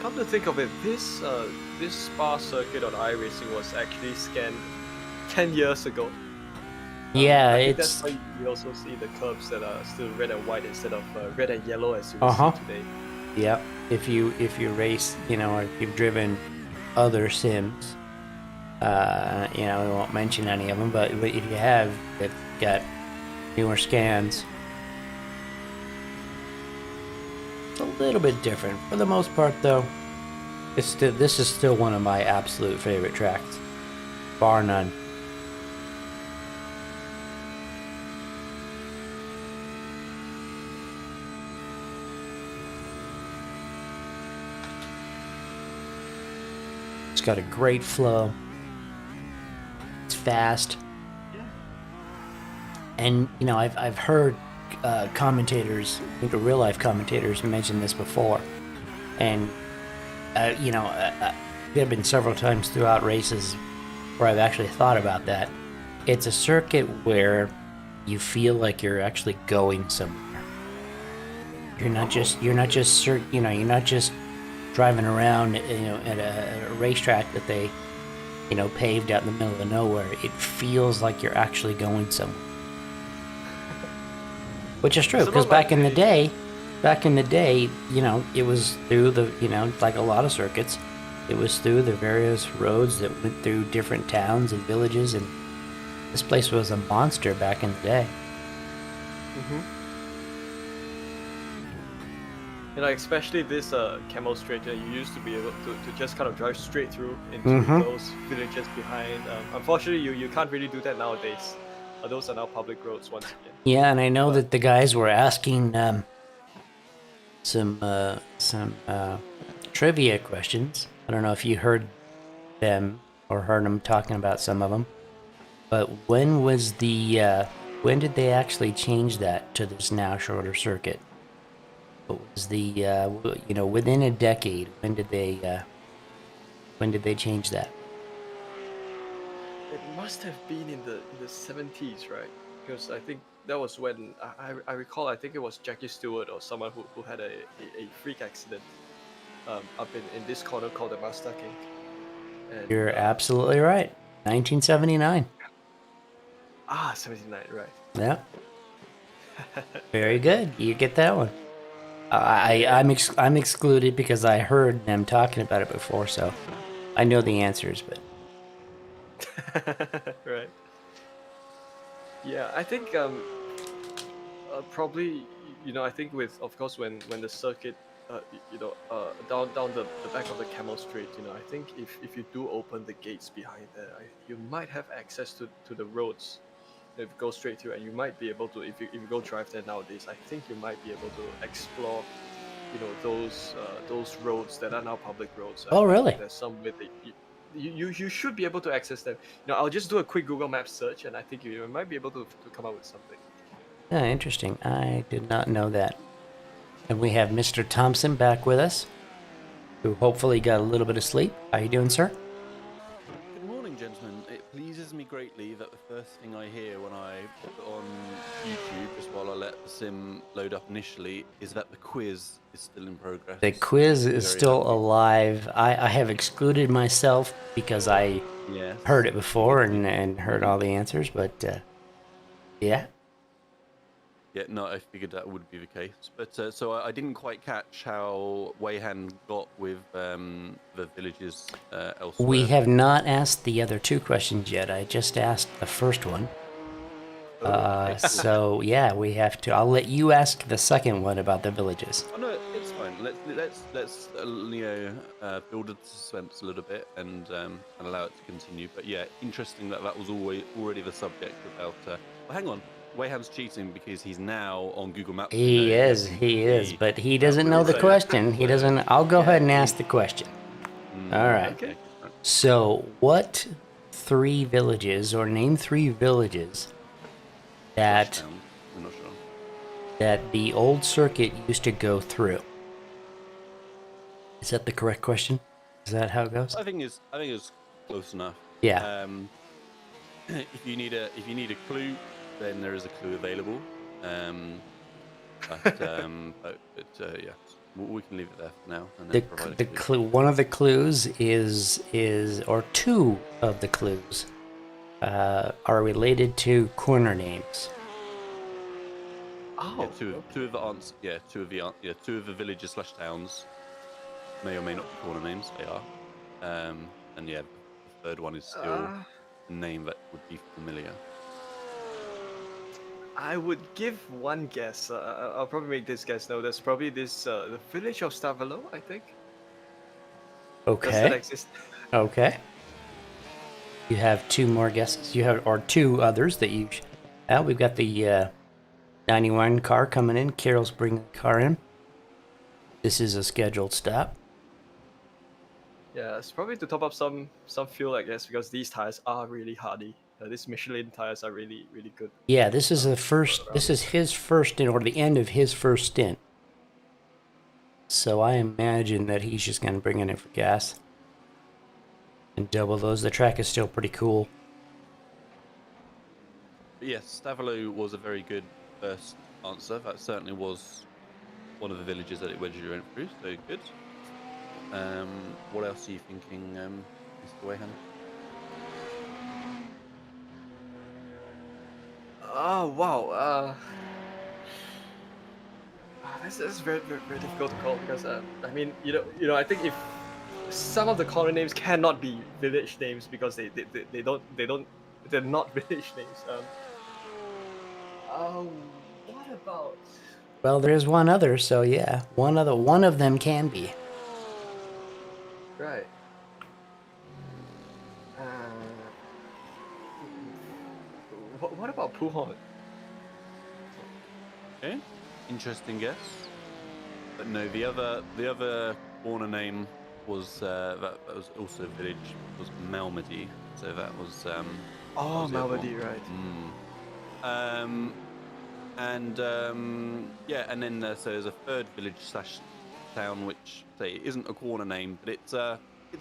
Come to think of it, this Spa circuit on iRacing was actually scanned 10 years ago. Yeah, I think that's why you also see the curves that are still red and white instead of red and yellow as you see today. Yep. If you race, you know, or if you've driven other sims, you know, we won't mention any of them, but if you have, they've got newer scans. It's a little bit different. For the most part, though, this is still one of my absolute favorite tracks, bar none. It's got a great flow. It's fast. And, you know, I've heard commentators, I think real life commentators, mention this before. And, you know, there have been several times throughout races where I've actually thought about that. It's a circuit where you feel like you're actually going somewhere. You're not just driving around, you know, at a racetrack that they, you know, paved out in the middle of nowhere. It feels like you're actually going somewhere. Which is true, because back in the day, you know, it was through the, you know, like a lot of circuits, it was through the various roads that went through different towns and villages, and this place was a monster back in the day. especially this camel straight, you used to be able to just kind of drive straight through into those villages behind. Unfortunately, you can't really do that nowadays. Those are now public roads once again. Yeah, and I know that the guys were asking some trivia questions. I don't know if you heard them or heard them talking about some of them. But when did they actually change that to this now shorter circuit? What was within a decade? When did they change that? It must have been in the 70s, right? Because I think that was when I recall. I think it was Jackie Stewart or someone who had a freak accident up in this corner called the Master King. And, you're absolutely right. 1979. 79, right? Yeah. Very good. You get that one. I'm excluded because I heard them talking about it before, so I know the answers, but. Right. Yeah, I think probably I think with, of course, when the circuit down the back of the Camel Straight, I think if you do open the gates behind there, you might have access to the roads. If you go straight through, and you might be able to, if you go drive there nowadays, I think you might be able to explore those roads that are now public roads. Oh, really? There's some way that you should be able to access them. I'll just do a quick Google Maps search, and I think you might be able to come up with something. Yeah, interesting. I did not know that. And we have Mr. Thompson back with us, who hopefully got a little bit of sleep. How you doing, sir? Good morning, gentlemen. It pleases me greatly that the first thing I hear when I put it on YouTube, just while I let the sim load up initially, is that the quiz is still in progress. The quiz is still alive. I have excluded myself because I heard it before and heard all the answers, but yeah. Yeah, no, I figured that would be the case. But so I didn't quite catch how Weihan got with the villages elsewhere. We have not asked the other two questions yet. I just asked the first one. So yeah, we have to. I'll let you ask the second one about the villages. Oh no, it's fine. Let's build the suspense a little bit and allow it to continue. But yeah, interesting that was already the subject about. Well, hang on. Weihan's cheating because he's now on Google Maps. He is, but he doesn't know the question. He doesn't. I'll go ahead and ask the question. All right. Okay. So, what three villages, or name three villages that I'm not sure. that the old circuit used to go through? Is that the correct question? Is that how it goes? I think it's close enough. Yeah. If you need a clue, then there is a clue available. Yeah, we can leave it there for now. And the clue. One of the clues is or two of the clues are related to corner names. Oh, yeah, two of the villages / towns may or may not be corner names. They are, and yeah, the third one is still a name that would be familiar. I would give one guess. I'll probably make this guess now. There's probably this the village of Stavelo, I think. Okay. Does that exist? Okay. You have two more guesses. Or two others that you. We've got the 91 car coming in. Carol's bringing the car in. This is a scheduled stop. Yeah, it's probably to top up some fuel, I guess, because these tires are really hardy. These Michelin tires are really, really good. Yeah, this is the first. This is his first stint, or the end of his first stint. So I imagine that he's just going to bring it in for gas and double those. The track is still pretty cool. But yes, Stavelo was a very good first answer. That certainly was one of the villages that it wedged you through. So good. What else are you thinking, Mr. Weihan? Oh wow! That's very, very, very difficult to call because I mean, I think if some of the corner names cannot be village names because they're not village names. What about Well, there is one other, so yeah, one of them can be. Right. What about Puhon? Okay, interesting guess. But no, the other corner name was that was also a village, was Malmedy. So that was Oh, the other Malmedy, one. right. Yeah, and then so there's a third village slash town which say isn't a corner name, but it's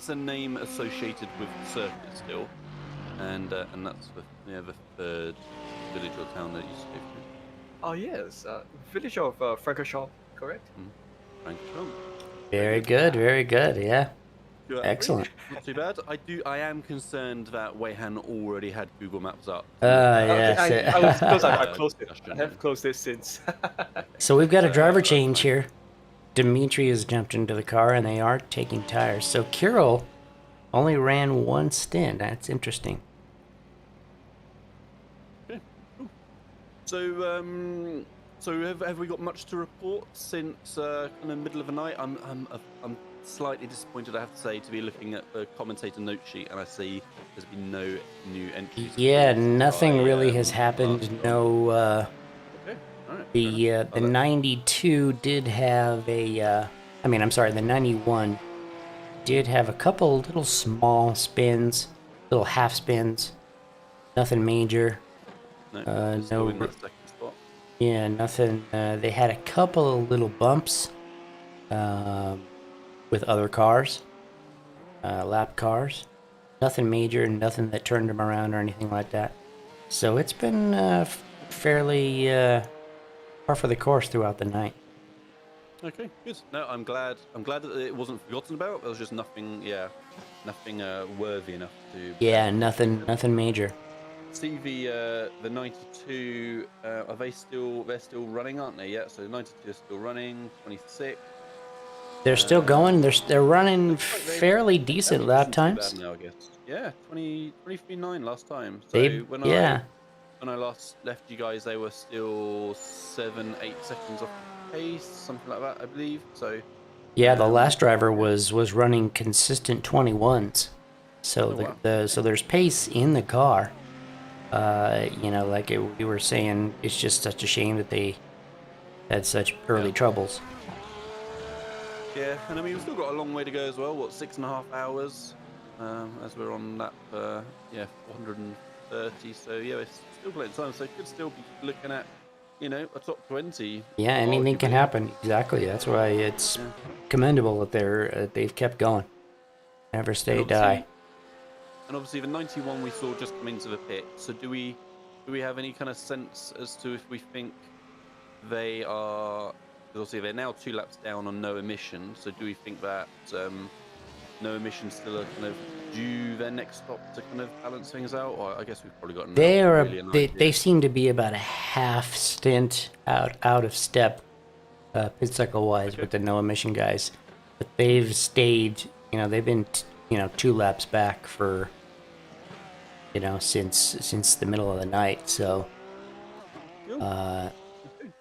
a name associated with the circuit still, and that's the third village or town that used to go through. Oh yes, village of Francorchamps, correct? Francorchamps. Very good, very good. Yeah, excellent. Not too bad. I am concerned that Weihan already had Google Maps up. Yes. I was close. I closed it. I have closed it since. So we've got a driver change here. Dimitri has jumped into the car, and they are taking tires. So Kirill only ran one stint. That's interesting. Okay, cool. So have we got much to report since kind of middle of the night? I'm slightly disappointed, I have to say, to be looking at the commentator note sheet and I see there's been no new entries. Yeah, nothing really has happened. No. Okay. All right. The 92 did have a. The 91 did have a couple little small spins, little half spins. Nothing major. No. Still in that second spot. Yeah, nothing. They had a couple of little bumps with other cars, lap cars. Nothing major, nothing that turned them around or anything like that. So it's been fairly par for the course throughout the night. Okay, good. No, I'm glad that it wasn't forgotten about. There was just nothing, nothing worthy enough to. Yeah, nothing major. See the 92. Are they still? They're still running, aren't they? Yeah. So the 92 is still running. 26. They're still going. They're running fairly decent lap times. Now, I guess. Yeah, 23.9 last time. So when I last left you guys, they were still 7-8 seconds off the pace, something like that, I believe. So. Yeah, the last driver was running consistent 21s. So so there's pace in the car. We were saying, it's just such a shame that they had such early troubles. Yeah, and I mean, we've still got a long way to go as well. What, 6.5 hours as we're on that, 430. So, yeah, it's still plenty of time. So, it could still be looking at, a top 20. Yeah, anything can happen. Exactly. That's why it's commendable that they've kept going. Never stay, die. And obviously, the 91 we saw just come into the pit. So, do we have any kind of sense as to if we think they are? Obviously, they're now 2 laps down on no emission. So, do we think that no emission still are kind of due their next stop to kind of balance things out? Or I guess we've probably got. They seem to be about a half stint out of step, pit cycle wise, with the no emission guys. But they've stayed. They've been 2 laps back for. Since the middle of the night. So.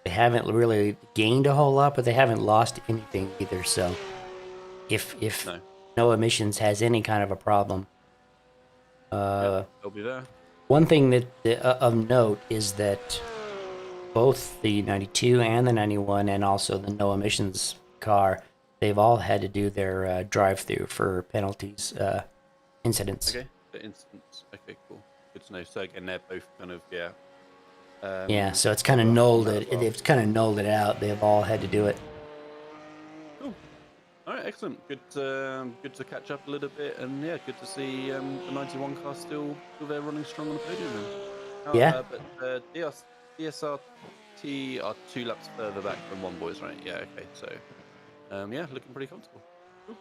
They haven't really gained a whole lot, but they haven't lost anything either. So, if no emissions has any kind of a problem, they'll be there. One thing that of note is that both the 92 and the 91, and also the no emissions car, they've all had to do their drive-through for penalties, incidents. Okay, the incidents. Okay, cool. Good to know. So again, they're both kind of so it's kind of nulled it. It's kind of nulled it out. They've all had to do it. Cool. All right, excellent. Good to catch up a little bit, and good to see the 91 car still there running strong on the podium. But DSRT are 2 laps further back than One Boys, right? Yeah. Okay. So, looking pretty comfortable. Cool.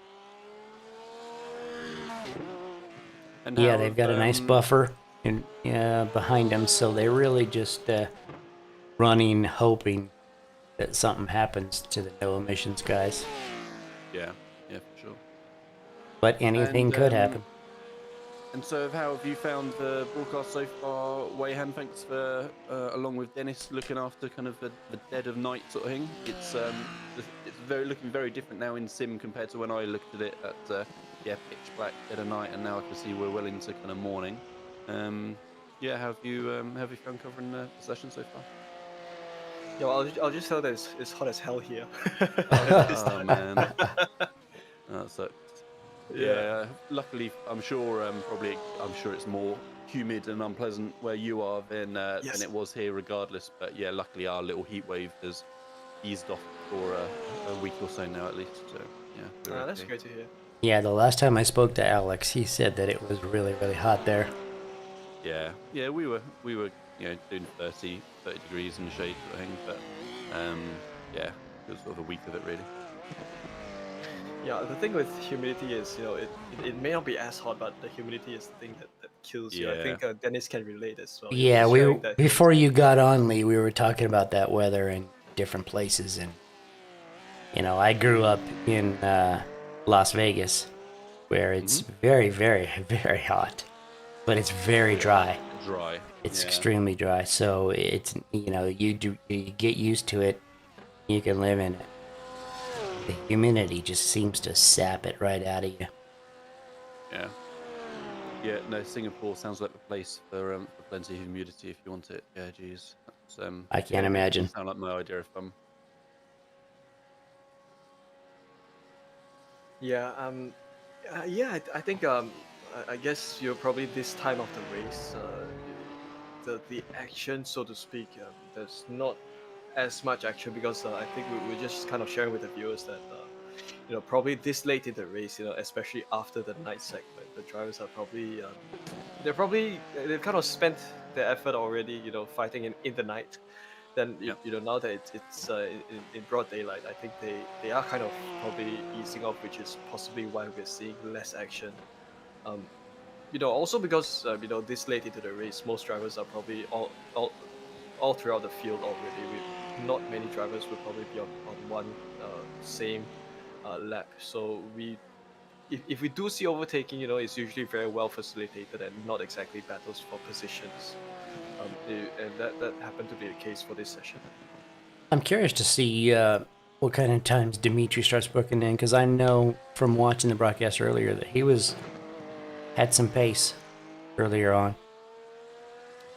And they've got a nice buffer behind them, so they're really just running, hoping that something happens to the no emissions guys. Yeah, for sure. But anything could happen. And so, how have you found the broadcast so far, Wayhan? Thanks for, along with Dennis, looking after kind of the dead of night sort of thing. It's looking very different now in sim compared to when I looked at it at pitch black, dead of night, and now I can see we're well into kind of morning. How have you found covering the session so far? Yeah, well, I'll just tell that it's hot as hell here. Oh man, that sucks. Yeah. Luckily, I'm sure it's more humid and unpleasant where you are than it was here, regardless. But yeah, luckily our little heat wave has eased off for a week or so now, at least. So yeah, we're okay. That's great to hear. Yeah, the last time I spoke to Alex, he said that it was really, really hot there. Yeah, we were doing 30 degrees in the shade sort of thing, but it was sort of a week of it really. Yeah, the thing with humidity is, it may not be as hot, but the humidity is the thing that kills you. I think Dennis can relate as well. Yeah, before you got on, Lee, we were talking about that weather in different places, and I grew up in Las Vegas, where it's very, very, very hot, but it's very dry. It's extremely dry, so it's you get used to it, you can live in it. The humidity just seems to sap it right out of you. Yeah, no, Singapore sounds like the place for plenty of humidity if you want it. Yeah, geez. I can't imagine. Sound like my idea of fun. Yeah, I think I guess you're probably this time of the race, the action, so to speak, there's not as much action because I think we're just kind of sharing with the viewers that probably this late in the race, especially after the night segment, the drivers are probably they've kind of spent their effort already, fighting in the night. Then now that it's in broad daylight, I think they are kind of probably easing off, which is possibly why we're seeing less action. Also because this late into the race, most drivers are probably all throughout the field already. Not many drivers will probably be on one same lap. So if we do see overtaking, it's usually very well facilitated and not exactly battles for positions. And that happened to be the case for this session. I'm curious to see what kind of times Dimitri starts booking in, because I know from watching the broadcast earlier that he had some pace earlier on.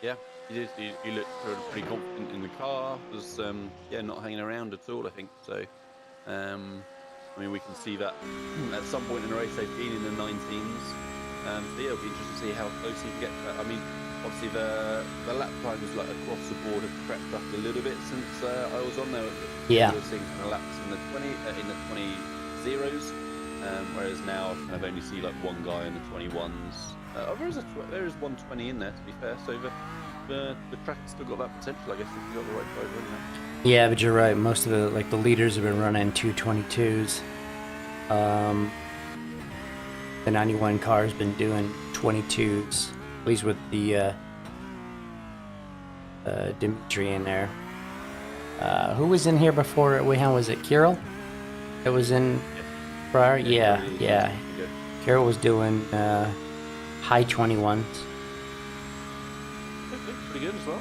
Yeah, he did. He looked pretty confident in the car. Was not hanging around at all, I think. So, we can see that at some point in the race they've been in the 19s. It'll be interesting to see how close he can get to that. Obviously the lap time was like across the board have crept up a little bit since I was on there. Yeah. We were seeing kind of laps in the 20s, whereas now I kind of only see like one guy in the 21s. There is 120 in there, to be fair. So the track's still got that potential, I guess, if you got the right driver in there. Yeah, but you're right. Most of the leaders have been running 222s. The 91 car has been doing 22s, at least with the Dimitri in there. Who was in here before? Was it Kirill? That was in prior? Yeah. Kirill was doing high 21s. Pretty good as well.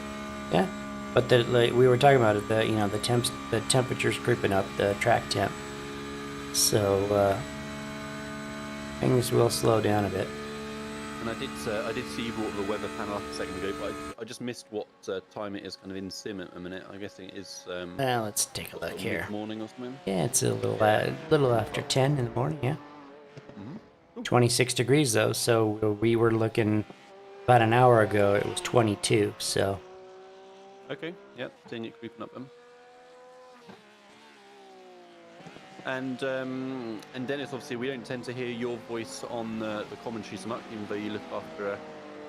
Yeah, but we were talking about it. The temperature's creeping up, the track temp. So things will slow down a bit. And I did see you brought the weather panel up a second ago, but I just missed what time it is kind of in sim at the minute. I'm guessing it is. Let's take a look here. Morning or something. Yeah, it's a little after 10 in the morning. Yeah. 26 degrees though, so we were looking about an hour ago. It was 22. So. Okay. Yeah, seeing it creeping up then. And Dennis, obviously, we don't tend to hear your voice on the commentary so much, even though you look after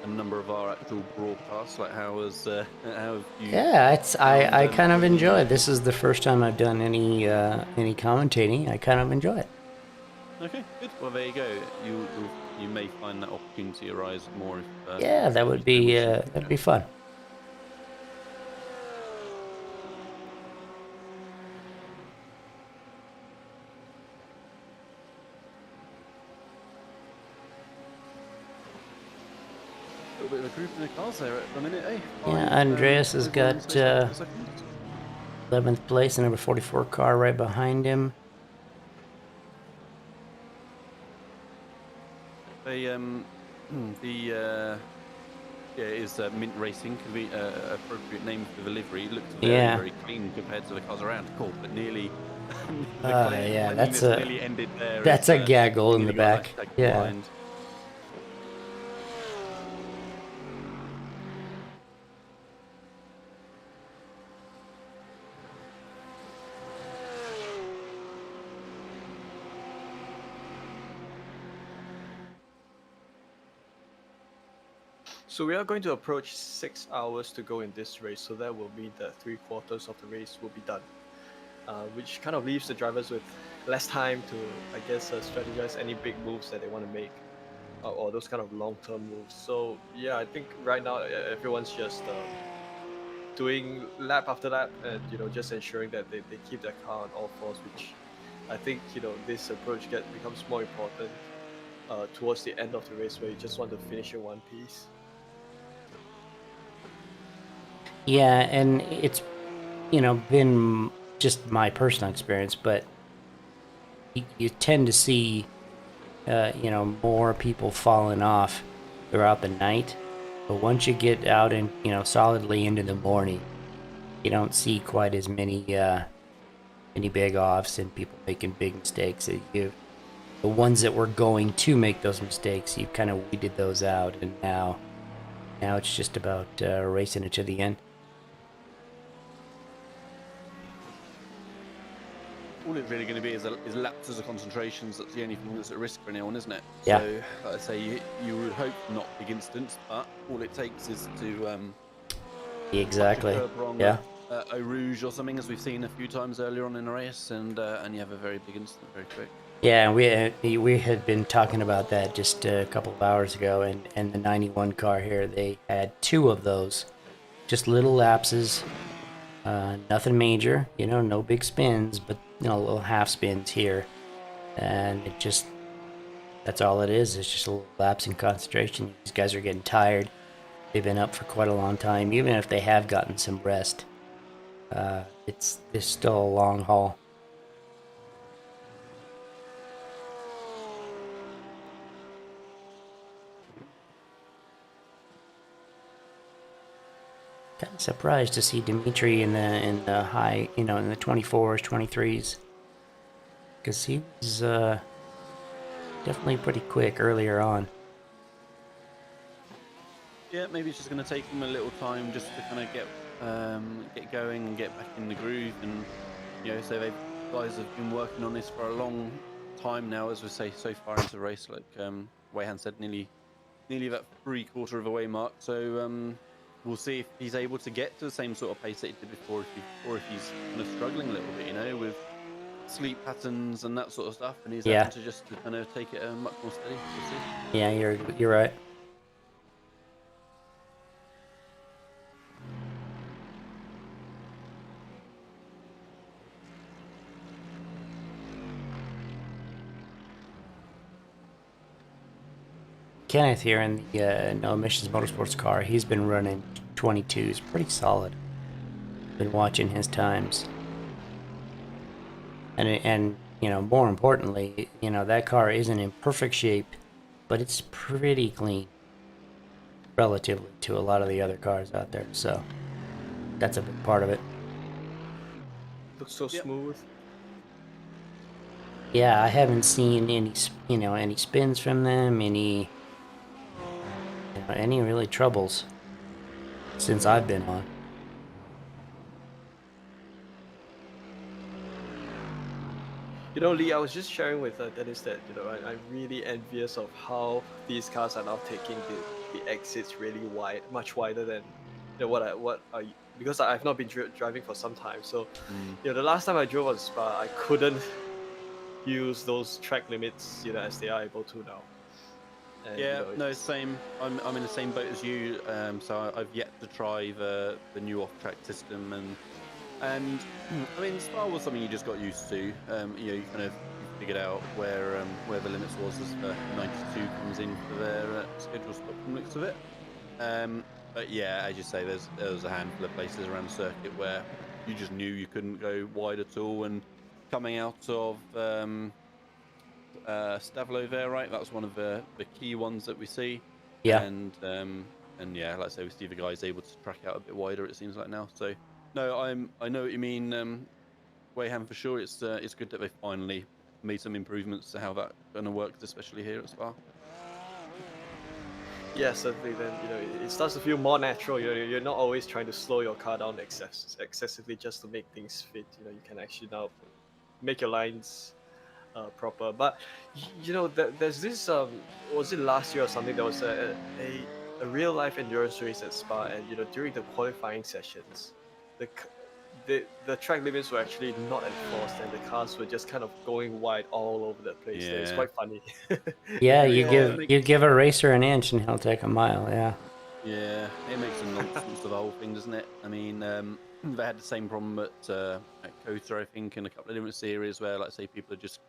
a number of our actual broadcasts. Like, how have you? Yeah, I kind of enjoy it. This is the first time I've done any commentating. I kind of enjoy it. Okay, good. Well, there you go. You may find that opportunity arise more. Yeah, that would be that'd be fun. group in the cars there at the minute, eh? Yeah, Andreas has got 11th place, the number 44 car right behind him. It is Mint Racing, could be appropriate name for the livery. It looks very, very clean compared to the cars around. Cool, but nearly yeah, that's a nearly ended there. That's a gaggle in the back. Yeah. Behind. So we are going to approach 6 hours to go in this race, so that will mean that 3/4 of the race will be done, which kind of leaves the drivers with less time to, I guess, strategize any big moves that they want to make, or those kind of long-term moves. So yeah, I think right now everyone's just doing lap after lap, and just ensuring that they keep their car on all fours, which I think this approach becomes more important towards the end of the race, where you just want to finish in one piece. Yeah, and it's, been just my personal experience, but you tend to see, more people falling off throughout the night. But once you get out and, solidly into the morning, you don't see quite as many big offs and people making big mistakes. The ones that were going to make those mistakes, you kind of weeded those out, and now it's just about racing it to the end. All it's really going to be is lapses of concentrations. That's the only thing that's at risk for anyone, isn't it? Yeah. So, like I say, you would hope not big incidents, but all it takes is to exactly. Wrong, yeah. A rouge or something, as we've seen a few times earlier on in the race, and you have a very big incident very quick. Yeah, we had been talking about that just a couple of hours ago, and the 91 car here, they had 2 of those, just little lapses, nothing major, no big spins, but little half spins here, and that's all it is. It's just a little lapse in concentration. These guys are getting tired. They've been up for quite a long time. Even if they have gotten some rest, it's still a long haul. Kind of surprised to see Dimitri in the high, in the 24s, 23s, because he was definitely pretty quick earlier on. Yeah, maybe it's just going to take him a little time just to kind of get going and get back in the groove, and so guys have been working on this for a long time now, as we say, so far into the race, like Weihan said, nearly that 3/4 of the way mark. So we'll see if he's able to get to the same sort of pace that he did before, or if he's kind of struggling a little bit, with sleep patterns and that sort of stuff, and he's having to just kind of take it much more steady. We'll see. Yeah, you're right. Kenneth here in the No Emissions Motorsports car, he's been running 22s, pretty solid. Been watching his times. And more importantly, that car isn't in perfect shape, but it's pretty clean relatively to a lot of the other cars out there. So that's a big part of it. Looks so smooth. Yeah, I haven't seen any spins from them, any really troubles since I've been on. Lee, I was just sharing with Dennis that I'm really envious of how these cars are now taking the exits really wide, much wider than because I've not been driving for some time. So the last time I drove on Spa, I couldn't use those track limits as they are able to now. And, same. I'm in the same boat as you. So I've yet to try the new off-track system, and I mean, Spa was something you just got used to. You kind of figured out where the limits was as the 92 comes in for their schedule stop from the looks of it. But yeah, as you say, there was a handful of places around the circuit where you just knew you couldn't go wide at all. And coming out of Stavlo there, right? That's one of the key ones that we see. Yeah. And yeah, like I say, we see the guys able to track out a bit wider. It seems like now. So no, I know what you mean, Wayham, for sure. It's good that they finally made some improvements to how that going to work, especially here at Spa. Yeah, certainly. Then it starts to feel more natural. You're not always trying to slow your car down excessively just to make things fit. You can actually now make your lines proper. But there's this was it last year or something? There was a real life endurance race at Spa, and during the qualifying sessions, the track limits were actually not enforced, and the cars were just kind of going wide all over the place. Yeah. It's quite funny. Yeah, you give a racer an inch and he'll take a mile. Yeah. Yeah, it makes a nonsense of the whole thing, doesn't it? I mean, they had the same problem at Kota, I think, in a couple of different series where, like, say, people are just,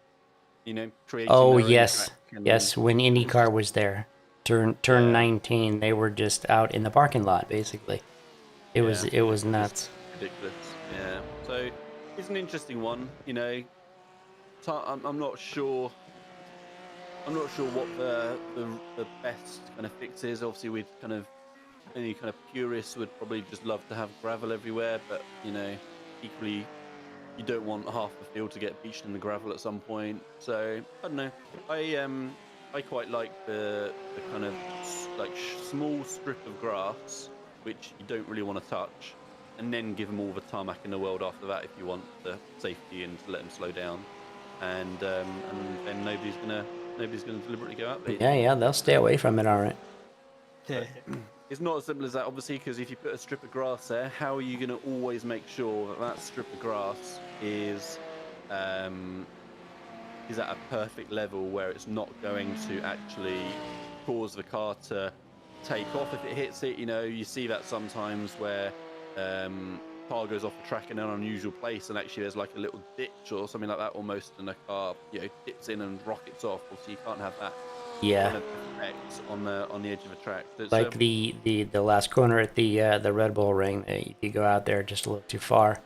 creating. Oh their yes, own yes. When IndyCar was there, turn 19, they were just out in the parking lot, basically. It was nuts. Ridiculous. Yeah. So it's an interesting one. I'm not sure. I'm not sure what the best kind of fix is. Obviously, we'd any kind of purists would probably just love to have gravel everywhere, but equally, you don't want half the field to get beached in the gravel at some point. So I don't know. I quite like the kind of small strip of grass which you don't really want to touch, and then give them all the tarmac in the world after that if you want the safety and to let them slow down, and then nobody's gonna deliberately go out there. Yeah, they'll stay away from it, all right. It's not as simple as that, obviously, because if you put a strip of grass there, how are you going to always make sure that that strip of grass is at a perfect level where it's not going to actually cause the car to take off if it hits it? You see that sometimes where car goes off the track in an unusual place, and actually there's like a little ditch or something like that almost, and the car dips in and rockets off. Obviously, you can't have that. Yeah. Kind of effect on the edge of the track. So like the last corner at the Red Bull Ring, if you go out there just a little too far.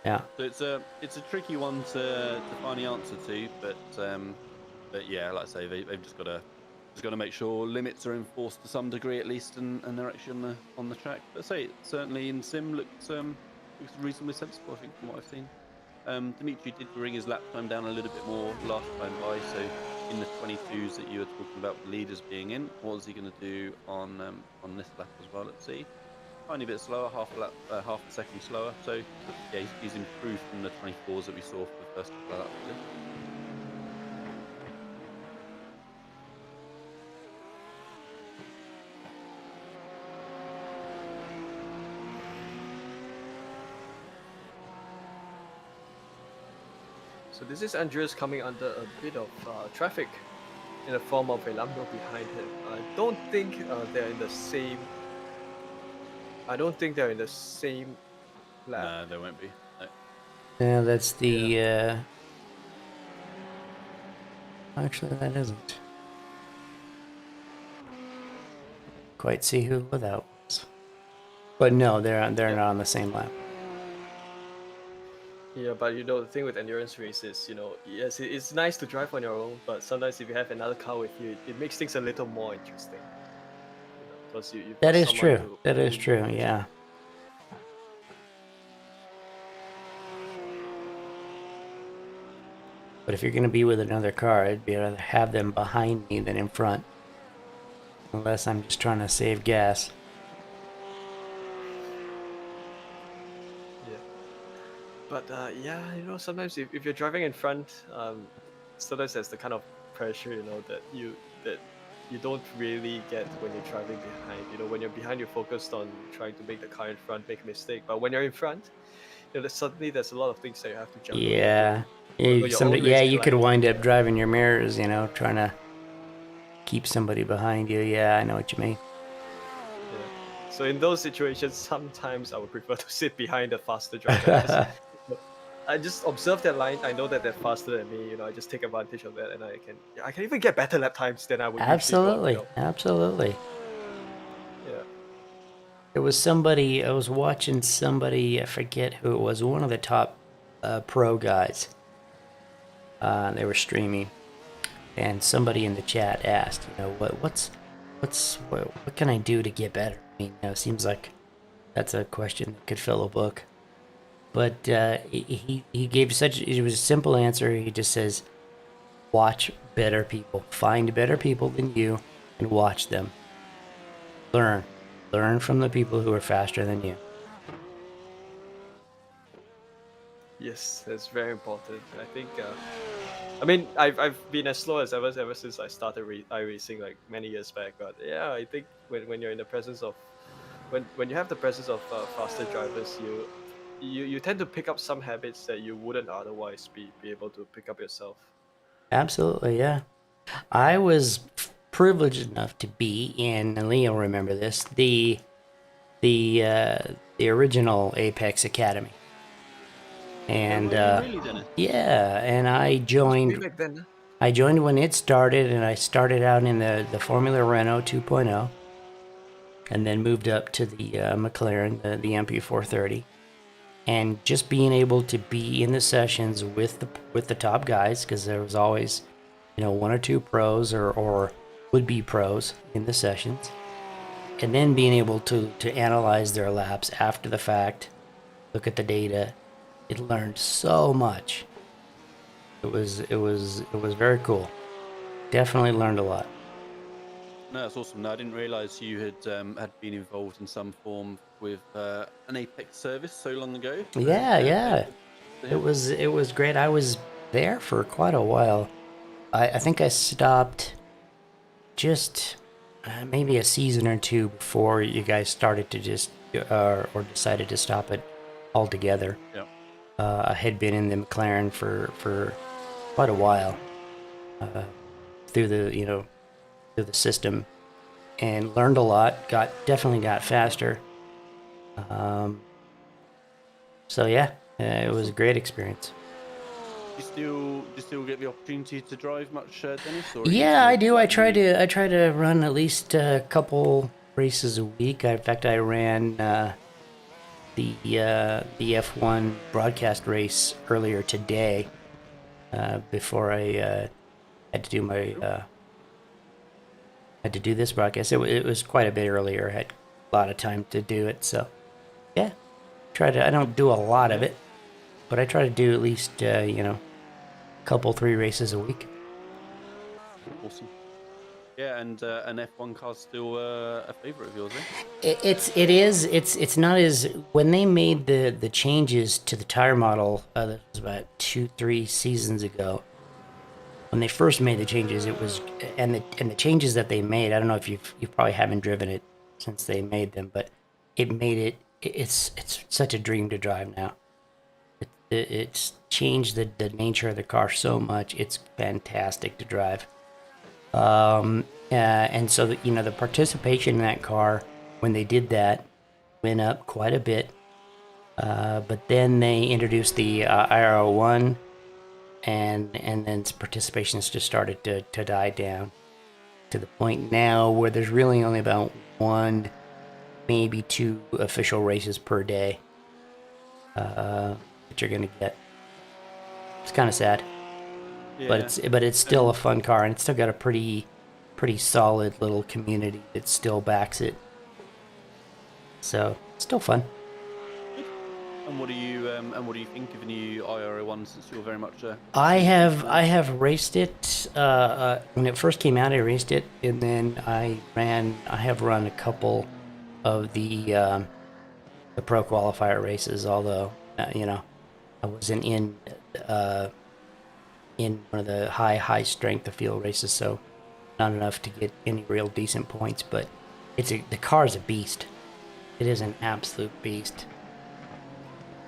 Yeah. So it's a tricky one to find the answer to, but yeah, like I say, they've just got to make sure limits are enforced to some degree at least, and they're actually on the track. But say certainly in sim looks reasonably sensible, I think, from what I've seen. Dimitri did bring his lap time down a little bit more last time by, so in the 22s that you were talking about the leaders being in, what is he going to do on this lap as well? Let's see. Tiny bit slower, half a second slower. So yeah, he's improved from the 24s that we saw for the first couple of laps. So this is Andreas coming under a bit of traffic in the form of a Lambo behind him. I don't think they're in the same. Lap. No, there won't be. No. Yeah, that's the. Actually, that isn't. Quite see who that was. But no, they're not on the same lap. Yeah, but the thing with endurance races, yes, it's nice to drive on your own, but sometimes if you have another car with you, it makes things a little more interesting. Because that is true. That is true. Yeah. But if you're going to be with another car, I'd be rather have them behind me than in front. Unless I'm just trying to save gas. But yeah, sometimes if you're driving in front, sometimes there's the kind of pressure, that you don't really get when you're driving behind. When you're behind, you're focused on trying to make the car in front make a mistake. But when you're in front, suddenly there's a lot of things that you have to juggle. Yeah. You could wind up driving your mirrors, trying to keep somebody behind you. Yeah, I know what you mean. Yeah. So in those situations, sometimes I would prefer to sit behind the faster driver. I just observe their line. I know that they're faster than me. I just take advantage of that, and I can even get better lap times than I would. Absolutely, absolutely. There was somebody, I was watching somebody, I forget who it was, one of the top pro guys. They were streaming, and somebody in the chat asked, you know, what can I do to get better? I mean, it seems like that's a question that could fill a book. But he gave it was a simple answer. He just says, watch better people, find better people than you, and watch them. Learn from the people who are faster than you. Yes, that's very important. I think. I mean, I've been as slow as ever since I started iRacing like many years back. But yeah, I think when you're in the presence of when you have the presence of faster drivers, you tend to pick up some habits that you wouldn't otherwise be able to pick up yourself. Absolutely, yeah. I was privileged enough to be in, and Leo remember this, the original Apex Academy. And yeah, and I joined. Back then. I joined when it started, and I started out in the Formula Renault 2.0, and then moved up to the McLaren, the MP430, and just being able to be in the sessions with the top guys, because there was always, you know, one or two pros or would be pros in the sessions, and then being able to analyze their laps after the fact, look at the data. It learned so much. It was very cool. Definitely learned a lot. No, that's awesome. No, I didn't realize you had been involved in some form with an Apex service so long ago. Yeah. It was great. I was there for quite a while. I think I stopped just maybe a season or two before you guys started to just or decided to stop it altogether. Yeah. I had been in the McLaren for quite a while through the system, and learned a lot. Definitely got faster. So yeah, it was a great experience. Do you still get the opportunity to drive much, Dennis? Or yeah, I do. I try to run at least a couple races a week. In fact, I ran the F1 broadcast race earlier today before I had to do my this broadcast. It was quite a bit earlier. I had a lot of time to do it, so yeah. I don't do a lot of it, but I try to do at least a couple 3 races a week. Awesome. Yeah, and an F1 car's still a favorite of yours, eh? It is. It's not as when they made the changes to the tire model. That was about 2-3 seasons ago. When they first made the changes, it was and the changes that they made. I don't know if you probably haven't driven it since they made them, but it made it. It's such a dream to drive now. It's changed the nature of the car so much. It's fantastic to drive. And so the participation in that car when they did that went up quite a bit. But then they introduced the IRO1, and then participation just started to die down to the point now where there's really only about 1, maybe 2 official races per day that you're gonna get. It's kind of sad. Yeah. But it's still a fun car, and it's still got a pretty solid little community that still backs it. So it's still fun. And what do you think of the new IRO1 since you're very much I have raced it when it first came out. I raced it, and then I have run a couple of the pro qualifier races. Although I wasn't in one of the high strength of field races, so not enough to get any real decent points. But the car is a beast. It is an absolute beast.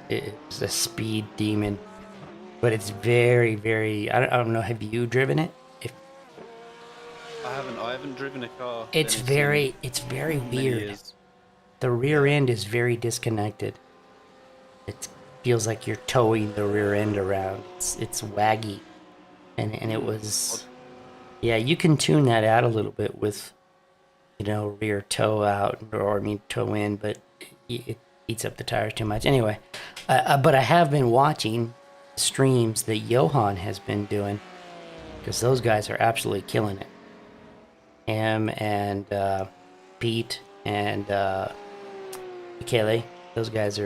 It's a speed demon, but it's very, very. I don't know. Have you driven it? I haven't driven a car. It's very weird. Years. The rear end is very disconnected. It feels like you're towing the rear end around. It's waggy, and it was. Yeah, you can tune that out a little bit with rear toe out, or I mean toe in, but it eats up the tires too much. Anyway, but I have been watching streams that Johan has been doing, because those guys are absolutely killing it. Him and Pete and Michele, those guys,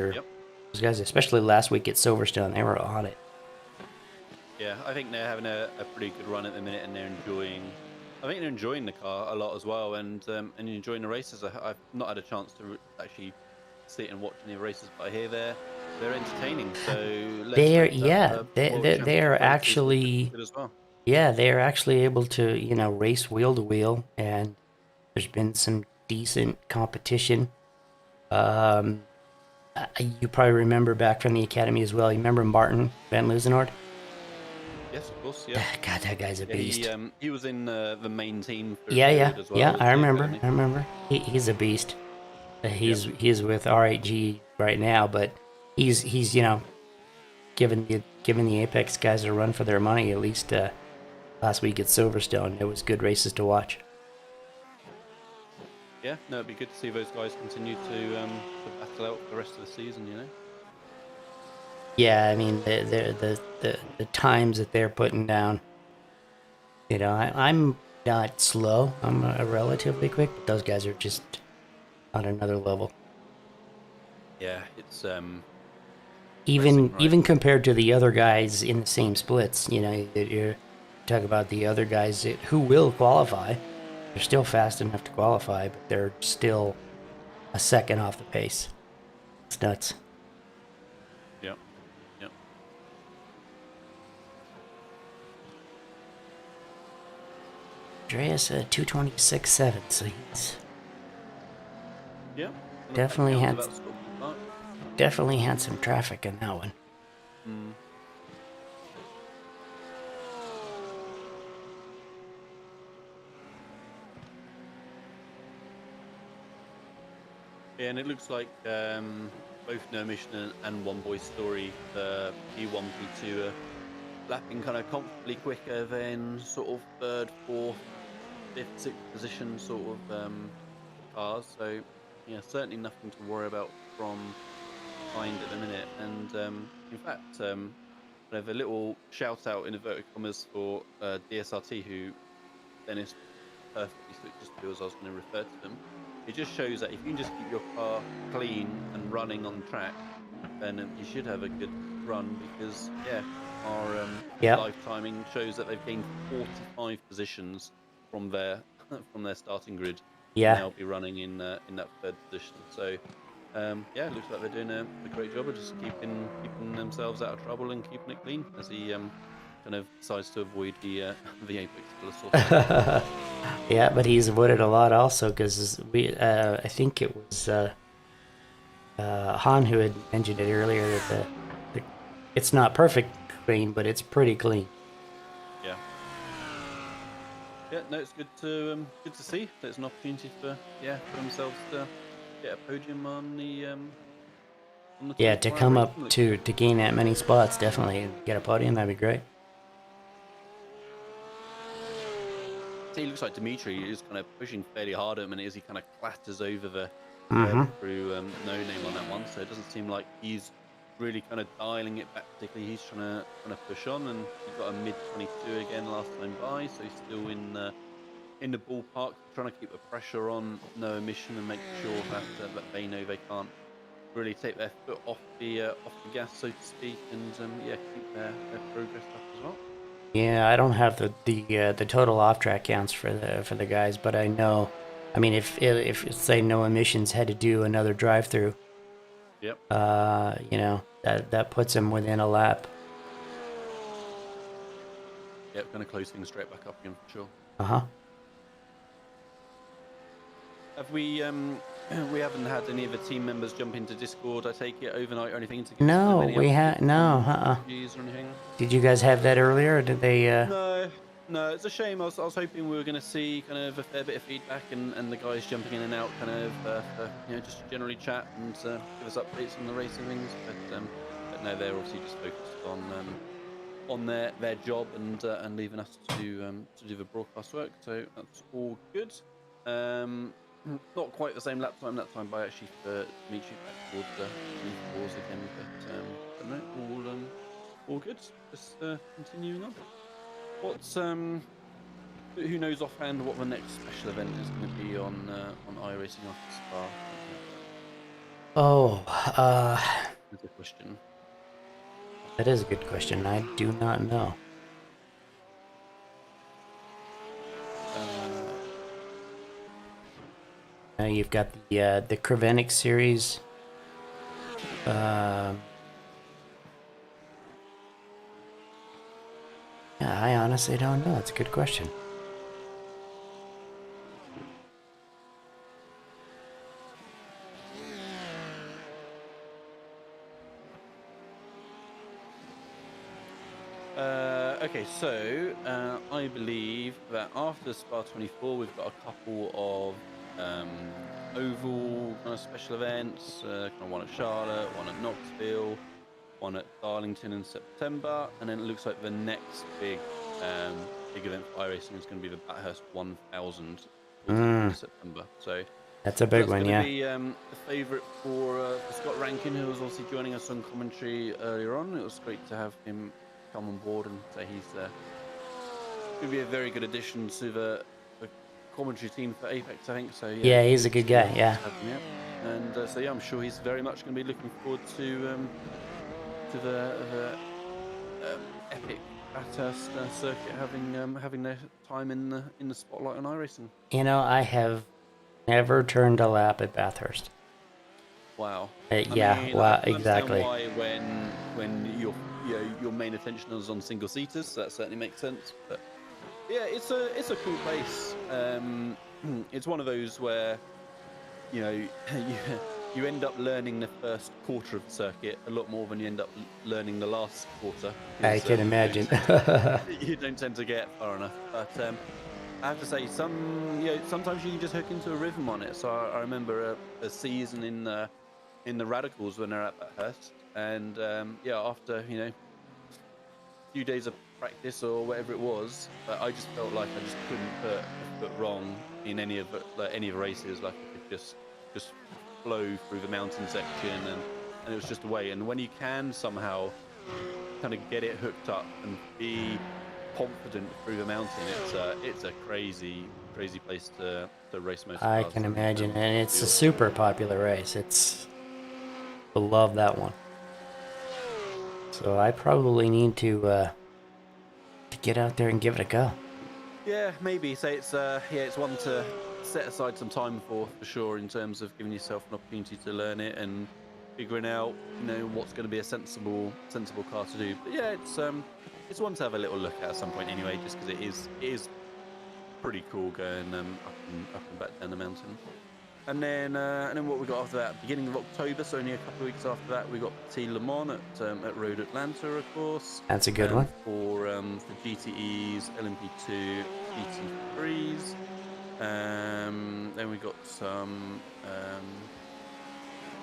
especially last week at Silverstone, they were on it. Yeah, I think they're having a pretty good run at the minute, and they're enjoying. I think they're enjoying the car a lot as well, and enjoying the races. I've not had a chance to actually sit and watch any races, but I hear they're entertaining. So they are actually good as well. Yeah, they are actually able to race wheel to wheel, and there's been some decent competition. You probably remember back from the academy as well. You remember Martin Van Loozenhoort? Yes, of course. Yeah. God, that guy's a beast. He was in the main team for as well. Yeah, I remember. Academy. I remember. He's a beast. He's with R8G right now, but he's giving the Apex guys a run for their money. At least last week at Silverstone, it was good races to watch. Yeah, no, it'd be good to see those guys continue to battle out for the rest of the season. Yeah, I mean the times that they're putting down. I'm not slow. I'm relatively quick, but those guys are just on another level. Yeah, it's even compared to the other guys in the same splits. You're talking about the other guys who will qualify. They're still fast enough to qualify, but they're still a second off the pace. It's nuts. Yep. Andreas 226.7, so he's definitely had some traffic in that one. Yeah, and it looks like both No Mission and One Boy Story, the P1, P2 are lapping kind of comfortably quicker than sort of third, fourth, fifth, sixth position sort of cars. So yeah, certainly nothing to worry about from behind at the minute. And in fact, I have a little shout out in inverted commas for DSRT, who Dennis perfectly switched us to as I was going to refer to them. It just shows that if you can just keep your car clean and running on track, then you should have a good run, because our live timing shows that they've gained 45 positions from their starting grid. Yeah, and they'll be running in that third position. So it looks like they're doing a great job of just keeping themselves out of trouble and keeping it clean as he kind of decides to avoid the Apex Colossal. Yeah, but he's avoided a lot also, because I think it was Han who had mentioned it earlier that it's not perfect clean, but it's pretty clean. Yeah, no, it's good to see. There's an opportunity for themselves to get a podium on the to come up to gain that many spots, definitely get a podium. That'd be great. He looks like Dimitri is kind of pushing fairly hard at him, and as he kind of clatters over the through No Name on that one, so it doesn't seem like he's really kind of dialing it back particularly. He's trying to push on, and he got a mid 22 again last time by, so he's still in the ballpark, trying to keep the pressure on No Emission and make sure that they know they can't really take their foot off the gas, so to speak, and keep their progress up as well. Yeah, I don't have the total off track counts for the guys, but I know. I mean, if say No Emissions had to do another drive through, that puts him within a lap. Yep, going to close things straight back up again for sure. Have we haven't had any of the team members jump into Discord, I take it, overnight or anything? No, we had no. Did you guys have that earlier, or did they? No, it's a shame. I was hoping we were going to see kind of a fair bit of feedback and the guys jumping in and out, kind of just generally chat and give us updates on the racing things. But no, they're obviously just focused on their job and leaving us to do the broadcast work. So that's all good. not quite the same lap time that time, by actually for meet you back towards the E4s again. But no, all good. Just continuing on. What's who knows offhand what the next special event is going to be on iRacing after Spa? Oh, That's a question. that is a good question. I do not know. You've got the Kravenic series. Yeah, I honestly don't know. It's a good question. Okay, so I believe that after Spa 24, we've got a couple of oval kind of special events. Kind of one at Charlotte, one at Knoxville, one at Darlington in September, and then it looks like the next big event for iRacing is going to be the Bathurst 1000 towards the end of September. So that's a big one, yeah. That's going to be the favourite for Scott Rankin, who was obviously joining us on commentary earlier on. It was great to have him come on board and say he's going to be a very good addition to the commentary team for Apex, I think. So yeah, he's a good guy, yeah. And so yeah, I'm sure he's very much going to be looking forward to the epic Bathurst circuit having their time in the spotlight on iRacing. You know, I have never turned a lap at Bathurst. Wow. Yeah, I mean, wow, I exactly. Why when your main attention is on single seaters, so that certainly makes sense. But yeah, it's a cool place. It's one of those where you end up learning the first quarter of the circuit a lot more than you end up learning the last quarter. I can imagine. You don't tend to get far enough, but I have to say, sometimes you can just hook into a rhythm on it. So I remember a season in the Radicals when they're at Bathurst, and after a few days of practice or whatever it was, I just felt like I just couldn't put a foot wrong in any of the races. Like I could just flow through the mountain section, and it was just a way. And when you can somehow kind of get it hooked up and be confident through the mountain, it's a crazy place to race most I cars. can imagine, and it's a super popular race. I love that one. So I probably need to get out there and give it a go. Yeah, maybe. So it's one to set aside some time for sure, in terms of giving yourself an opportunity to learn it and figuring out what's going to be a sensible car to do. But yeah, it's one to have a little look at some point anyway, just because it is pretty cool going up and back down the mountain. And then what we got after that, beginning of October, so only a couple of weeks after that, we got Petit Le Mans at Road Atlanta, of course. That's a good one. For GTEs, LMP2, GT3s. Then we got some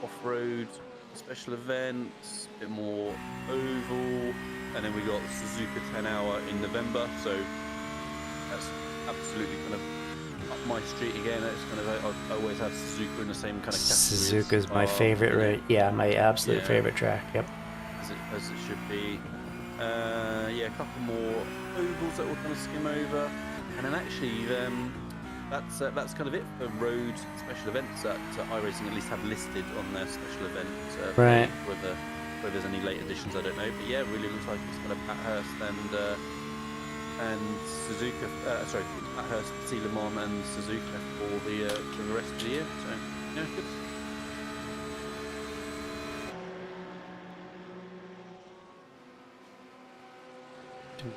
off-road special events, a bit more oval, and then we got Suzuka 10 Hour in November. So that's absolutely kind of up my street again. It's kind of I always have Suzuka in the same kind of category. Suzuka's my favorite, right? Yeah, my absolute favorite track. Yep. As it should be. A couple more ovals that we'll kind of skim over, and then actually that's kind of it for road special events that iRacing at least have listed on their special events. Right. Whether there's any late additions, I don't know. But yeah, it really looks like it's kind of Bathurst and Suzuka. Bathurst, Petit Le Mans, and Suzuka for the rest of the year. So yeah,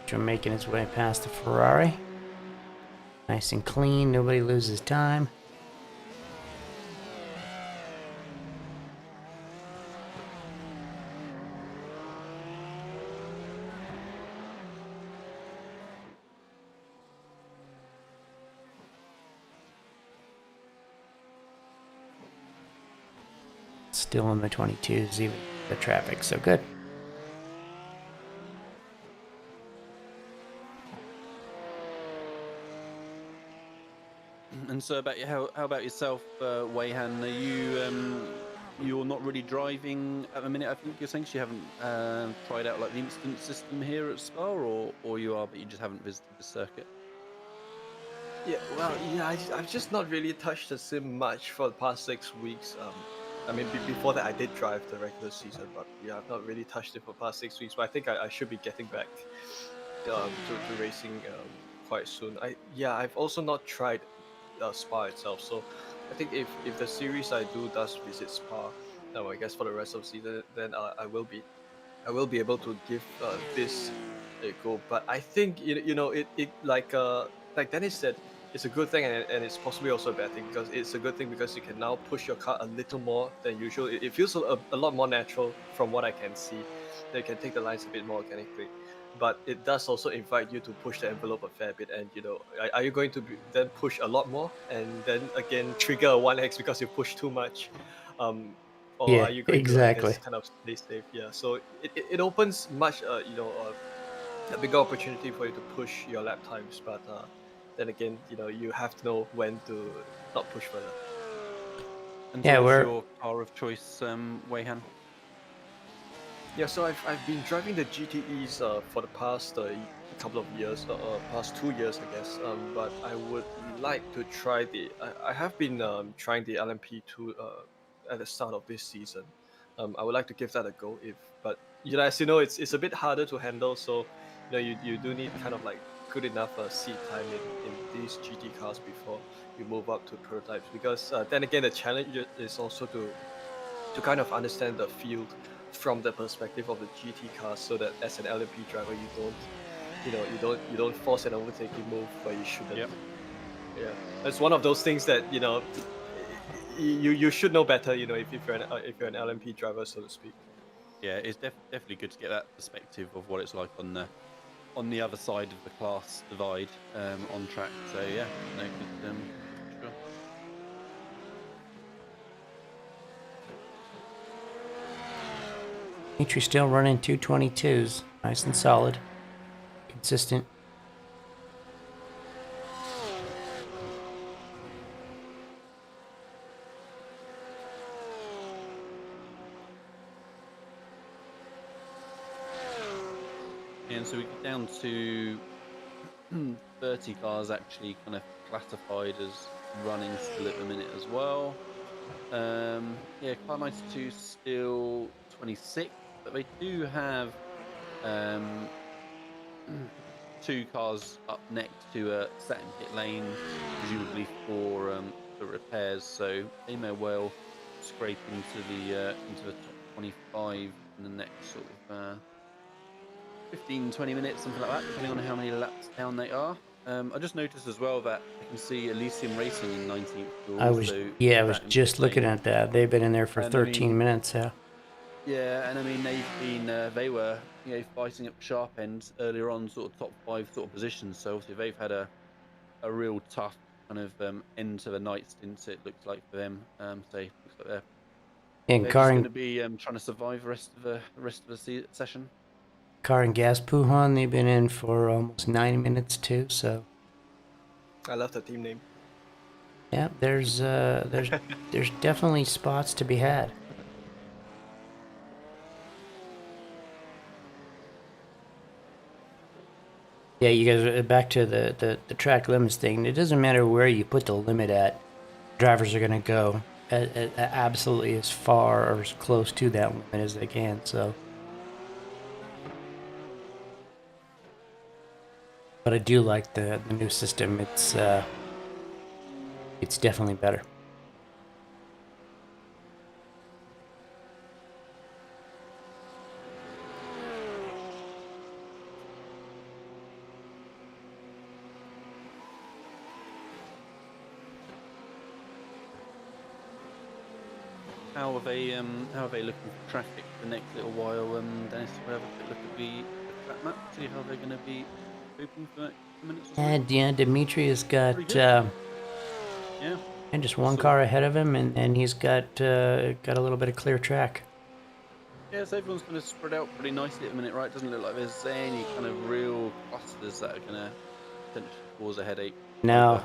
good. Making his way past the Ferrari. Nice and clean, nobody loses time. Still in the 22s, even the traffic, so good. And so about how about yourself, Wayhan? Are you you're not really driving at the minute? I think you're saying you haven't tried out like the instant system here at Spa, or you are, but you just haven't visited the circuit. Yeah, well, yeah, I've just not really touched the sim much for the past 6 weeks. I mean, before that, I did drive the regular season, but yeah, I've not really touched it for the past 6 weeks. But I think I should be getting back to racing quite soon. I've also not tried Spa itself, so I think if the series I do does visit Spa, I guess for the rest of the season, then I will be able to give this a go. But I think it like Dennis said, it's a good thing, and it's possibly also a bad thing, because it's a good thing because you can now push your car a little more than usual. It feels a lot more natural from what I can see. That you can take the lines a bit more organically, but it does also invite you to push the envelope a fair bit. And are you going to then push a lot more and then again trigger a 1x because you push too much? Or Yeah, are you going to, I exactly. guess, kind of stay safe? Yeah, so it opens much a bigger opportunity for you to push your lap times, but then again, you have to know when to not push further. And Yeah, so, what's we're your car of choice, Wayhan? Yeah, so I've been driving the GTEs for the past couple of years, past 2 years, I guess. But I would like to try I have been trying the LMP2 at the start of this season. I would like to give that a go, but as you know, it's a bit harder to handle. So you do need kind of like good enough seat time in these GT cars before you move up to prototypes. Because then again, the challenge is also to kind of understand the field from the perspective of the GT cars, so that as an LMP driver, you don't force an overtaking move where you shouldn't. Yep. Yeah, it's one of those things that you should know better. If you're an LMP driver, so to speak. Yeah, it's definitely good to get that perspective of what it's like on the other side of the class divide on track. So yeah, no, good, sure. Dimitri still running 222s, nice and solid, consistent. And so we get down to 30 cars actually kind of classified as running still at the minute as well. Yeah, car 92 still 26, but they do have 2 cars up next to a set in pit lane, presumably for repairs. So they may well scrape into the top 25 in the next sort of 15-20 minutes, something like that, depending on how many laps down they are. I just noticed as well that I can see Elysium Racing in 19th. I was just looking at that. They've been in there for 13 minutes. Yeah. Yeah, and I mean they were fighting at the sharp end earlier on, sort of top 5 sort of positions. So obviously they've had a real tough kind of end to the night stint. It looks like for them. So it looks like they're just going to be trying to survive the rest of the session. Car and Gas Puhan, they've been in for almost 9 minutes too. So I love the team name. Yeah, there's definitely spots to be had. Yeah, you guys are back to the track limits thing. It doesn't matter where you put the limit at. Drivers are going to go absolutely as far or as close to that limit as they can. So, but I do like the new system. It's definitely better. How are they looking for traffic the next little while? Dennis, we'll have a quick look at the track map, see how they're going to be open for minutes or so. And Dimitri has got and just one car ahead of him, and he's got a little bit of clear track. Yeah, so everyone's going to spread out pretty nicely at the minute, right? Doesn't look like there's any kind of real clusters that are going to potentially cause a headache. No,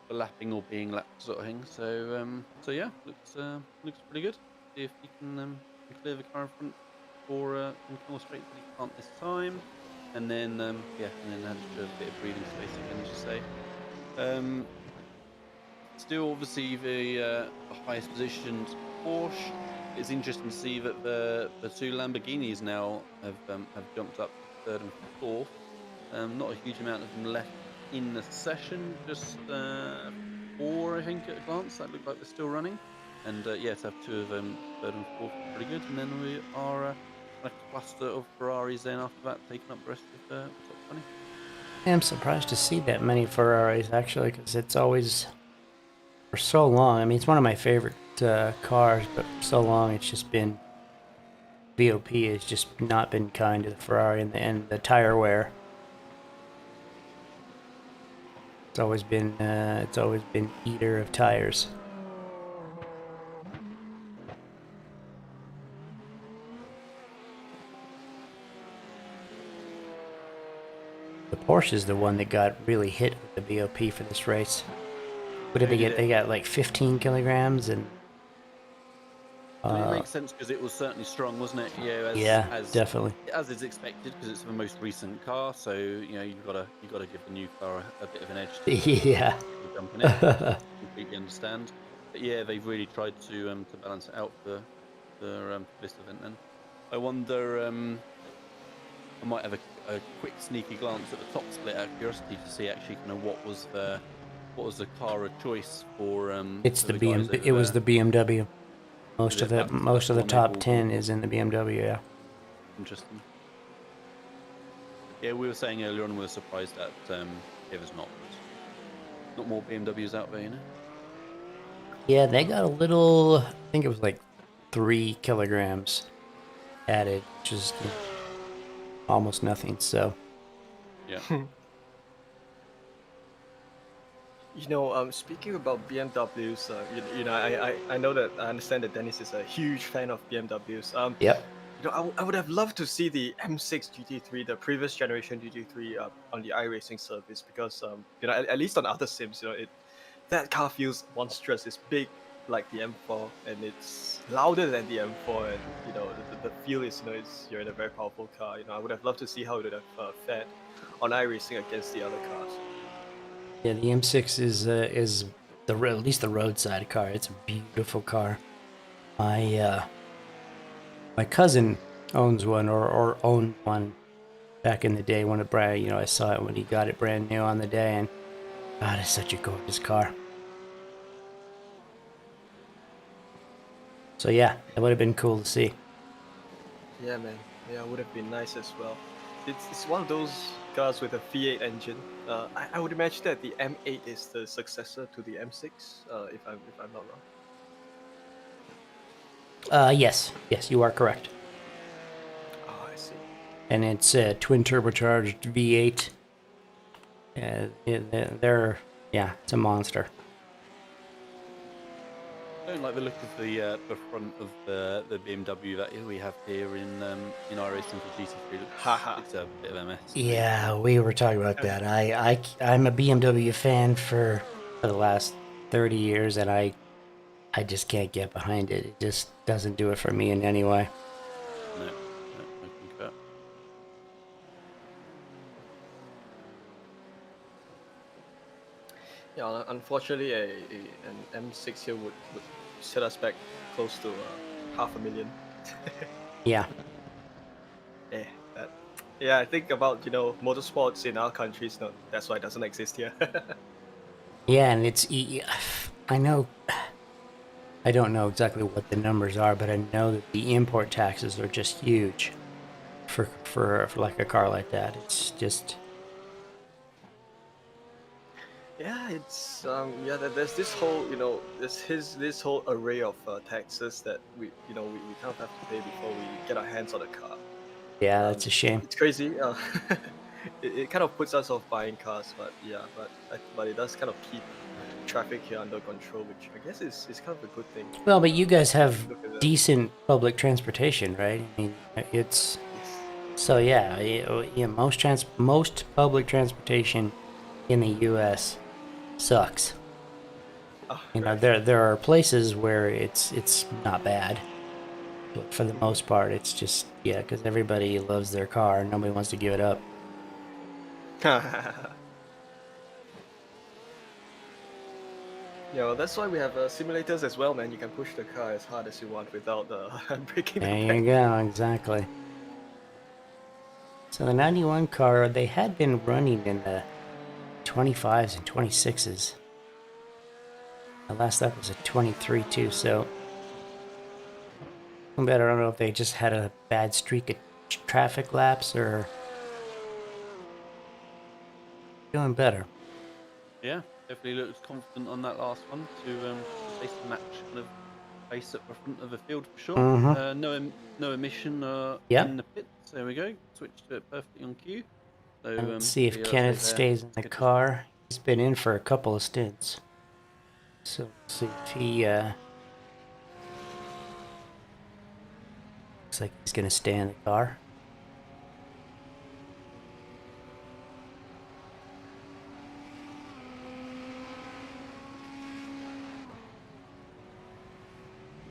lapping or being lapped sort of thing. So yeah, looks pretty good. See if he can clear the car in front for Kimmel Straight, but he can't this time. And then yeah, and then add a bit of breathing space again, as you say. Still, obviously, the highest positioned Porsche. It's interesting to see that the two Lamborghinis now have jumped up to third and fourth. Not a huge amount of them left in the session, just 4, I think, at a glance. That look like they're still running. And yeah, to have 2 of them, third and fourth, pretty good. And then we are a cluster of Ferraris then after that, taking up the rest of the top 20. I'm surprised to see that many Ferraris, actually, because it's always, for so long, I mean, it's one of my favorite cars, but for so long it's just been, VOP has just not been kind to the Ferrari and the tire wear. It's always been eater of tires. The Porsche is the one that got really hit with the BOP for this race. What did they get? They got like 15 kilograms and... it makes sense because it was certainly strong, wasn't it? As definitely. As is expected, because it's the most recent car, so you've got to give the new car a bit of an edge. Yeah. Jumping in. Completely understand. But yeah, they've really tried to balance it out for this event. Then I wonder. I might have a quick sneaky glance at the top split out of curiosity to see actually kind of what was the car of choice for. It's for the BMW. It was the BMW. Most of the top 10 is in the BMW. Yeah. Interesting. Yeah, we were saying earlier on we were surprised that there's not more BMWs out there, Yeah, they got a little. I think it was like 3 kilograms added, which is almost nothing. So. Yeah. Speaking about BMWs, I know that I understand that Dennis is a huge fan of BMWs. Yep. I would have loved to see the M6 GT3, the previous generation GT3, on the iRacing service because at least on other sims, that car feels monstrous. It's big like the M4, and it's louder than the M4, and the feel is you're in a very powerful car. I would have loved to see how it would have fared on iRacing against the other cars. Yeah, the M6 is at least the roadside car. It's a beautiful car. My cousin owns one or owned one back in the day when I saw it when he got it brand new on the day, and God, it's such a gorgeous car. So yeah, it would have been cool to see. Yeah, man. Yeah, it would have been nice as well. It's one of those cars with a V8 engine. I would imagine that the M8 is the successor to the M6, if I'm not wrong. Yes, you are correct. Oh, I see. And it's a twin turbocharged V8. It's a monster. I don't like the look of the front of the BMW that we have here in iRacing for GT3. It's a bit of a mess. Yeah, we were talking about that. I'm a BMW fan for the last 30 years, and I just can't get behind it. It just doesn't do it for me in any way. No, I think that. Yeah, unfortunately, an M6 here would set us back close to 500,000. Yeah. I think about motorsports in our countries. No, that's why it doesn't exist here. Yeah, and I know. I don't know exactly what the numbers are, but I know that the import taxes are just huge for like a car like that. It's just. Yeah, it's there's this whole this whole array of taxes that we kind of have to pay before we get our hands on a car. Yeah, that's a shame. It's crazy. It kind of puts us off buying cars, but it does kind of keep traffic here under control, which I guess is kind of a good thing. Well, but you guys have decent public transportation, right? I mean, it's so most public transportation in the U.S. sucks. You know, there are places where it's not bad, but for the most part, it's just because everybody loves their car, and nobody wants to give it up. Yeah, well, that's why we have simulators as well, man. You can push the car as hard as you want without breaking the There bank. you go, exactly. So the 91 car, they had been running in the 25s and 26s. The last up was a 23 too, so I don't know if they just had a bad streak of traffic laps or doing better. Yeah, definitely looks confident on that last one to face the match kind of face at the front of the field for sure. Mm-hmm. No emission Yep. in the pits. There we go. Switch to it perfectly on cue. So And let's see if yeah, Kenneth stays in the car. He's been in for a couple of stints. So let's see if he looks like he's gonna stay in the car.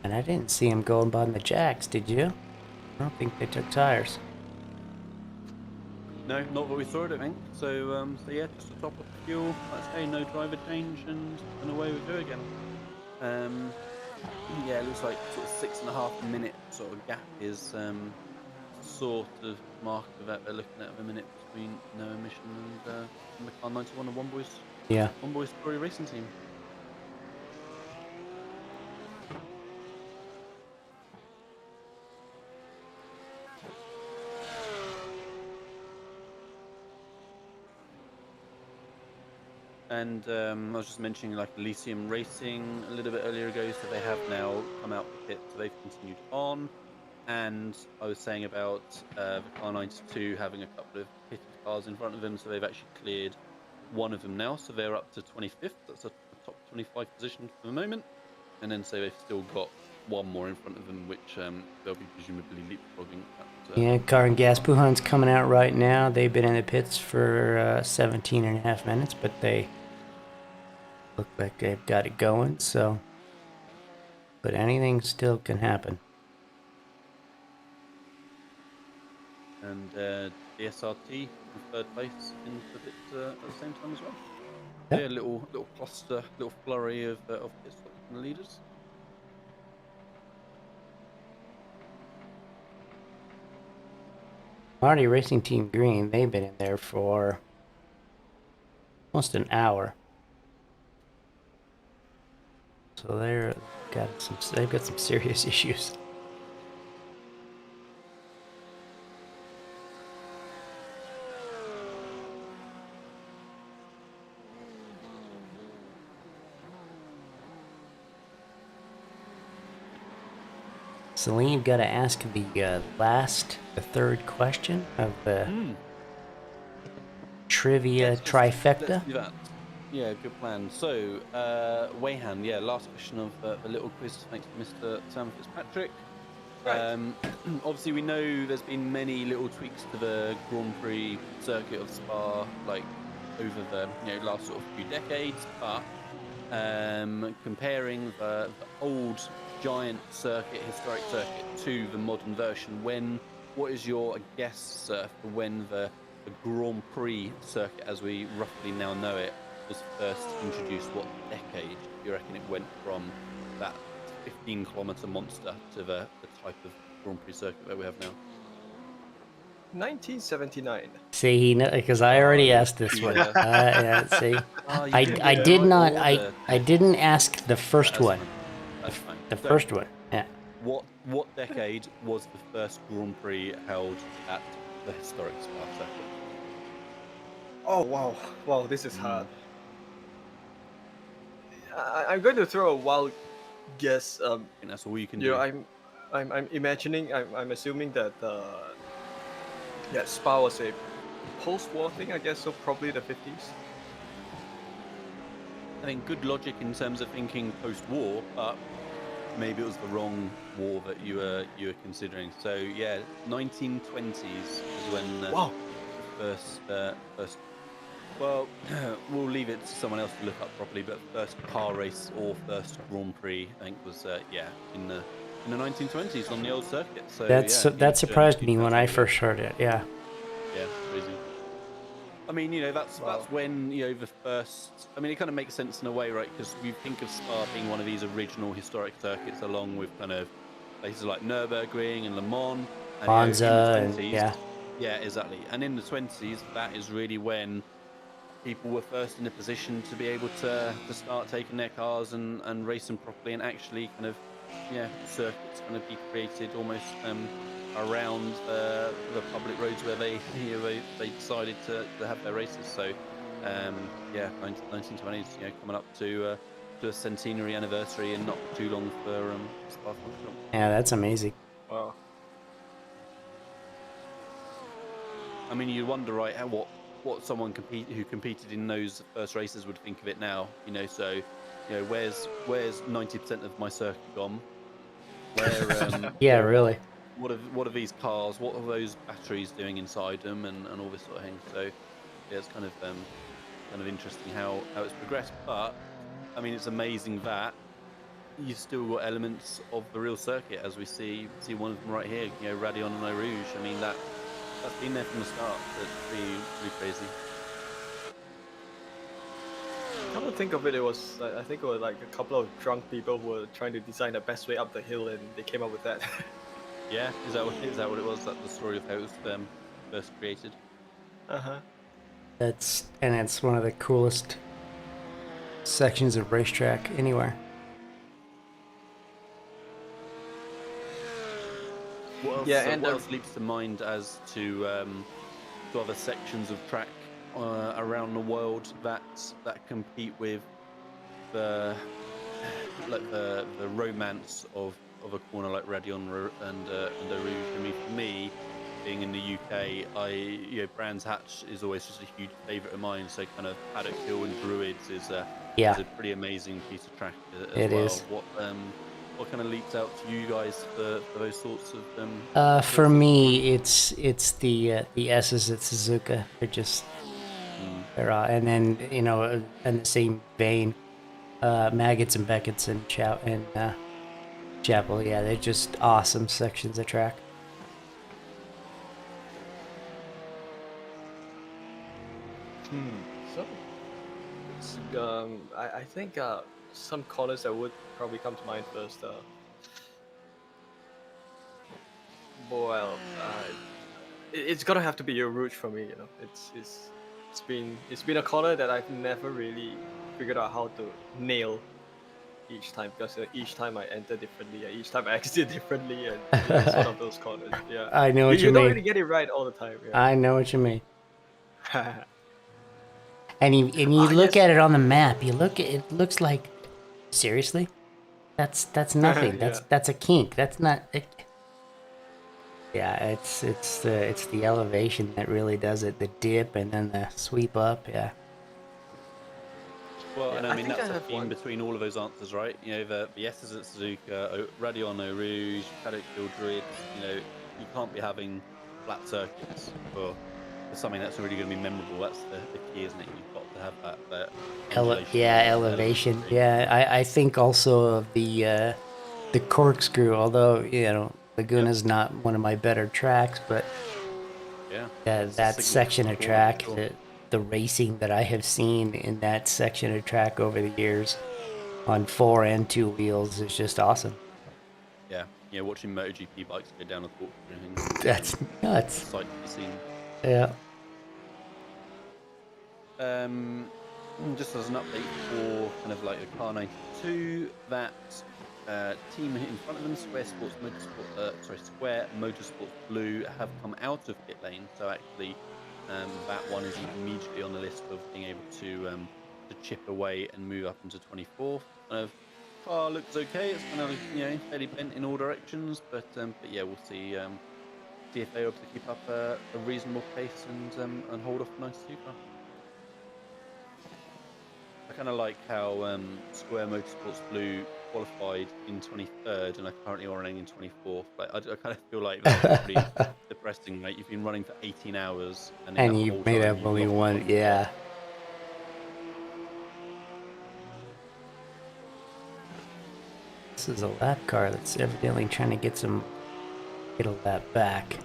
And I didn't see him going by the jacks, did you? I don't think they took tires. No, not what we saw, I don't think. So yeah, just to top up the fuel. Like I say, no driver change, and away we go again. Yeah, it looks like sort of 6.5 minute sort of gap is sort of marker that they're looking at a minute between no emission and the car 91 and One Boys Story Racing Team. And I was just mentioning like Elysium Racing a little bit earlier ago, so they have now come out the pit, so they've continued on. And I was saying about the car 92 having a couple of pitted cars in front of them, so they've actually cleared one of them now, so they're up to 25th. That's a top 25 position for the moment. And then so they've still got one more in front of them, which they'll be presumably leapfrogging. Yeah, Car and Gas Puhan's coming out right now. They've been in the pits for 17.5 minutes, but they look like they've got it going, so... But anything still can happen. And the SRT in third place in the pit at the same time as well. Yep. Yeah, little cluster, little flurry of pit stops from the leaders. Marty Racing Team Green, they've been in there for almost an hour. So they've got some serious issues. Celine, you've got to ask the third question of the trivia trifecta. Let's do that. Yeah, good plan. So, Wayhan, yeah, last question of the little quiz, thanks to Mr. Sam Fitzpatrick. Right. Obviously, we know there's been many little tweaks to the Grand Prix circuit of Spa, like over the last sort of few decades, but comparing the old giant circuit, historic circuit, to the modern version, what is your guess, sir, for when the Grand Prix circuit, as we roughly now know it, was first introduced? What decade do you reckon it went from that 15-kilometer monster to the type of Grand Prix circuit that we have now? 1979. See, he know because I already asked this one. Yeah, see, I did not. I didn't ask the first one. That's fine. The first one. Yeah. What decade was the first Grand Prix held at the historic Spa circuit? Oh wow, this is hard. I'm going to throw a wild guess. And that's all you can do. I'm imagining. I'm assuming that Spa was a post-war thing, I guess, so probably the 50s. I think good logic in terms of thinking post-war, but maybe it was the wrong war that you were considering. So yeah, 1920s is when the first Well, we'll leave it to someone else to look up properly. But first car race or first Grand Prix, I think was in the 1920s on the old circuit. So that surprised me when I first heard it. Yeah. Yeah, crazy. I mean, that's when the first. I mean, it kind of makes sense in a way, right? Because we think of Spa being one of these original historic circuits, along with kind of places like Nürburgring and Le Mans, and Monza, in the 20s, yeah, exactly. And in the 20s, that is really when people were first in a position to be able to start taking their cars and race them properly, and actually kind of circuits kind of be created almost around the public roads where they they decided to have their races. So 1920s, coming up to a centenary anniversary and not too long for Spa-Francorchamps. Yeah, that's amazing. Wow. I mean, you wonder, right, what someone who competed in those first races would think of it now. So where's 90% of my circuit gone? Where yeah, really. What are these cars? What are those batteries doing inside them, and all this sort of thing? So yeah, it's kind of interesting how it's progressed. But I mean, it's amazing that you've still got elements of the real circuit, as we see one of them right here. Radion and Eau Rouge. I mean, that's been there from the start. It's pretty crazy. Come to think of it, I think it was like a couple of drunk people who were trying to design the best way up the hill, and they came up with that. Yeah, is that what it was? That the story of how it was first created? It's one of the coolest sections of racetrack anywhere. What else leaps to mind as to other sections of track around the world that compete with the romance of a corner like Radion and Eau Rouge? I mean, for me, being in the UK, Brands Hatch is always just a huge favourite of mine. So kind of Paddock Hill and Druids is a pretty amazing piece of track as well. Is. What kind of leaps out to you guys for those sorts of? For me, it's the S's at Suzuka. They're just and then in the same vein, Maggots and Beckett's and Chapel. Yeah, they're just awesome sections of track. So, it's, I think some corners that would probably come to mind first. It's gonna have to be Eau Rouge for me. It's been a corner that I've never really figured out how to nail each time, because each time I enter differently, each time I exit differently, and it's one of those corners. Yeah, I know what you mean. You don't really get it right all the time. Yeah. I know what you mean. And you look at it on the map. It looks like, seriously, that's nothing. That's a kink. That's not. Yeah, it's the elevation that really does it. The dip and then the sweep up. Yeah. Well, and I mean that's a theme between all of those answers, right? The S's at Suzuka, Radion, Eau Rouge, Paddock Hill, Druids. You can't be having flat circuits for something that's really going to be memorable. That's the key, isn't it? You've got to have that elevation. Yeah, I think also of the corkscrew, although Laguna's not one of my better tracks, but that section of track, the racing that I have seen in that section of track over the years on 4 and 2 wheels is just awesome. Yeah, watching MotoGP bikes go down the corkscrew. That's nuts. Sight to be seen. Yeah. Just as an update for kind of like a car 92, that team in front of them, Square Motorsports Blue, have come out of pit lane. So actually, that one is immediately on the list of being able to chip away and move up into 24th. Kind of car looks okay. It's kind of fairly bent in all directions, but yeah, we'll see if they're able to keep up a reasonable pace and hold off the 92 car. I kind of like how Square Motorsports Blue qualified in 23rd and are currently running in 24th. Like, I kind of feel like that's pretty depressing. Right? You've been running for 18 hours and you've made up only one. Yeah. this is a lap car that's evidently trying to get a lap back.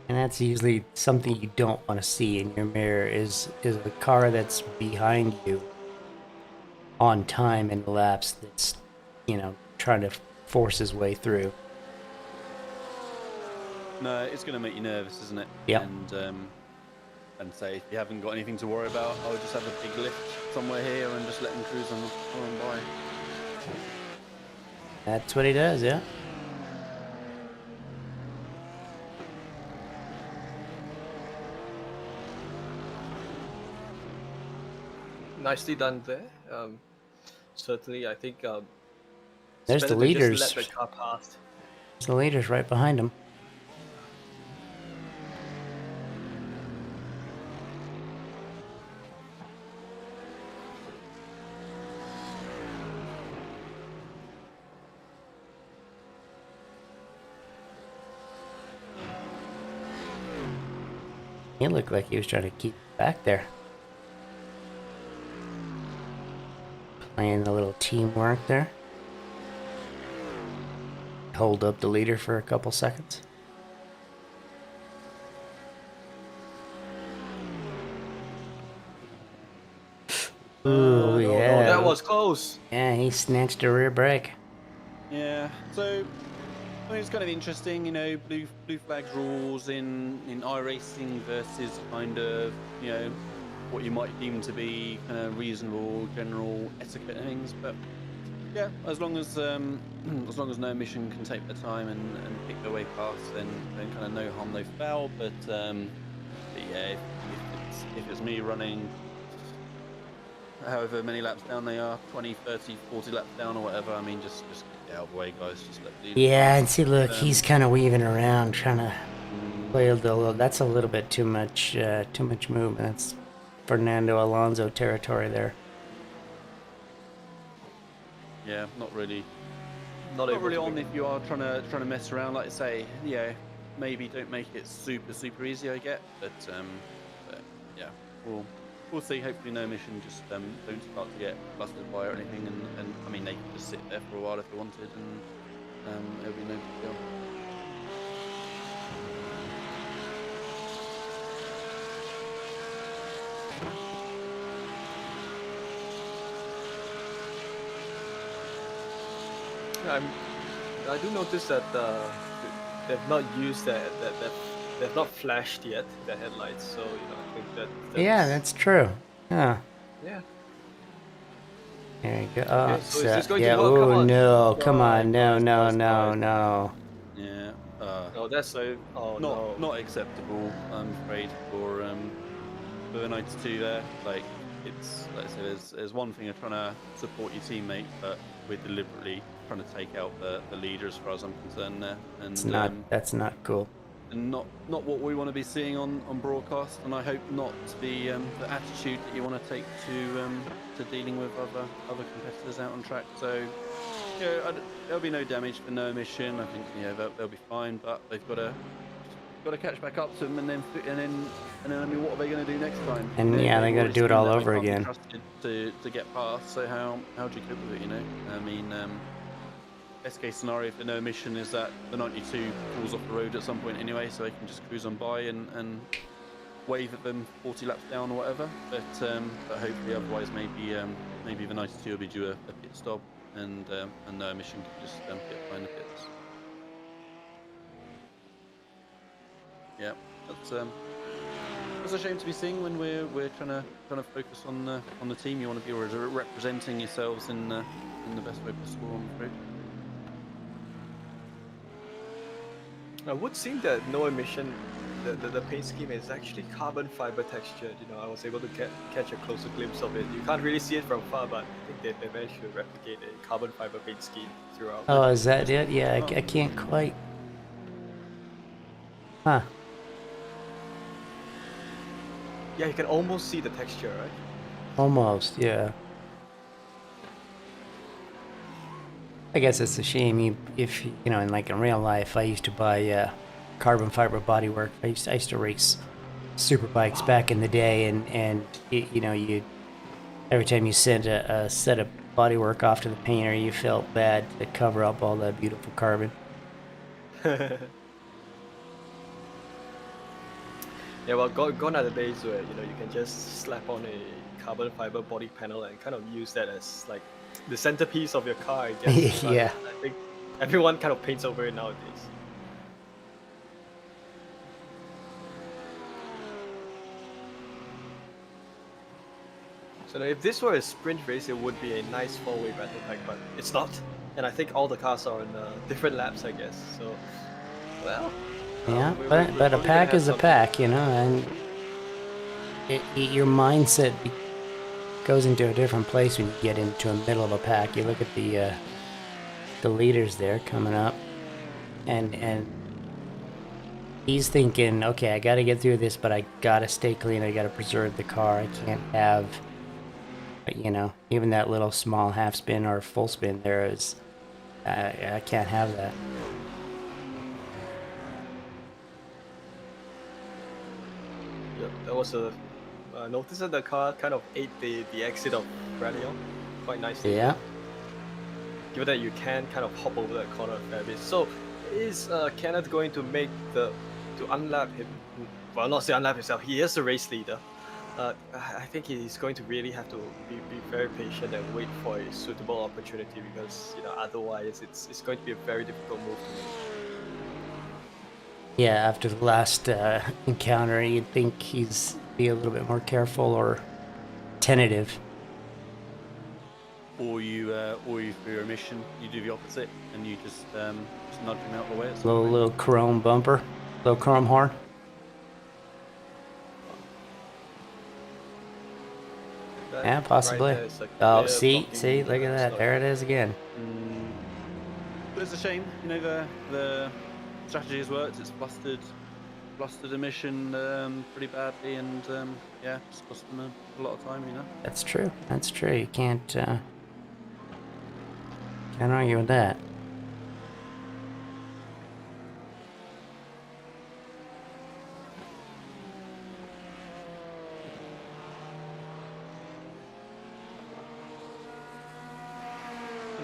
And that's usually something you don't want to see in your mirror is a car that's behind you on time in laps that's, you know, trying to force his way through. No, it's going to make you nervous, isn't it? Yep. And say if you haven't got anything to worry about, I'll just have a big lift somewhere here and just let him cruise on by. That's what he does, yeah. Nicely done there. Certainly, I think. There's the leaders. Just let the car pass. There's the leaders right behind him. He looked like he was trying to keep back there. Playing a little teamwork there. Hold up the leader for a couple seconds. Ooh, yeah. No, that was close. Yeah, he snatched a rear brake. Yeah, so I mean, it's kind of interesting, you know, blue flags rules in iRacing versus kind of, you know, what you might deem to be kind of reasonable general etiquette things. But yeah, as long as no mission can take their time and pick their way past, then kind of no harm, no foul. But yeah, if it's me running however many laps down they are, 20, 30, 40 laps down or whatever, I mean, just get out of the way, guys. Just let the yeah, and see, look, he's kind of weaving around, trying to play a little. That's a little bit too much movement. That's Fernando Alonso territory there. Yeah, not really. Not really on if you are trying to mess around. Like I say, yeah, maybe don't make it super easy. I get, but yeah, we'll see. Hopefully, no mission. Just don't start to get busted by or anything. And I mean, they can just sit there for a while if they wanted, and it'll be no big deal. I do notice that they've not used they've not flashed yet the headlights, so you know I think that's yeah, that's true. Yeah. Yeah. There you go. Okay, so is this going yeah. to work? Oh no! Come Oh, on! No! Yeah. No, that's so. Oh no. Not acceptable. I'm afraid for the 92 there. Like it's like I said, there's one thing of trying to support your teammate, but we're deliberately trying to take out the leader as far as I'm concerned there. And that's not cool. And not what we want to be seeing on broadcast. And I hope not to be the attitude that you want to take to dealing with other competitors out on track. So yeah, there'll be no damage for no emission. I think they'll be fine, but they've got to catch back up to them, and then I mean, what are they going to do next time? And yeah, they got to do it all over again. Trusted to get past. So how do you cope with it? You know, I mean, best case scenario for no emission is that the 92 pulls off the road at some point anyway, so they can just cruise on by and wave at them 40 laps down or whatever. But hopefully, otherwise, maybe the 92 will be due a pit stop, and no emission can just get behind the pits. Yeah, that's a shame to be seeing when we're trying to focus on the team. You want to be representing yourselves in the best way possible on the road. It would seem that no emission, the paint scheme is actually carbon fiber textured. You know, I was able to catch a closer glimpse of it. You can't really see it from far, but I think they managed to replicate a carbon fiber paint scheme throughout. Oh, is that it? Yeah, I can't quite. Huh. Yeah, you can almost see the texture, right? Almost, yeah. I guess it's a shame if you know, in real life, I used to buy carbon fiber bodywork. I used to race super bikes back in the day, and you know, every time you sent a set of bodywork off to the painter, you felt bad to cover up all that beautiful carbon. Yeah, well, gone are the days where you can just slap on a carbon fiber body panel and kind of use that as like the centerpiece of your car, I guess. But Yeah. I think everyone kind of paints over it nowadays. So if this were a sprint race, it would be a nice four-way battle pack, but it's not. And I think all the cars are on different laps, I guess. So, well, Yeah, we're but a probably gonna pack have is a something. pack, and your mindset goes into a different place when you get into the middle of a pack. You look at the leaders there coming up, and he's thinking, okay, I got to get through this, but I got to stay clean. I got to preserve the car. I can't have, even that little small half spin or full spin there is, I can't have that. Yep, that was a notice that the car kind of ate the exit of Rallion quite nicely. Yeah. Given that you can kind of hop over that corner a fair bit. So is Kenneth going to make to unlap him? Well, not say unlap himself. He is the race leader. I think he's going to really have to be very patient and wait for a suitable opportunity, because otherwise it's going to be a very difficult move to make. Yeah, after the last encounter, you'd think he's be a little bit more careful or tentative. Or you for your mission, you do the opposite and you just nudge him out of the way. Little chrome bumper, little chrome horn. Yeah, possibly. Right, oh, see, look at that. There it is again. But it's a shame, the strategy has worked. It's blusted a mission pretty badly, and yeah, just cost them a lot of time, That's true. That's true. You can't argue with that.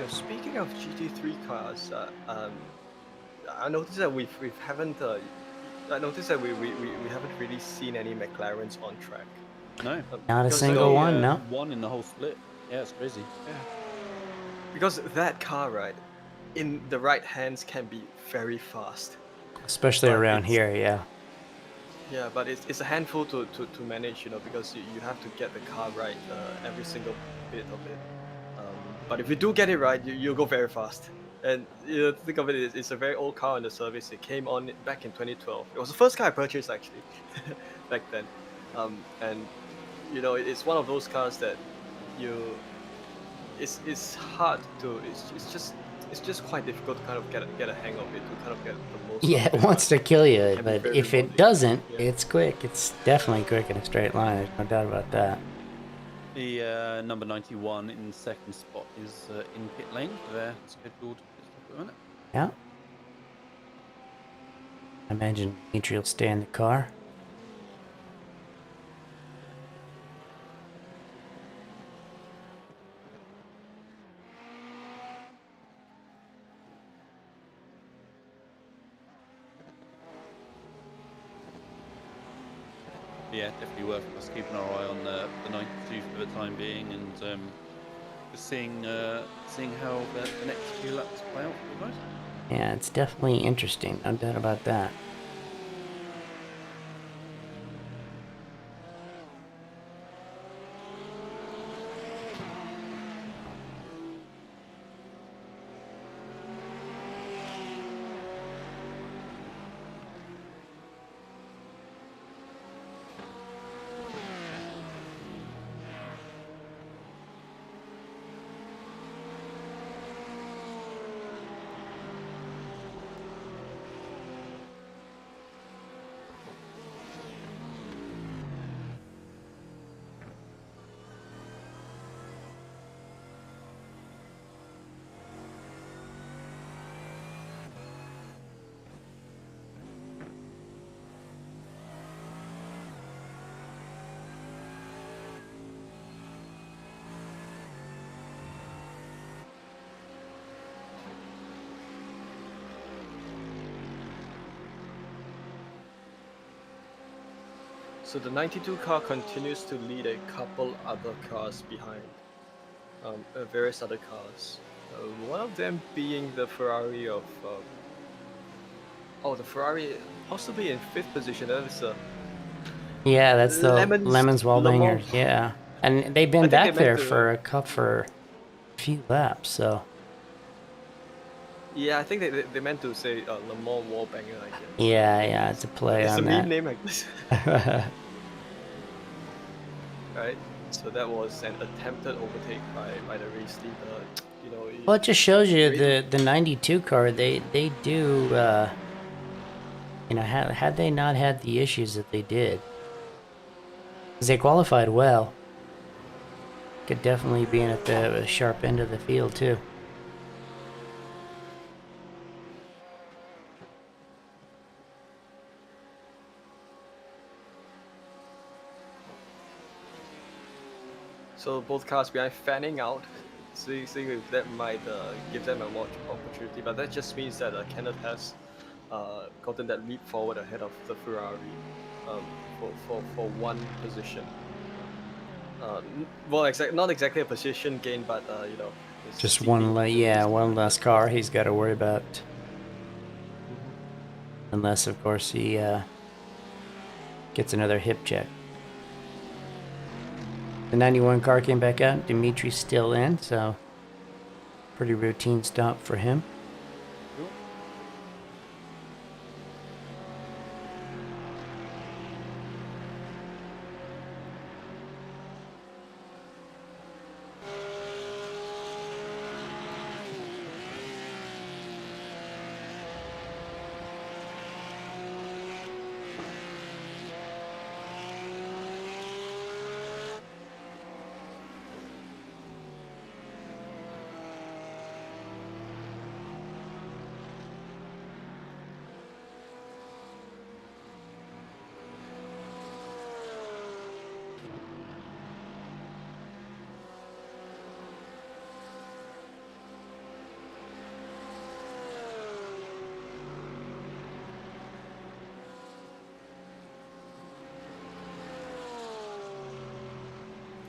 Speaking of GT3 cars, I noticed that we haven't. I noticed that we haven't really seen any McLarens on track. No, not a single one. No, one in the whole split. Yeah, it's crazy. Yeah, because that car, right, in the right hands can be very fast, especially around here. Yeah. Yeah, but it's a handful to manage, because you have to get the car right every single bit of it. But if you do get it right, you'll go very fast. And think of it, it's a very old car in the service. It came on back in 2012. It was the first car I purchased, actually, back then. And it's one of those cars that it's hard to, it's just quite difficult to kind of get a hang of it, to kind of get the most. Yeah, it wants to kill you, Can but be very if it rewarding. doesn't, Yeah. it's quick. It's definitely quick in a straight line. There's no doubt about that. The number 91 in second spot is in pit lane. They're scheduled pit stop at the minute. Yeah. I imagine Dimitri will stay in the car. Yeah, definitely worth us keeping our eye on the 92 for the time being, and just seeing how the next few laps play out for you guys. Yeah, it's definitely interesting. No doubt about that. So the 92 car continues to lead a couple other cars behind, various other cars. One of them being the Ferrari of, the Ferrari possibly in 5th position. That is yeah, that's the Lemons Le Mans. Wallbangers. Yeah, and they've been back there for a few laps. So yeah, I think they meant to say Le Mans Wallbanger, I guess. Yeah, it's a play on that. It's a meme name, I guess. Right. So that was an attempted overtake by the race leader. You know. Well, it just shows you the 92 car. They do. You know, had they not had the issues that they did, because they qualified well, could definitely be in at the sharp end of the field too. So both cars behind fanning out, seeing if that might give them a more opportunity, but that just means that Kenneth has gotten that leap forward ahead of the Ferrari for one position. Well, not exactly a position gain, but you know, just one less car he's got to worry about. Unless, of course, he gets another hip check. The 91 car came back out. Dimitri's still in, so pretty routine stop for him.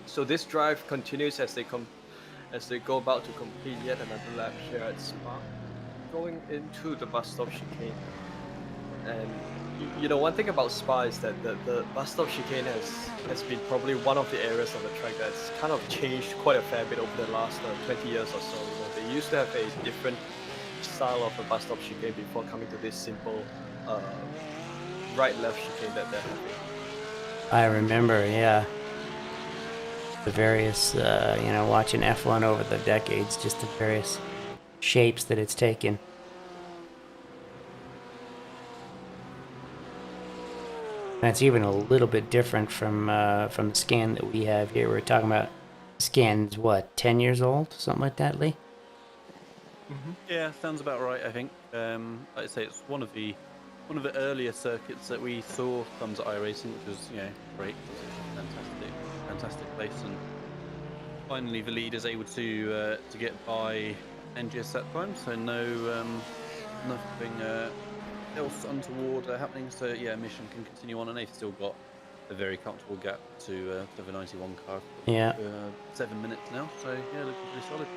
So this drive continues as they go about to complete yet another lap here at Spa, going into the bus stop chicane. And you know, one thing about Spa is that the bus stop chicane has been probably one of the areas of the track that's kind of changed quite a fair bit over the last 20 years or so. You know, they used to have a different style of a bus stop chicane before coming to this simple right-left chicane that they're having. I remember, yeah. The various, you know, watching F1 over the decades, just the various shapes that it's taken. That's even a little bit different from the scan that we have here. We're talking about scans, what, 10 years old, something like that, Lee? Yeah, sounds about right. I think. Like I say, it's one of the earlier circuits that we saw comes at iRacing, which was great. Fantastic place, and finally the lead is able to get by NGS that time. So nothing else untoward happening. So yeah, mission can continue on, and they've still got a very comfortable gap to the 91 car. Yeah. 7 minutes now. So yeah, looking pretty solid.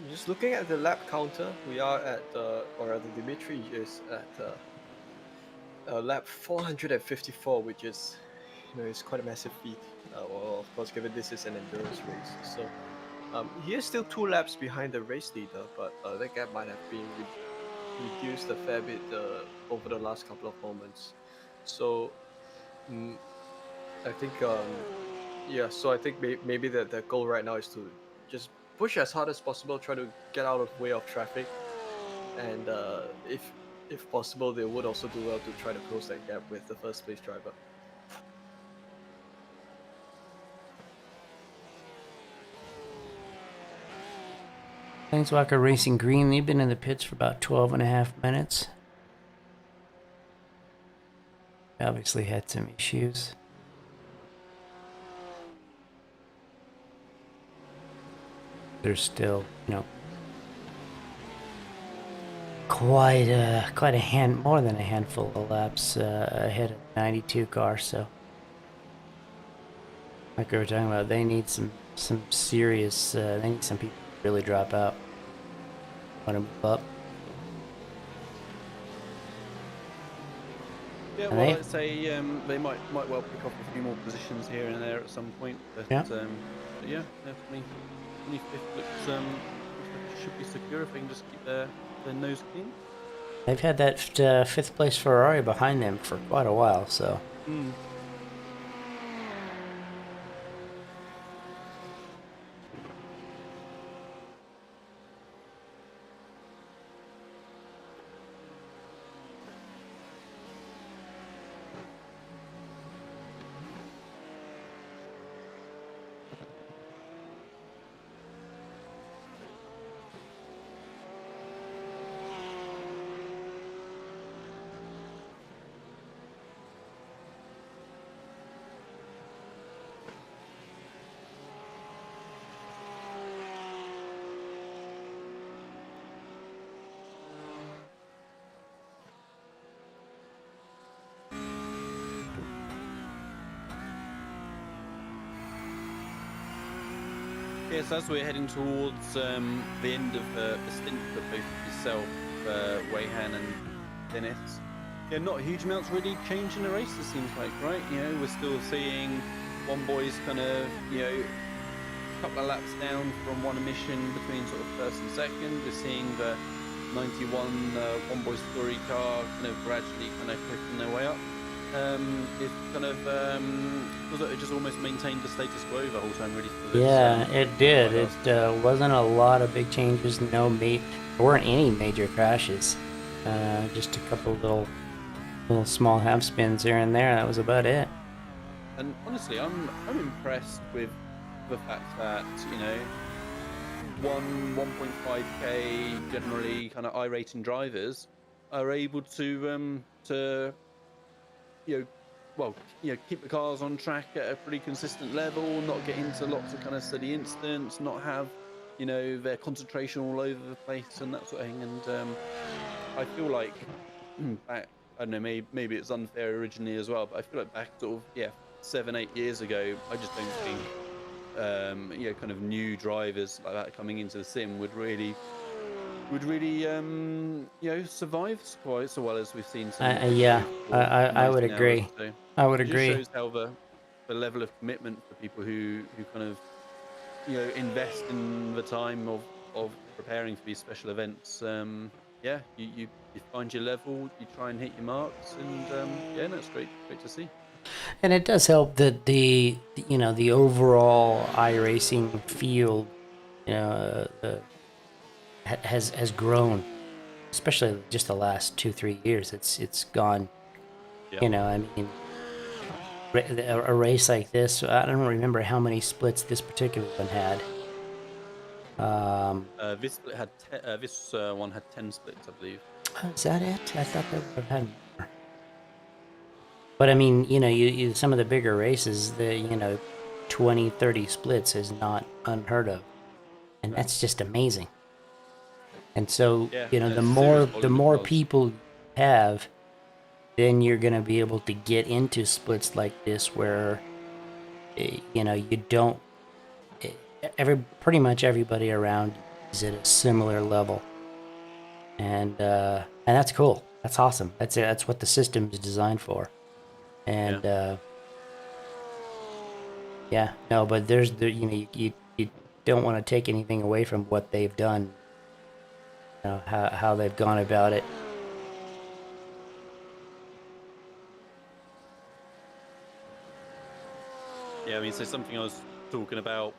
Just looking at the lap counter, we are at, Dimitri is at lap 454, which is, it's quite a massive feat. Well, of course, given this is an endurance race. So he is still 2 laps behind the race leader, but that gap might have been reduced a fair bit over the last couple of moments. So I think, so I think maybe the goal right now is to just push as hard as possible, try to get out of the way of traffic, and if possible, they would also do well to try to close that gap with the first place driver. Planeswalker Racing Green, they've been in the pits for about 12.5 minutes. Obviously had some issues. there's still, you know, quite a more than a handful of laps ahead of the 92 car. So, like we were talking about, they need some serious. They need some people to really drop out. Want to move up. Yeah, well, I'd say they might well pick up a few more positions here and there at some point. But yeah, definitely 25th looks like it should be secure if they can just keep their nose clean. They've had that 5th place Ferrari behind them for quite a while, so. Yes, as we're heading towards the end of the stint for both yourself, Wayhan and Dennis, yeah, not huge amounts really change in the race, it seems like, right? You know, we're still seeing one boy's kind of, you know, a couple of laps down from one emission between sort of first and second. We're seeing the 91 one boy story car kind of gradually kind of clicking their way up. It kind of was it just almost maintained the status quo the whole time, really. For this, yeah, it did. It wasn't a lot of big changes. There weren't any major crashes. Just a couple little small half spins here and there. That was about it. And honestly, I'm impressed with the fact that, you know, 1.5k generally kind of iRacing drivers are able to keep the cars on track at a pretty consistent level, not get into lots of kind of silly incidents, not have, you know, their concentration all over the place and that sort of thing. And I feel like back, I don't know, maybe it's unfair originally as well, but I feel like back sort of 7-8 years ago, I just don't think kind of new drivers like that coming into the sim would really survive quite so well as we've seen some. I would agree. So I would it agree. just shows how the level of commitment for people who kind of, you know, invest in the time of preparing for these special events. You find your level, you try and hit your marks, and it's great to see. And it does help that the overall iRacing field, has grown, especially just the last 2-3 years. It's gone. Yeah. You know, I mean, a race like this, I don't remember how many splits this particular one had. This split had this one had 10 splits, I believe. Oh, is that it? I thought they would have had more. But I mean, you know, you some of the bigger races, 20, 30 splits is not unheard of, and that's just amazing. And so, the more people you have, then you're going to be able to get into splits like this where, you don't. Pretty much everybody around is at a similar level, and that's cool. That's awesome. That's what the system is designed for. And but you don't want to take anything away from what they've done. You know, how they've gone about it. Yeah, I mean, so something I was talking about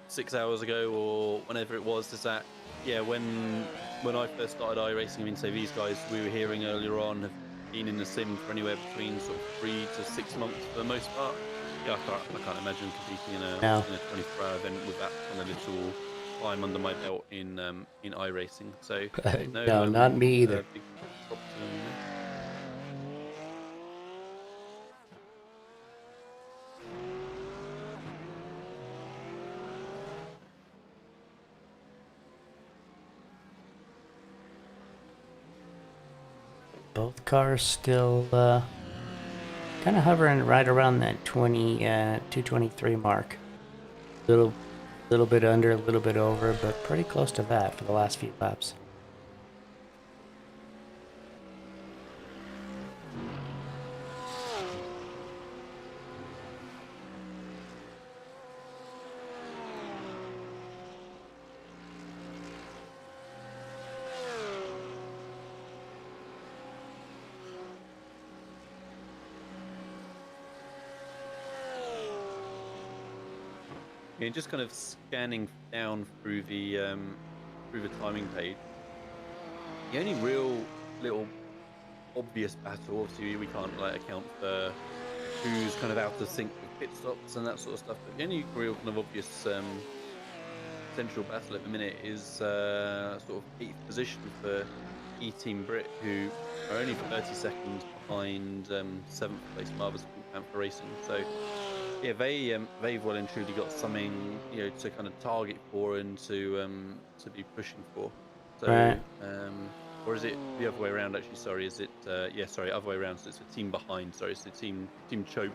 6 hours ago or whenever it was is that when I first started iRacing, I mean, so these guys we were hearing earlier on have been in the sim for anywhere between sort of 3 to 6 months for the most part. I can't imagine competing in a 24-hour event with that kind of little time under my belt in iRacing. So no, not me either. Big props to them, Both cars still kind of hovering right around that 223 mark. Little bit under, a little bit over, but pretty close to that for the last few laps. Yeah, just kind of scanning down through the timing page. The only real little obvious battle, obviously we can't like account for who's kind of out of sync with pit stops and that sort of stuff. But the only real kind of obvious central battle at the minute is sort of 8th position for E-Team Brit, who are only 30 seconds behind 7th place Marvel's Panther Racing. So yeah, they've well and truly got something, you know, to kind of target for and to be pushing for. So right. Or is it the other way around? Actually, sorry, is it? Yeah, sorry, other way around. So it's a team behind. Sorry, it's the team Choke,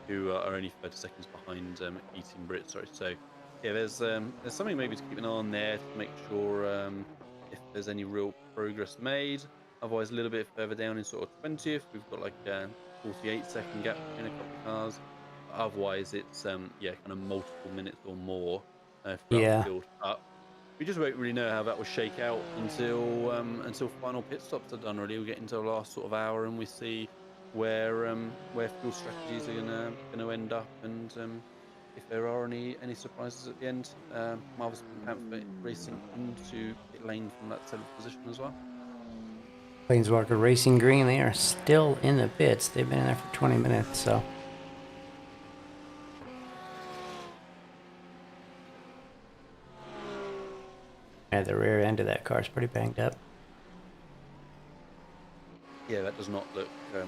who are only 30 seconds behind E-Team Brit. Sorry. So yeah, there's something maybe to keep an eye on there to make sure if there's any real progress made. Otherwise, a little bit further down in sort of 20th, we've got like a 48-second gap between a couple of cars. Otherwise, it's yeah, kind of multiple minutes or more throughout the field. But we just won't really know how that will shake out until final pit stops are done. Really, we'll get into the last sort of hour and we see where fuel strategies are gonna end up, and if there are any surprises at the end. Marvel's Panther Racing into pit lane from that 7th position as well. Planeswalker Racing Green, they are still in the pits. They've been in there for 20 minutes, so. Yeah, the rear end of that car is pretty banged up. Yeah, that does not look good.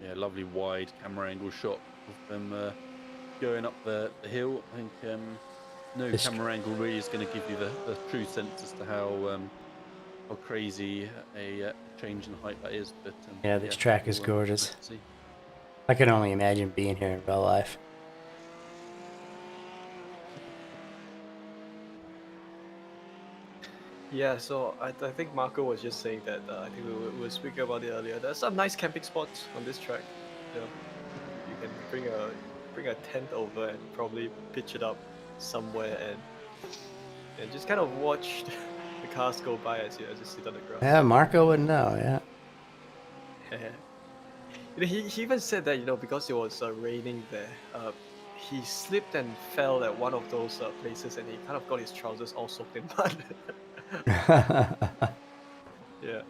Yeah, lovely wide camera angle shot of them going up the hill. I think no camera angle really is going to give you the true sense as to how crazy a change in height that is. But yeah, this track is gorgeous. Nice to see. I can only imagine being here in real life. Yeah, so I think Marco was just saying that I think we were speaking about it earlier. There's some nice camping spots on this track. You know, you can bring a tent over and probably pitch it up somewhere and just kind of watch the cars go by as you sit on the grass. Yeah, Marco would know. Yeah. You know, he even said that, you know, because it was raining there, he slipped and fell at one of those places, and he kind of got his trousers all soaked in mud. Yeah.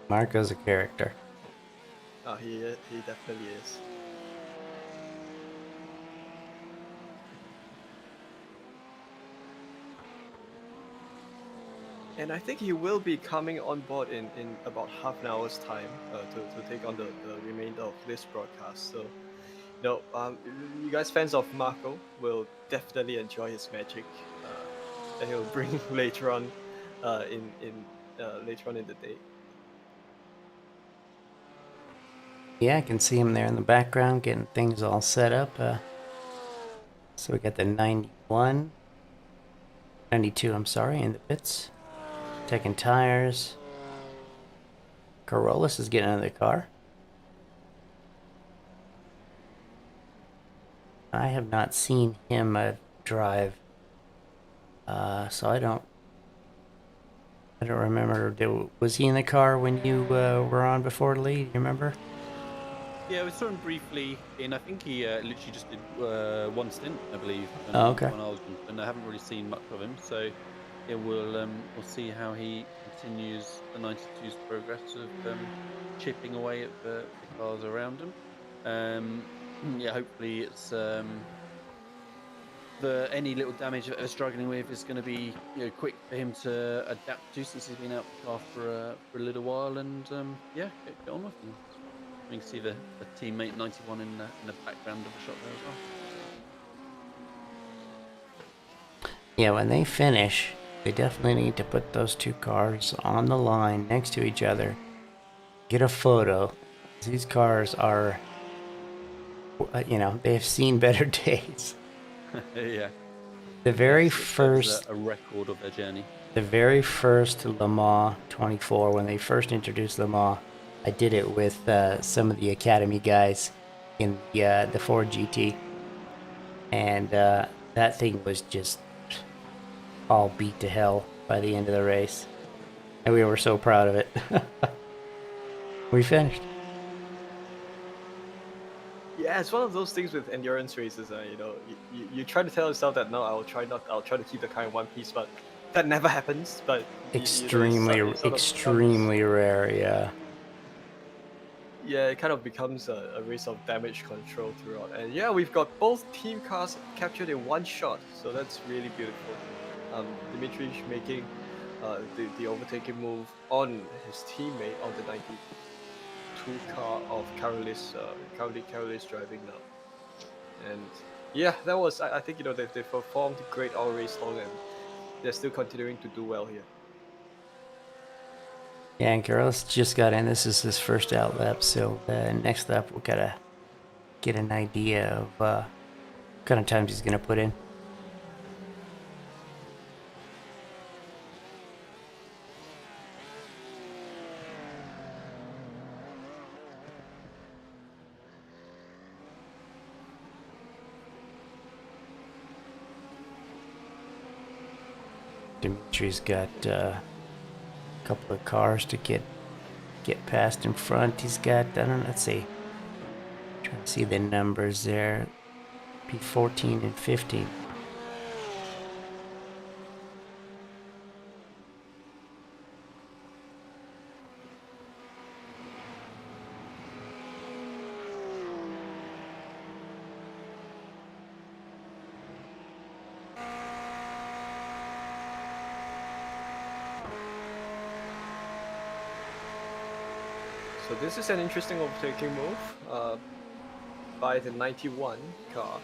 Marco's a character. Oh, he definitely is. And I think he will be coming on board in about half an hour's time to take on the remainder of this broadcast. So, you know, you guys fans of Marco will definitely enjoy his magic that he'll bring later on later on in the day. Yeah, I can see him there in the background getting things all set up. So we got the 92, I'm sorry, in the pits. Taking tires. Carolus is getting out of the car. I have not seen him drive, so I don't remember. Was he in the car when you were on before, Lee? Do you remember? Yeah, we saw him briefly in. I think he literally just did one stint, I believe. Oh, okay. When I was, and I haven't really seen much of him. So yeah, we'll see how he continues the 92's progress of chipping away at the cars around him. Yeah, hopefully it's any little damage that they're struggling with is going to be, you know, quick for him to adapt to, since he's been out the car for a little while, and yeah, get on with things. You can see the teammate 91 in the background of the shot there as well. Yeah, when they finish, they definitely need to put those two cars on the line next to each other. Get a photo. These cars are, you know, they've seen better days. Yeah. The very It serves first, a record of their journey. the very first Le Mans 24, when they first introduced Le Mans, I did it with some of the Academy guys in the Ford GT, and that thing was just all beat to hell by the end of the race, and we were so proud of it. We finished. Yeah, it's one of those things with endurance races. You know, you try to tell yourself that no, I'll try to keep the car in one piece, but that never happens. But Extremely, extremely rare. Yeah. Yeah, it kind of becomes a race of damage control throughout. And yeah, we've got both team cars captured in one shot, so that's really beautiful. Dimitri making the overtaking move on his teammate on the 92 car of Carolis, currently Carolis driving now. And yeah, that was, I think, you know, they performed great all race long, and they're still continuing to do well here. Yeah, and Carlos just got in. This is his first out lap, so next lap we gotta get an idea of what kind of times he's gonna put in. Dimitri's got a couple of cars to get past in front. He's got, I don't know, let's see. Trying to see the numbers there. P14 and 15. So this is an interesting overtaking move by the 91 car.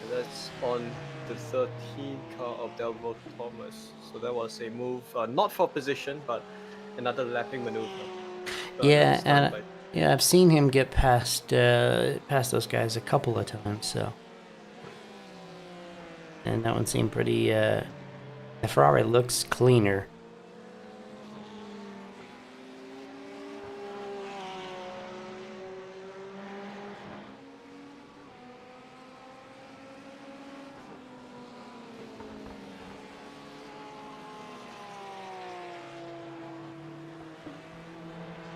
And that's on the 13 car of Delvo Thomas. So that was a move not for position, but another lapping maneuver. Yeah, and yeah, I've seen him get past those guys a couple of times. So, and that one seemed pretty. The Ferrari looks cleaner.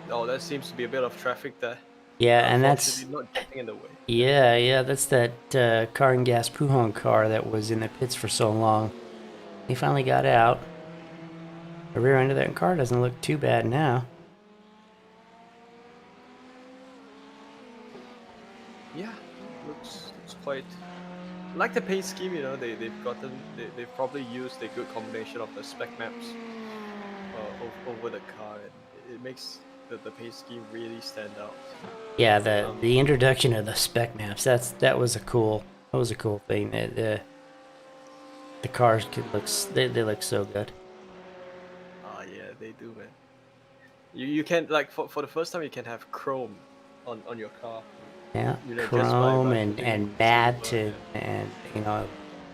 Oh, there seems to be a bit of traffic there. Yeah, and that's not getting in the way. Yeah, that's that car and gas Pujon car that was in the pits for so long. He finally got out. The rear end of that car doesn't look too bad now. Yeah, looks quite like the paint scheme. You know, they've probably used a good combination of the spec maps over the car, and it makes the paint scheme really stand out. Yeah, the introduction of the spec maps, that was a cool thing. The cars they look so good. Ah, yeah, they do, man. You can, like, for the first time you can have chrome on your car. Yeah, you know, chrome and matte and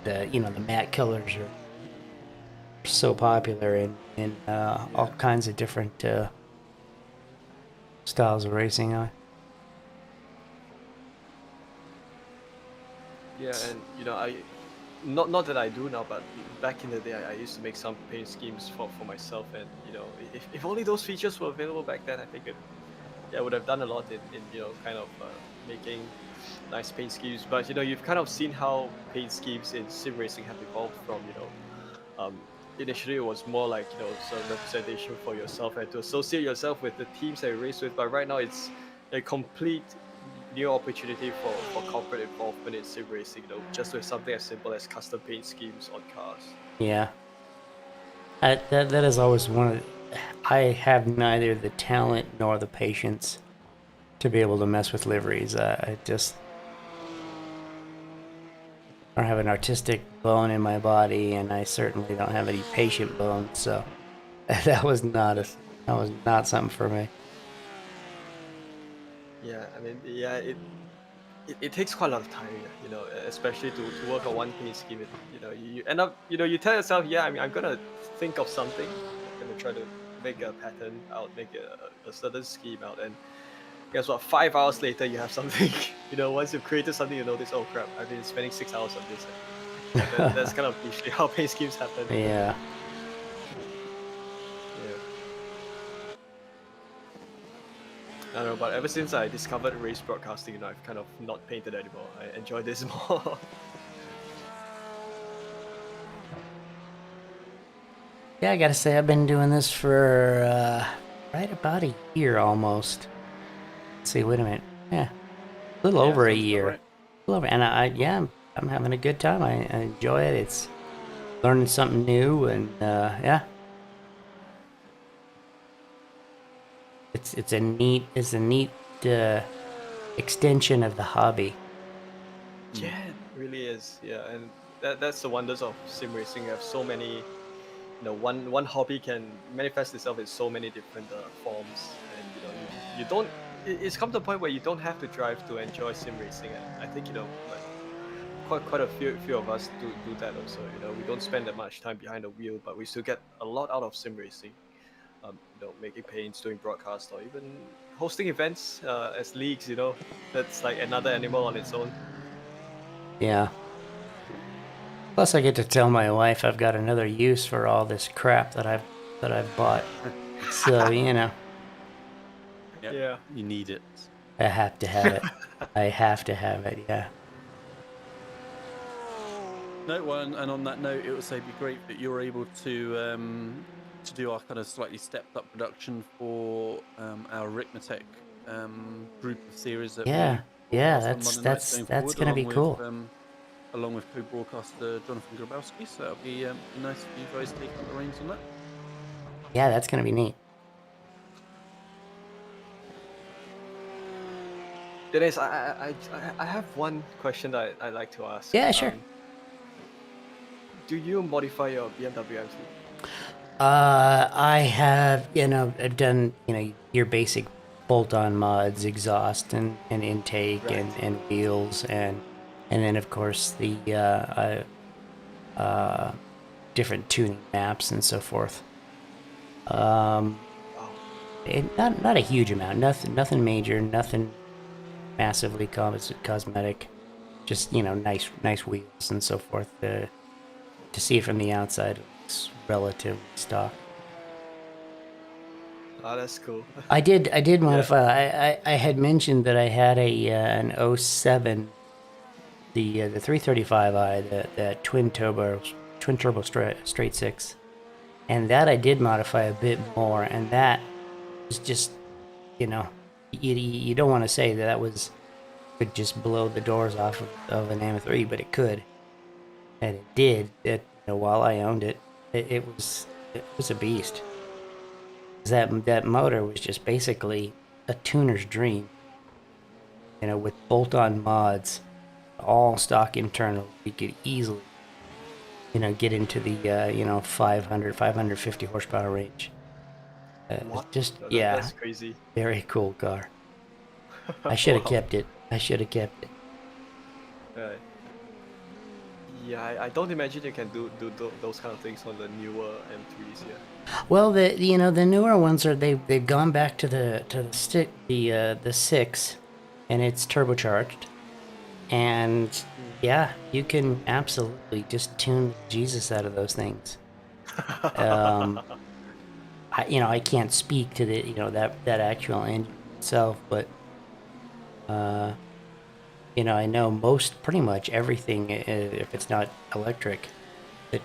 the matte colors are so popular in all kinds of different styles of racing. Yeah, and you know, I not that I do now, but back in the day, I used to make some paint schemes for myself, and you know, if only those features were available back then, I think I would have done a lot in you know, kind of making nice paint schemes. But you know, you've kind of seen how paint schemes in sim racing have evolved from, you know, initially it was more like, you know, some representation for yourself and to associate yourself with the teams that you race with. But right now it's a complete new opportunity for corporate involvement in sim racing, you know, just with something as simple as custom paint schemes on cars. Yeah, that is always one of I have neither the talent nor the patience to be able to mess with liveries. I don't have an artistic bone in my body, and I certainly don't have any patient bones, so that was not something for me. Yeah, I mean, yeah, it takes quite a lot of time, you know, especially to work on one paint scheme. You know, you end up, you know, you tell yourself, yeah, I mean, I'm gonna think of something, I'm gonna try to make a pattern out, make a certain scheme out, and guess what? 5 hours later, you have something. You know, once you've created something, you notice, oh crap, I've been spending 6 hours on this. And that's kind of usually how paint schemes happen. Yeah. Yeah. I don't know, but ever since I discovered race broadcasting, you know, I've kind of not painted anymore. I enjoy this more. Yeah, I gotta say, I've been doing this for right about a year almost. Let's see, wait a minute. Yeah, a little over a year. Right. A little over, and I'm having a good time. I enjoy it. It's learning something new, and yeah, it's a neat extension of the hobby. Yeah, it really is. Yeah, and that's the wonders of sim racing. You have so many, you know, one hobby can manifest itself in so many different forms, and you know, you don't. It's come to a point where you don't have to drive to enjoy sim racing, and I think, you know, like quite a few of us do that also. You know, we don't spend that much time behind the wheel, but we still get a lot out of sim racing. You know, making paints, doing broadcasts, or even hosting events as leagues. You know, that's like another animal on its own. Yeah. Plus, I get to tell my wife I've got another use for all this crap that I've bought. So you know, Yeah. You need it. I have to have it. I have to have it. Yeah. No one, and on that note, it would say be great that you're able to do our kind of slightly stepped up production for our Arithmetic group of series that Yeah. we Yeah. broadcast on Monday nights going That's forward, gonna be cool. Along with co-broadcaster Jonathan Grabowski. So it'll be nice for you guys taking up the reins on that. Yeah, that's gonna be neat. Dennis, I have one question that I'd like to ask. Yeah, sure. Do you modify your BMW M3? I have, you know, I've done, you know, your basic bolt-on mods, exhaust and intake Right. and wheels and then of course the different tuning maps and so forth. Wow. Not a huge amount, nothing major, nothing massively cosmetic. Just, you know, nice wheels and so forth. To see it from the outside, it looks relatively stock. Oh, that's cool. I did modify. Yeah. I had mentioned that I had an 07, the 335i, the twin turbo straight six, and that I did modify a bit more, and that was just, you know, you don't want to say that could just blow the doors off of an M3, but it could, and it did. You know, while I owned it, it was a beast. That motor was just basically a tuner's dream. You know, with bolt-on mods, all stock internal, you could easily, you know, get into the you know, 550 horsepower range. What? Just No, yeah, that's crazy. very cool car. I should have kept it. I should have kept it. Right. Yeah, I don't imagine you can do those kind of things on the newer M3s. Yeah. Well, the newer ones they've gone back to the stick the 6, and it's turbocharged, and yeah, you can absolutely just tune Jesus out of those things. I can't speak to the that actual engine itself, but I know pretty much everything, if it's not electric, that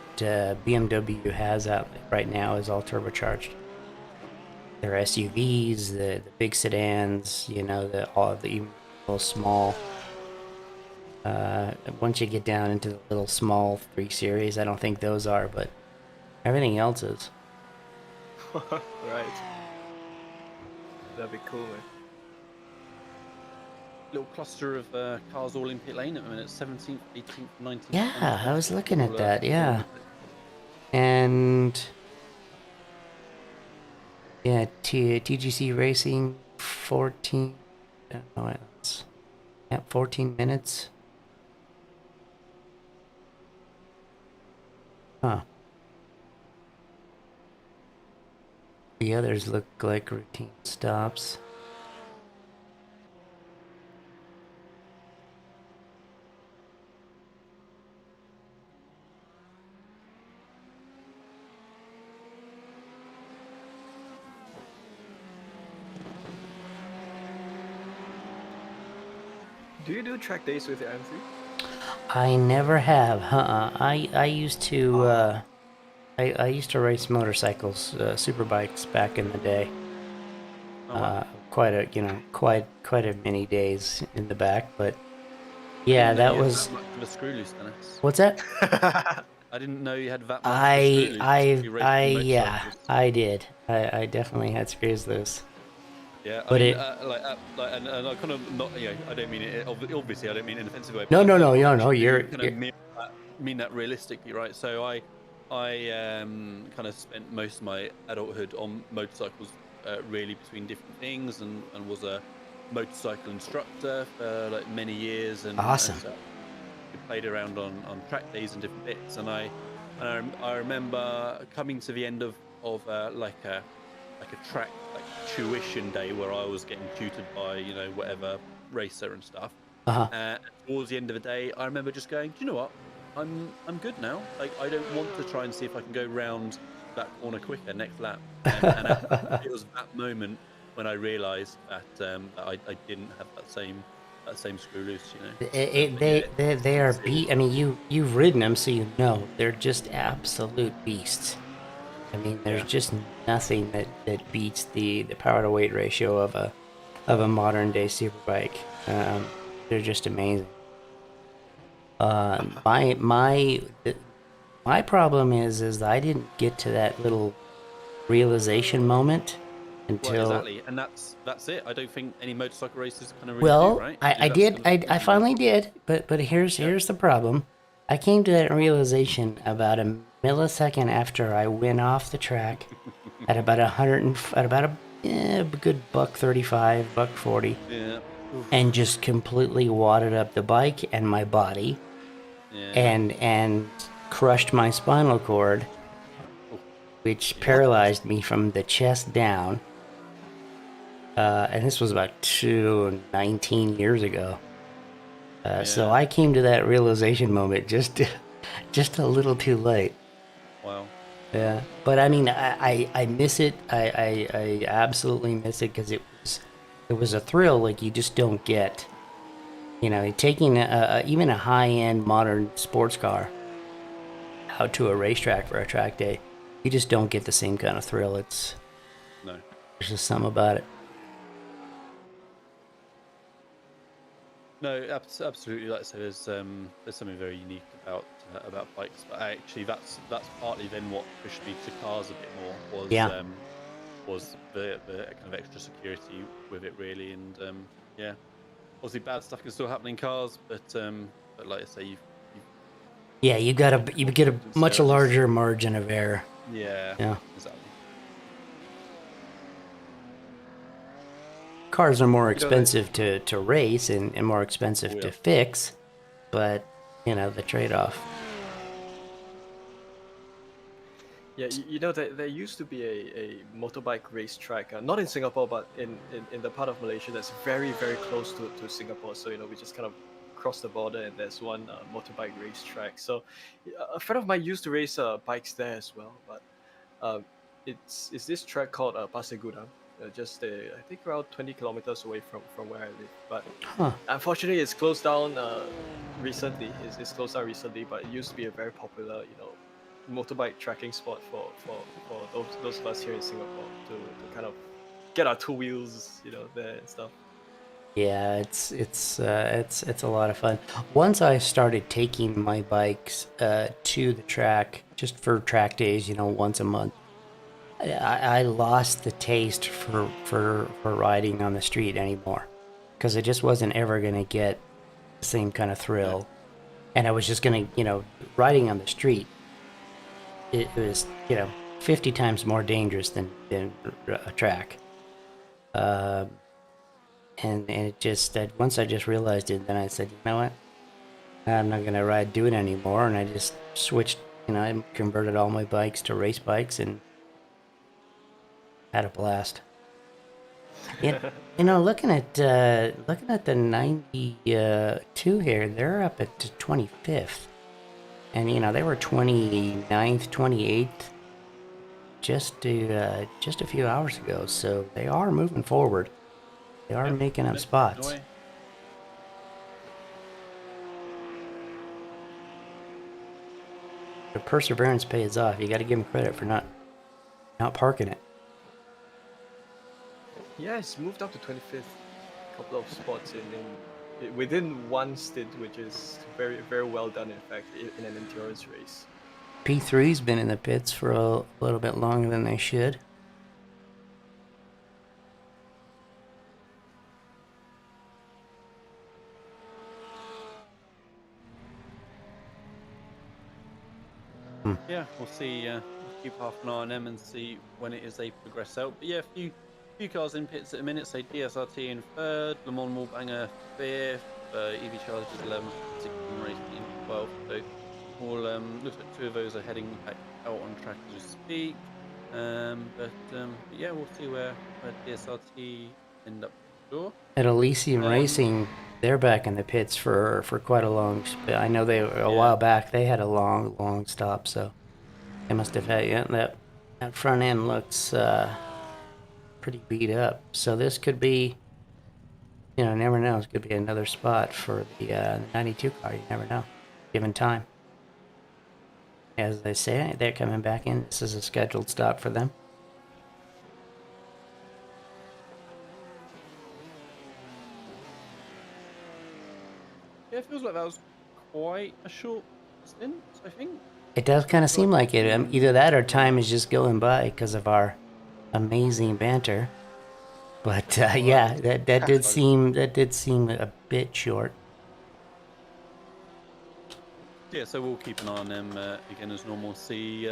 BMW has out right now is all turbocharged. Their SUVs, the big sedans, all of the even little small. Once you get down into the little small 3 Series, I don't think those are, but everything else is. Right. That'd be cool, man. little cluster of cars all in pit lane at the minute. 17th, 18th, 19th. Yeah, I was looking at all, that. Yeah, and yeah, TGC Racing 14. No, it's 14 minutes. Huh. The others look like routine stops. Do you do track days with the M3? I never have. I used to I used to race motorcycles, super bikes back in the day. Oh, wow. Quite a many days in the back, but yeah, that was. That much of a screw loose, Dennis. What's that? I didn't know you had that much of a screw loose. Yeah, I did. I definitely had screws loose. Yeah, but and I kind of not, I don't mean it. Obviously, I don't mean it in an offensive way. No. You're kind of mean that realistically, right? So I kind of spent most of my adulthood on motorcycles, really between different things, and was a motorcycle instructor for like many years, and awesome. And so we played around on track days and different bits, and I remember coming to the end of like a track like tuition day where I was getting tutored by whatever racer and stuff. Towards the end of the day, I remember just going, do you know what? I'm good now. Like, I don't want to try and see if I can go round that corner quicker next lap. And it was that moment when I realised that I didn't have that same screw loose. They are beat. I mean, you've ridden them, so you know they're just absolute beasts. I mean, there's just nothing that beats the power to weight ratio of a modern day superbike. They're just amazing. My problem is that I didn't get to that little realization moment until. Well, exactly, and that's it. I don't think any motorcycle racers kind of really do, right? I did. I finally did, but here's the problem. I came to that realization about a millisecond after I went off the track at about a good $135, $140, and just completely wadded up the bike and my body, and crushed my spinal cord, which paralyzed me from the chest down. And this was about 19 years ago. So I came to that realization moment just a little too late. Wow. Yeah, but I mean, I miss it. I absolutely miss it because it was a thrill like you just don't get. Taking even a high-end modern sports car out to a racetrack for a track day, you just don't get the same kind of thrill. There's just something about it. No, absolutely. Like I said, there's something very unique about bikes. But actually, that's partly then what pushed me to cars a bit more was the kind of extra security with it, really. And obviously bad stuff can still happen in cars, but like I say, you get a much larger margin of error. Yeah, exactly. Cars are more expensive to race and more expensive to fix, but the trade-off. Yeah, there used to be a motorbike racetrack, not in Singapore, but in the part of Malaysia that's very, very close to Singapore. So we just kind of cross the border, and there's one motorbike racetrack. So a friend of mine used to race bikes there as well, but it's this track called Pasir Gudang. Just I think around 20 kilometers away from where I live, but unfortunately it's closed down recently. It's closed down recently, but it used to be a very popular motorbike tracking spot for those of us here in Singapore to kind of get our two wheels there and stuff. Yeah, it's a lot of fun. Once I started taking my bikes to the track just for track days, once a month, I lost the taste for riding on the street anymore. because I just wasn't ever going to get the same kind of thrill. And I was just going to, riding on the street, it was, 50 times more dangerous than a track. And it just, once I just realized it, then I said, you know what? I'm not going to do it anymore. And I just switched, I converted all my bikes to race bikes and had a blast. Looking at the 92 here, they're up at 25th. And, they were 29th, 28th just a few hours ago. So they are moving forward. They are making up spots. The perseverance pays off. You got to give them credit for not parking it. Yeah, it's moved up to 25th. A couple of spots within one stint, which is very, very well done, in fact, in an endurance race. P3's been in the pits for a little bit longer than they should. Yeah, we'll see. We'll keep half an eye on them and see when it is they progress out. But yeah, a few cars in pits at the minute. Say DSRT in third, Le Mans Morbanger fifth, EV Chargers 11th, 16 Racing in 12th. So we'll looks like two of those are heading back out on track as we speak. But yeah, we'll see where DSRT end up. Sure. At Elysium Racing, they're back in the pits for quite a long. I know a while back they had a long stop, so they must have had that front end looks pretty beat up. So this could be, never know. This could be another spot for the 92 car. You never know, given time. As they say, they're coming back in. This is a scheduled stop for them. Yeah, it feels like that was quite a short stint, I think. It does kind of seem like it. Either that or time is just going by because of our amazing banter. But yeah, that did seem a bit short. Yeah, so we'll keep an eye on them again as normal. See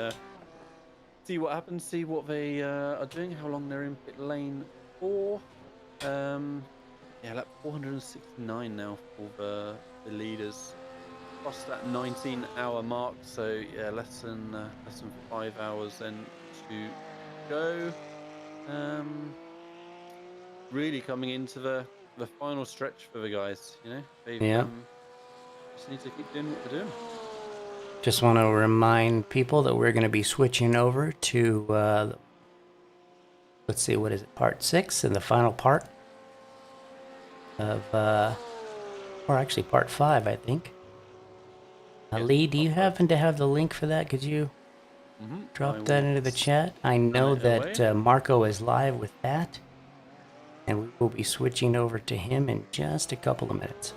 what happens. See what they are doing. How long they're in pit lane for. Yeah, like 469 now for the leaders. Across that 19-hour mark. So yeah, less than 5 hours then to go. Really coming into the final stretch for the guys. They've just need to keep doing what they're doing. Just want to remind people that we're going to be switching over to let's see, what is it, part 6 and the final part of or actually part 5, I think. Lee, do you happen to have the link for that? Could you drop that into the chat? I know that Marco is live with that, and we will be switching over to him in just a couple of minutes.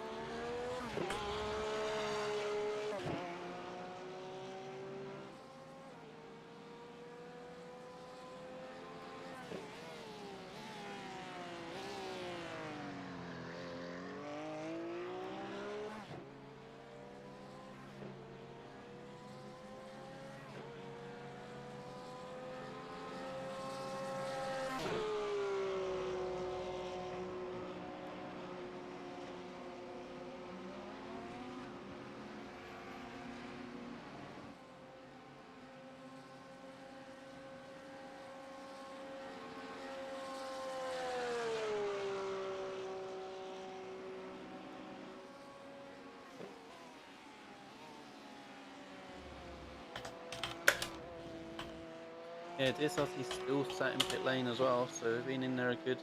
Yeah, DSRT still sat in pit lane as well, so they've been in there a good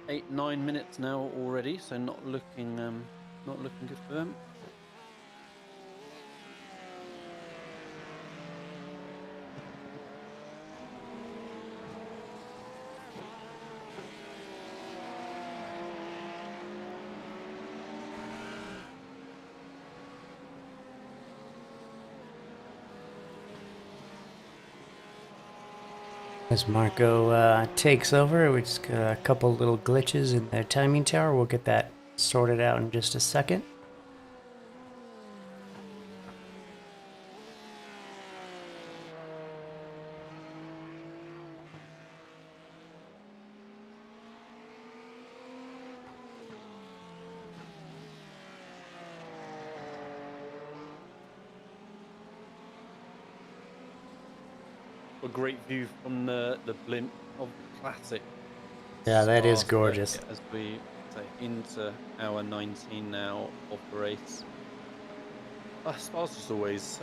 8-9 minutes now already. So not looking good for them. As Marco takes over, we just got a couple little glitches in the timing tower. We'll get that sorted out in just a second. A great view from the blimp of classic. Yeah, that is Spa gorgeous. circuit as we say into hour 19 now of the race. Spa's just always.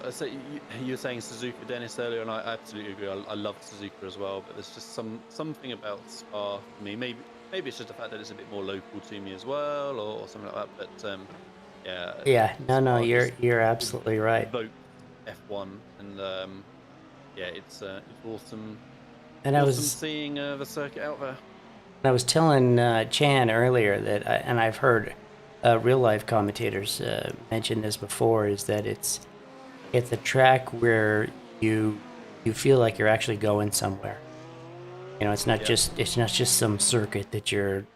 You were saying Suzuka, Dennis, earlier, and I absolutely agree. I love Suzuka as well, but there's just something about Spa for me. Maybe it's just the fact that it's a bit more local to me as well, or something like that. But yeah. Yeah, no, Spa you're absolutely right. Evokes F1, and yeah, it's awesome. And Awesome seeing the circuit out there. I was telling Chan earlier that, and I've heard real life commentators mention this before, is that it's a track where you feel like you're actually going somewhere. You know, it's not just some circuit that you're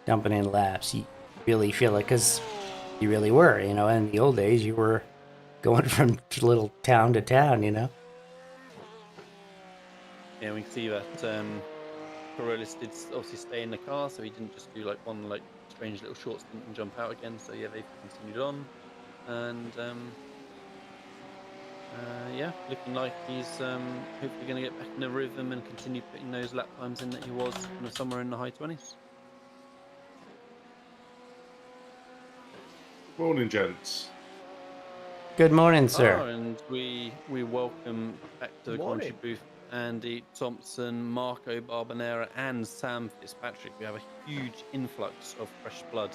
dumping in laps. You really feel like, because you really were. In the old days, you were going from little town to town. Yeah, we can see that Corollis did obviously stay in the car, so he didn't just do like one strange little short stint and jump out again. So yeah, they've continued on, and yeah, looking like he's hopefully going to get back in the rhythm and continue putting those lap times in that he was somewhere in the high 20s. Morning, gents. Good morning, sir. And we welcome back to the commentary booth Andy Thompson, Marco Barbanera, and Sam Fitzpatrick. We have a huge influx of fresh blood